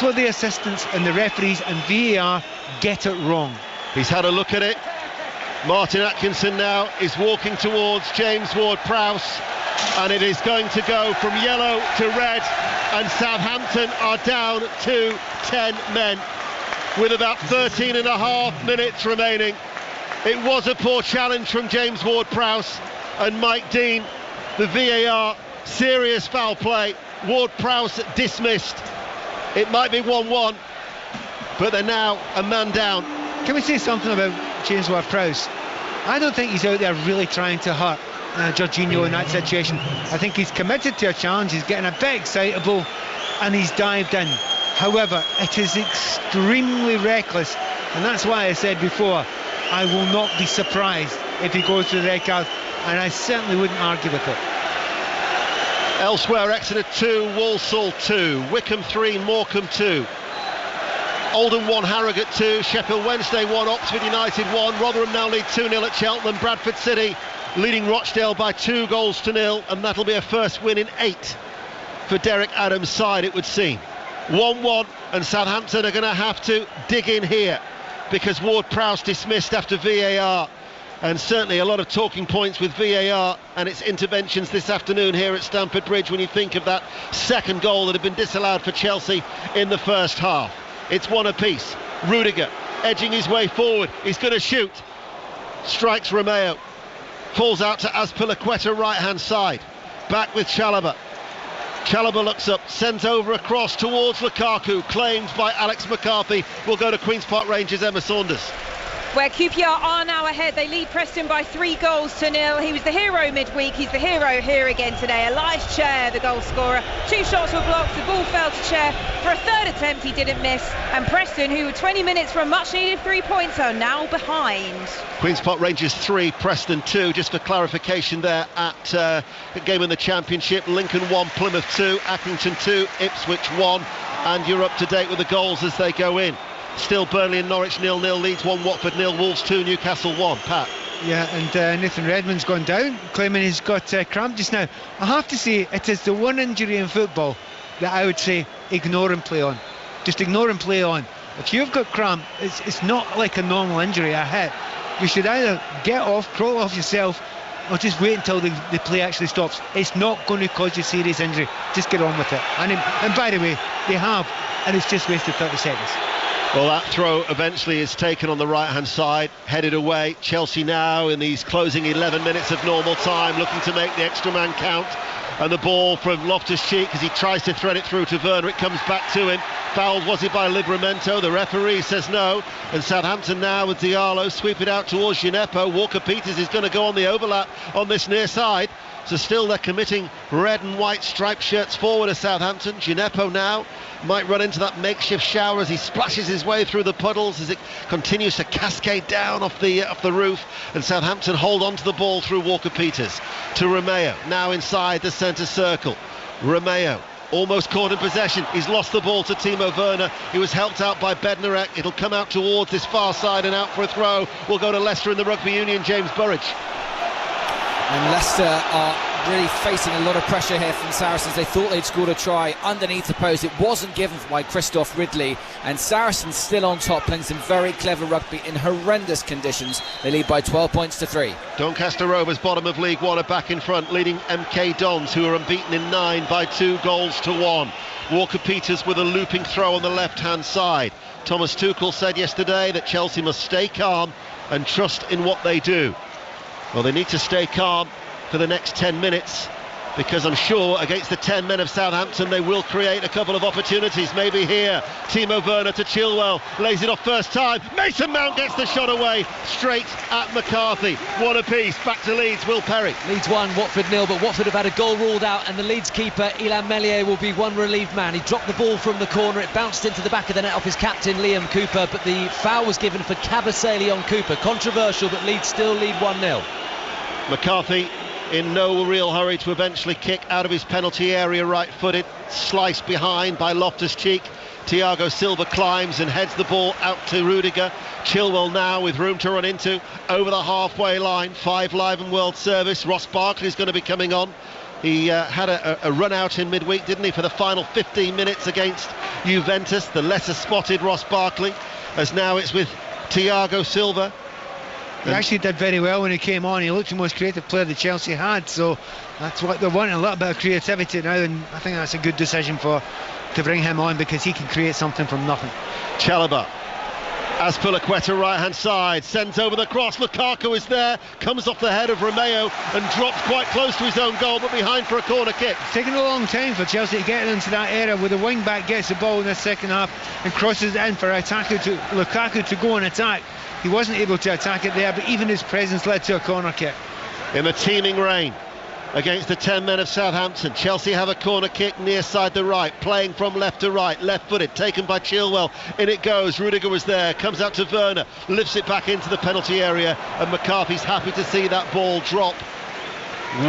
where the assistants and the referees and VAR get it wrong. He's had a look at it. Martin Atkinson now is walking towards James Ward-Prowse, and it is going to go from yellow to red, and Southampton are down to 10 men with about 13 and a half minutes remaining. It was a poor challenge from James Ward-Prowse, and Mike Dean, the VAR, serious foul play. Ward-Prowse dismissed. It might be 1-1, but they're now a man down. Can we say something about James Ward-Prowse? I don't think he's out there really trying to hurt Jorginho in that situation. I think he's committed to a challenge, he's getting a bit excitable, and he's dived in. However, it is extremely reckless, and that's why I said before, I will not be surprised if he goes to the red card, and I certainly wouldn't argue with it. Elsewhere, Exeter 2, Walsall 2, Wycombe 3, Morecambe 2. Oldham 1, Harrogate 2, Sheffield Wednesday 1, Oxford United 1. Rotherham now lead 2-0 at Cheltenham. Bradford City leading Rochdale by 2-0, and that'll be a first win in 8 for Derek Adams' side, it would seem. 1-1, and Southampton are going to have to dig in here because Ward-Prowse dismissed after VAR. And certainly a lot of talking points with VAR and its interventions this afternoon here at Stamford Bridge when you think of that second goal that had been disallowed for Chelsea in the first half. It's one apiece. Rudiger edging his way forward. He's going to shoot. Strikes Romeo. Falls out to Azpilicueta, right-hand side. Back with Chalobah. Chalobah looks up, sends over across towards Lukaku. Claimed by Alex McCarthy. Will go to Queen's Park Rangers' Emma Saunders. Where QPR are now ahead, they lead Preston by 3-0. He was the hero midweek, he's the hero here again today. Elijah Chair, the goal scorer. 2 shots were blocked, the ball fell to Chair. For a third attempt, he didn't miss. And Preston, who were 20 minutes from much needed 3 points, are now behind. Queen's Park Rangers 3, Preston 2. Just for clarification there at the game in the Championship, Lincoln 1, Plymouth 2, Accrington 2, Ipswich 1. And you're up to date with the goals as they go in. Still Burnley and Norwich 0-0, Leeds 1, Watford 0, Wolves 2, Newcastle 1. Pat. Yeah, and Nathan Redmond's gone down, claiming he's got cramp just now. I have to say, it is the one injury in football that I would say ignore and play on. Just ignore and play on. If you've got cramp, it's not like a normal injury, a hit. You should either get off, crawl off yourself, or just wait until the play actually stops. It's not going to cause you serious injury. Just get on with it. And by the way, they have, and it's just wasted 30 seconds. Well, that throw eventually is taken on the right-hand side, headed away. Chelsea now in these closing 11 minutes of normal time, looking to make the extra man count. And the ball from Loftus-Cheek as he tries to thread it through to Werner. It comes back to him. Fouled, was it by Livramento? The referee says no. And Southampton now with Diallo sweep it out towards Gineppo. Walker-Peters is going to go on the overlap on this near side. So still they're committing red and white striped shirts forward to Southampton. Gineppo now might run into that makeshift shower as he splashes his way through the puddles as it continues to cascade down off the roof, and Southampton hold on to the ball through Walker-Peters to Romeo, now inside the centre circle. Romeo almost caught in possession. He's lost the ball to Timo Werner. He was helped out by Bednarek. It'll come out towards this far side and out for a throw. We'll go to Leicester in the Rugby Union. James Burridge. And Leicester are really facing a lot of pressure here from Saracens. They thought they'd scored a try underneath the post. It wasn't given by Christoph Ridley, and Saracens still on top, playing some very clever rugby in horrendous conditions. They lead by 12 points to 3. Doncaster Rovers, bottom of League One, are back in front, leading MK Dons, who are unbeaten in 9 by 2-1. Walker-Peters with a looping throw on the left-hand side. Thomas Tuchel said yesterday that Chelsea must stay calm and trust in what they do. Well, they need to stay calm for the next 10 minutes, because I'm sure against the 10 men of Southampton they will create a couple of opportunities. Maybe here, Timo Werner to Chilwell, lays it off first time, Mason Mount gets the shot away, straight at McCarthy. One apiece, back to Leeds, Will Perry. Leeds 1, Watford 0, but Watford have had a goal ruled out, and the Leeds keeper, Ilan Meslier, will be one relieved man. He dropped the ball from the corner, it bounced into the back of the net off his captain, Liam Cooper, but the foul was given for Kabasele on Cooper. Controversial, but Leeds still lead 1-0. McCarthy in no real hurry to eventually kick out of his penalty area, right-footed, sliced behind by Loftus-Cheek. Thiago Silva climbs and heads the ball out to Rudiger. Chilwell now with room to run into over the halfway line. 5 Live and World Service. Ross Barkley is going to be coming on. He had a run out in midweek, didn't he, for the final 15 minutes against Juventus. The lesser spotted Ross Barkley, as now it's with Thiago Silva. He actually did very well when he came on. He looked the most creative player that Chelsea had, so that's what they're wanting, a little bit of creativity now, and I think that's a good decision to bring him on, because he can create something from nothing. Chalobah, Azpilicueta right hand side, sends over the cross. Lukaku is there, comes off the head of Romeo and drops quite close to his own goal, but behind for a corner kick. It's taken a long time for Chelsea to get into that area where the wing back gets the ball in the second half and crosses it in for Lukaku to go and attack. He wasn't able to attack it there, but even his presence led to a corner kick. In the teeming rain against the 10 men of Southampton, Chelsea have a corner kick near side the right, playing from left to right, left-footed, taken by Chilwell. In it goes. Rudiger was there, comes out to Werner, lifts it back into the penalty area, and McCarthy's happy to see that ball drop.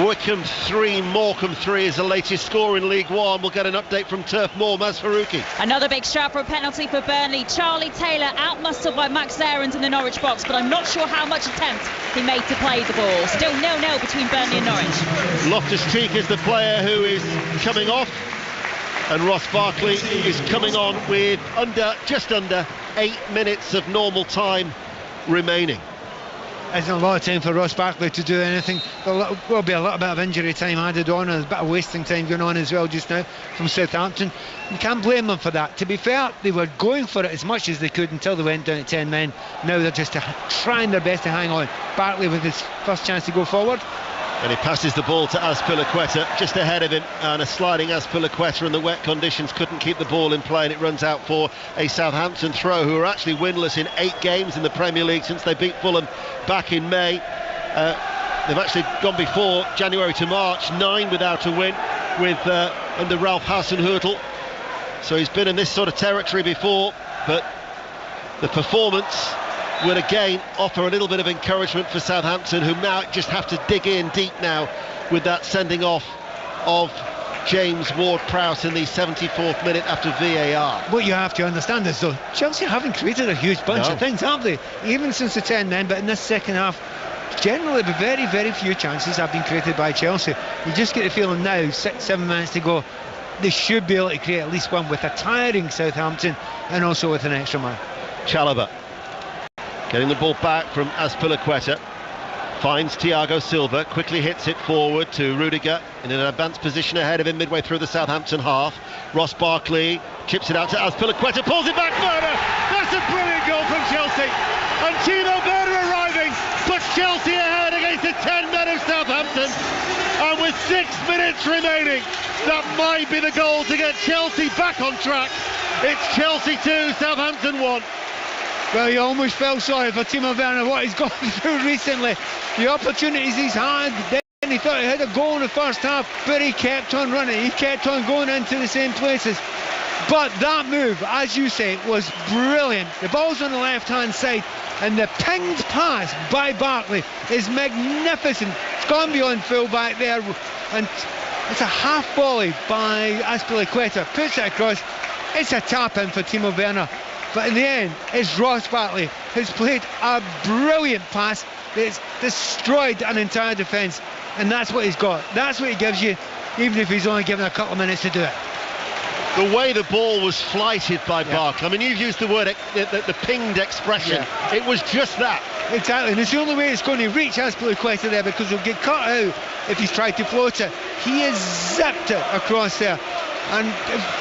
Wycombe 3, Morecambe 3 is the latest score in League One. We'll get an update from Turf Moor, Maz Faruqi. Another big Stratford penalty for Burnley. Charlie Taylor outmuscled by Max Aarons in the Norwich box, but I'm not sure how much attempt he made to play the ball. Still 0-0 between Burnley and Norwich. Loftus-Cheek is the player who is coming off, and Ross Barkley is coming on with just under 8 minutes of normal time remaining. Isn't a lot of time for Ross Barkley to do anything. There will be a little bit of injury time added on, and a bit of wasting time going on as well just now from Southampton. You can't blame them for that. To be fair, they were going for it as much as they could until they went down to 10 men. Now they're just trying their best to hang on. Barkley with his first chance to go forward. And he passes the ball to Azpilicueta just ahead of him, and a sliding Azpilicueta, and the wet conditions couldn't keep the ball in play, and it runs out for a Southampton throw, who are actually winless in 8 games in the Premier League since they beat Fulham back in May. They've actually gone before January to March, 9 without a win with under Ralph Hasenhüttl. So he's been in this sort of territory before, but the performance would again offer a little bit of encouragement for Southampton, who now just have to dig in deep now with that sending off of James Ward-Prowse in the 74th minute after VAR. What you have to understand is, though, Chelsea haven't created a huge bunch of things, have they? Even since the 10 men, but in this second half, generally very, very few chances have been created by Chelsea. You just get the feeling now, 6-7 minutes to go, they should be able to create at least one with a tiring Southampton and also with an extra man. Chalobah getting the ball back from Azpilicueta, finds Thiago Silva, quickly hits it forward to Rudiger in an advanced position ahead of him midway through the Southampton half. Ross Barkley chips it out to Azpilicueta, pulls it back, Werner! That's a brilliant goal from Chelsea, and Timo Werner arriving puts Chelsea ahead against the 10 men of Southampton, and with 6 minutes remaining, that might be the goal to get Chelsea back on track. It's Chelsea 2, Southampton 1. Well, you almost felt sorry for Timo Werner, what he's gone through recently. The opportunities he's had, then he thought he had a goal in the first half, but he kept on running, he kept on going into the same places. But that move, as you say, was brilliant. The ball's on the left-hand side, and the pinged pass by Barkley is magnificent. It's gone beyond full-back there, and it's a half volley by Azpilicueta, puts it across. It's a tap-in for Timo Werner. But in the end, it's Ross Barkley who's played a brilliant pass that's destroyed an entire defence, and that's what he's got. That's what he gives you, even if he's only given a couple of minutes to do it. The way the ball was flighted by Barkley, I mean, you've used the word, the pinged expression. Yeah. It was just that. Exactly, and it's the only way it's going to reach Azpilicueta there, because he'll get cut out if he's tried to float it. He has zipped it across there. And,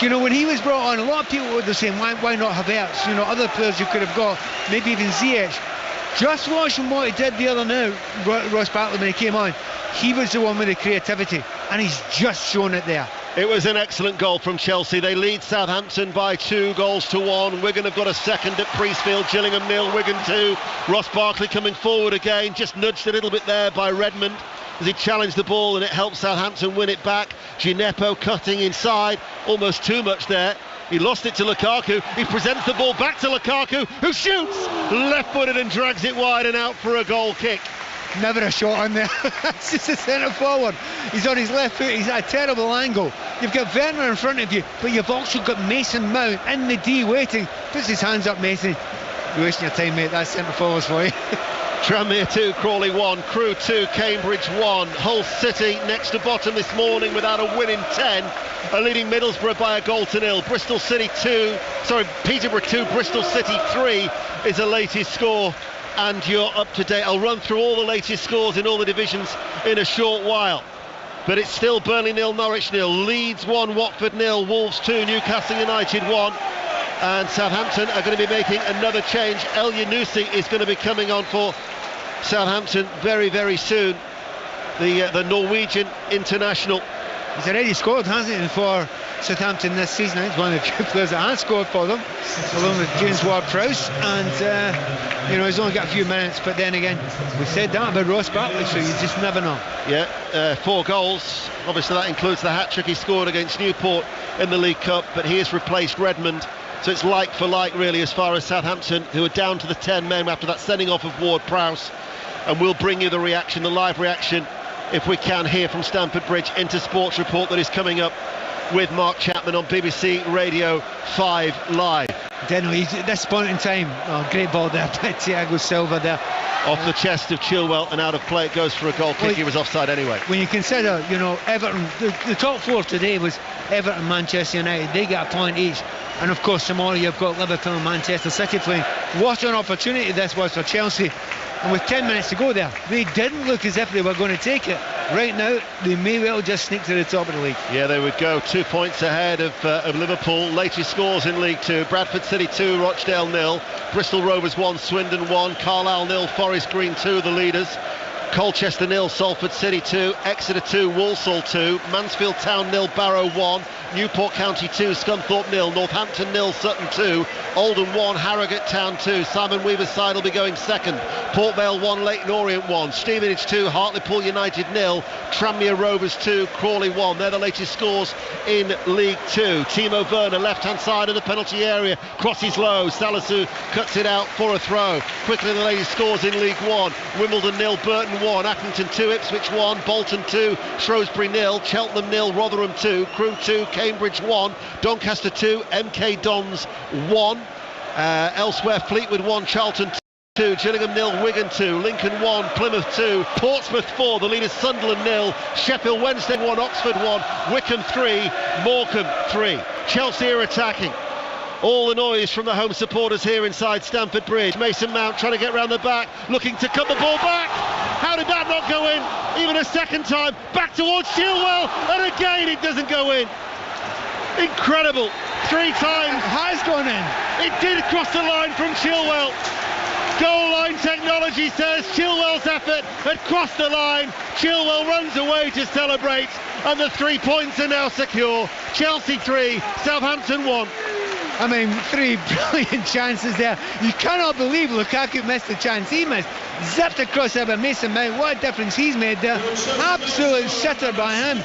you know, when he was brought on, a lot of people were saying, why not Havertz? You know, other players you could have got, maybe even Ziyech. Just watching what he did the other night, Ross Bartley, when he came on, he was the one with the creativity, and he's just shown it there. It was an excellent goal from Chelsea. They lead Southampton by 2-1. Wigan have got a second at Priestfield. Gillingham 0, Wigan 2. Ross Barkley coming forward again, just nudged a little bit there by Redmond as he challenged the ball, and it helped Southampton win it back. Gineppo cutting inside, almost too much there. He lost it to Lukaku. He presents the ball back to Lukaku, who shoots left-footed and drags it wide and out for a goal kick. Never a shot on there. It's just a centre forward. He's on his left foot. He's at a terrible angle. You've got Werner in front of you, but you've also got Mason Mount in the D waiting. Puts his hands up, Mason. You're wasting your time, mate. That's centre forwards for you. Tranmere 2, Crawley 1, Crewe 2, Cambridge 1. Hull City next to bottom this morning without a win in 10, are leading Middlesbrough by 1-0. Bristol City 2, Peterborough 2, Bristol City 3 is the latest score. And you're up to date. I'll run through all the latest scores in all the divisions in a short while. But it's still Burnley 0, Norwich 0, Leeds 1, Watford 0, Wolves 2, Newcastle United 1. And Southampton are going to be making another change. El Yunusi is going to be coming on for Southampton very, very soon. The Norwegian international. He's already scored, hasn't he, for Southampton this season? He's one of the few players that has scored for them, along with James Ward-Prowse. And, he's only got a few minutes, but then again, we said that about Ross Bartley, so you just never know. Yeah, 4 goals. Obviously, that includes the hat-trick he scored against Newport in the League Cup, but he has replaced Redmond. So it's like for like, really, as far as Southampton, who are down to the 10 men after that sending off of Ward-Prowse. And we'll bring you the reaction, the live reaction, if we can, hear from Stamford Bridge into Sports Report that is coming up with Mark Chapman on BBC Radio 5 Live. At this point in time, great ball there by Thiago Silva there. Off the chest of Chilwell and out of play, it goes for a goal kick. He was offside anyway. When you consider, Everton, the top 4 today was Everton, Manchester United. They got a point each. And of course, tomorrow you've got Liverpool and Manchester City playing. What an opportunity this was for Chelsea. And with 10 minutes to go there, they didn't look as if they were going to take it. Right now, they may well just sneak to the top of the league. Yeah, they would go 2 points ahead of Liverpool. Latest scores in League 2. Bradford City 2, Rochdale 0. Bristol Rovers 1, Swindon 1. Carlisle 0, Forest Green 2, the leaders. Colchester 0, Salford City 2, Exeter 2, Walsall 2, Mansfield Town 0, Barrow 1, Newport County 2, Scunthorpe 0, Northampton 0, Sutton 2, Oldham 1, Harrogate Town 2, Simon Weaver's side will be going second, Port Vale 1, Leyton Orient 1, Stevenage 2, Hartlepool United 0, Tranmere Rovers 2, Crawley 1. They're the latest scores in League 2. Timo Werner, left-hand side of the penalty area, crosses low, Salisu cuts it out for a throw. Quickly the latest scores in League 1, Wimbledon 0, Burton 1, Accrington 2, Ipswich 1, Bolton 2, Shrewsbury 0, Cheltenham 0, Rotherham 2, Crewe 2, Cambridge 1, Doncaster 2, MK Dons 1. Elsewhere, Fleetwood 1, Charlton 2, Gillingham 0, Wigan 2, Lincoln 1, Plymouth 2, Portsmouth 4, the leaders Sunderland 0, Sheffield Wednesday 1, Oxford 1, Wickham 3, Morecambe 3. Chelsea are attacking. All the noise from the home supporters here inside Stamford Bridge. Mason Mount trying to get round the back, looking to cut the ball back. How did that not go in? Even a second time, back towards Chilwell, and again it doesn't go in. Incredible. 3 times. It has gone in. It did cross the line from Chilwell. Goal line technology says Chilwell's effort had crossed the line. Chilwell runs away to celebrate, and the 3 points are now secure. Chelsea 3, Southampton 1. I mean, 3 brilliant chances there. You cannot believe Lukaku missed the chance he missed. Zipped across there by Mason Mount. What a difference he's made there. Absolute sitter by him.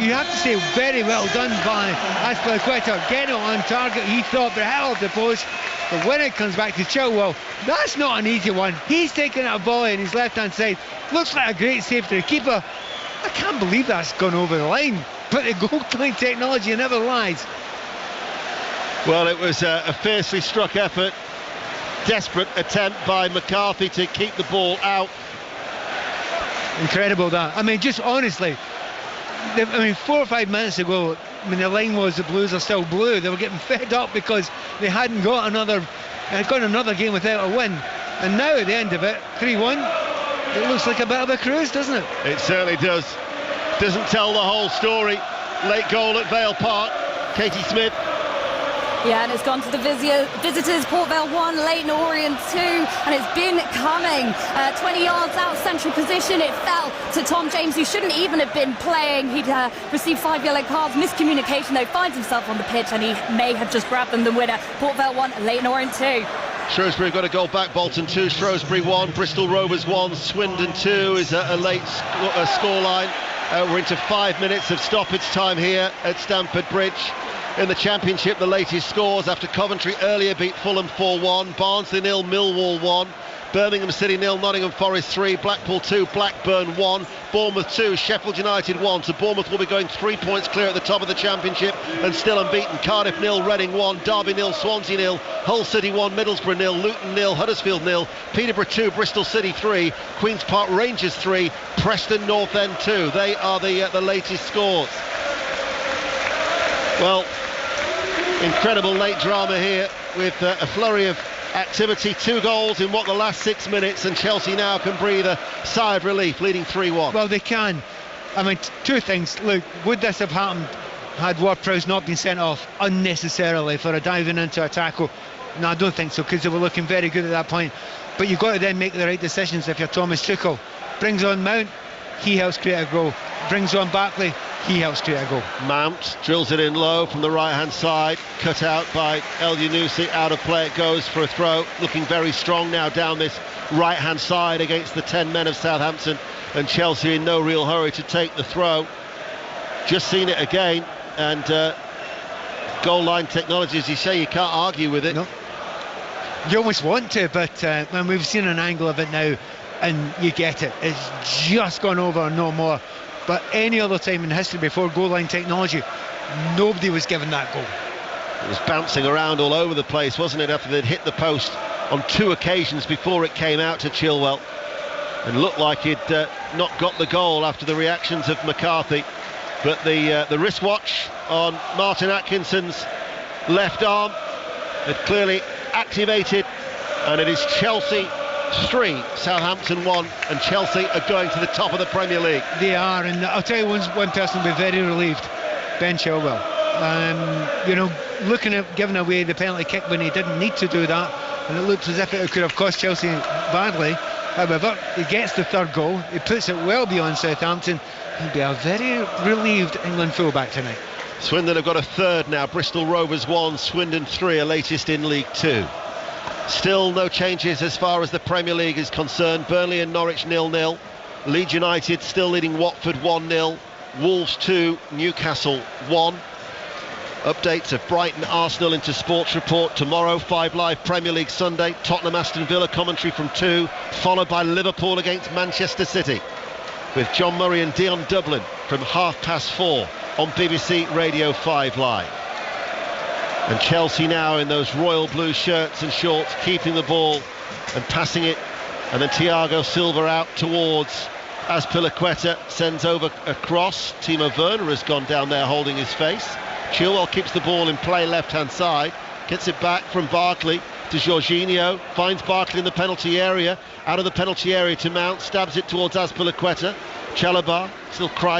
You have to say very well done by Azpilicueta. Getting it on target. He thought the hell of the post. But when it comes back to Chilwell, that's not an easy one. He's taking a volley in his left-hand side. Looks like a great save to the keeper. I can't believe that's gone over the line. But the goal line technology never lies. Well, it was a fiercely struck effort. Desperate attempt by McCarthy to keep the ball out. Incredible that. I mean, just honestly, 4 or 5 minutes ago, the line was the Blues are still blue. They were getting fed up because they hadn't got another game without a win. And now at the end of it, 3-1, it looks like a bit of a cruise, doesn't it? It certainly does. Doesn't tell the whole story. Late goal at Vale Park. Katie Smith Yeah, and it's gone to the visitors. Port Vale 1, Leyton Orient 2, and it's been coming. 20 yards out, central position. It fell to Tom James, who shouldn't even have been playing. He'd received 5 yellow cards. Miscommunication, though, finds himself on the pitch, and he may have just grabbed them. The winner, Port Vale 1, Leyton Orient 2. Shrewsbury got a goal back, Bolton 2, Shrewsbury 1, Bristol Rovers 1, Swindon 2 is a late scoreline. We're into 5 minutes of stoppage time here at Stamford Bridge. In the Championship, the latest scores after Coventry earlier beat Fulham 4-1, Barnsley 0, Millwall 1, Birmingham City 0, Nottingham Forest 3, Blackpool 2, Blackburn 1, Bournemouth 2, Sheffield United 1. So Bournemouth will be going 3 points clear at the top of the Championship and still unbeaten. Cardiff 0, Reading 1, Derby 0, Swansea 0, Hull City 1, Middlesbrough 0, Luton 0, Huddersfield 0, Peterborough 2, Bristol City 3, Queen's Park Rangers 3, Preston North End 2. They are the latest scores. Well, incredible late drama here with a flurry of activity. 2 goals in the last 6 minutes, and Chelsea now can breathe a sigh of relief, leading 3-1. Well, they can. I mean, 2 things. Look, would this have happened had Ward-Prowse not been sent off unnecessarily for a diving into a tackle? No, I don't think so, because they were looking very good at that point. But you've got to then make the right decisions if you're Thomas Tuchel. Brings on Mount, he helps create a goal. Brings on Barkley, he helps create a goal. Mount drills it in low from the right-hand side, cut out by El Yunusi, out of play it goes for a throw, looking very strong now down this right-hand side against the 10 men of Southampton, and Chelsea in no real hurry to take the throw. Just seen it again, and goal line technology, as you say, you can't argue with it. No. You almost want to, but when we've seen an angle of it now, and you get it, it's just gone over and no more. But any other time in history before goal line technology, nobody was given that goal. It was bouncing around all over the place, wasn't it, after they'd hit the post on 2 occasions before it came out to Chilwell, and looked like he'd not got the goal after the reactions of McCarthy. But the wristwatch on Martin Atkinson's left arm had clearly activated, and it is Chelsea 3, Southampton 1, and Chelsea are going to the top of the Premier League. They are, and I'll tell you one person will be very relieved, Ben Chilwell. Looking at giving away the penalty kick when he didn't need to do that, and it looks as if it could have cost Chelsea badly. However, he gets the 3rd goal, he puts it well beyond Southampton. He'll be a very relieved England fullback tonight. Swindon have got a 3rd now, Bristol Rovers 1, Swindon 3, a latest in League 2. Still no changes as far as the Premier League is concerned. Burnley and Norwich 0-0. Leeds United still leading Watford 1-0. Wolves 2, Newcastle 1. Updates of Brighton Arsenal into Sports Report tomorrow. 5 Live Premier League Sunday. Tottenham Aston Villa commentary from 2, followed by Liverpool against Manchester City, with John Murray and Dion Dublin from 4:30 on BBC Radio 5 Live. And Chelsea now in those royal blue shirts and shorts, keeping the ball and passing it, and then Thiago Silva out towards Azpilicueta, sends over a cross. Timo Werner has gone down there holding his face. Chilwell keeps the ball in play left hand side, gets it back from Barkley to Jorginho, finds Barkley in the penalty area, out of the penalty area to Mount, stabs it towards Azpilicueta. Chalobah still cries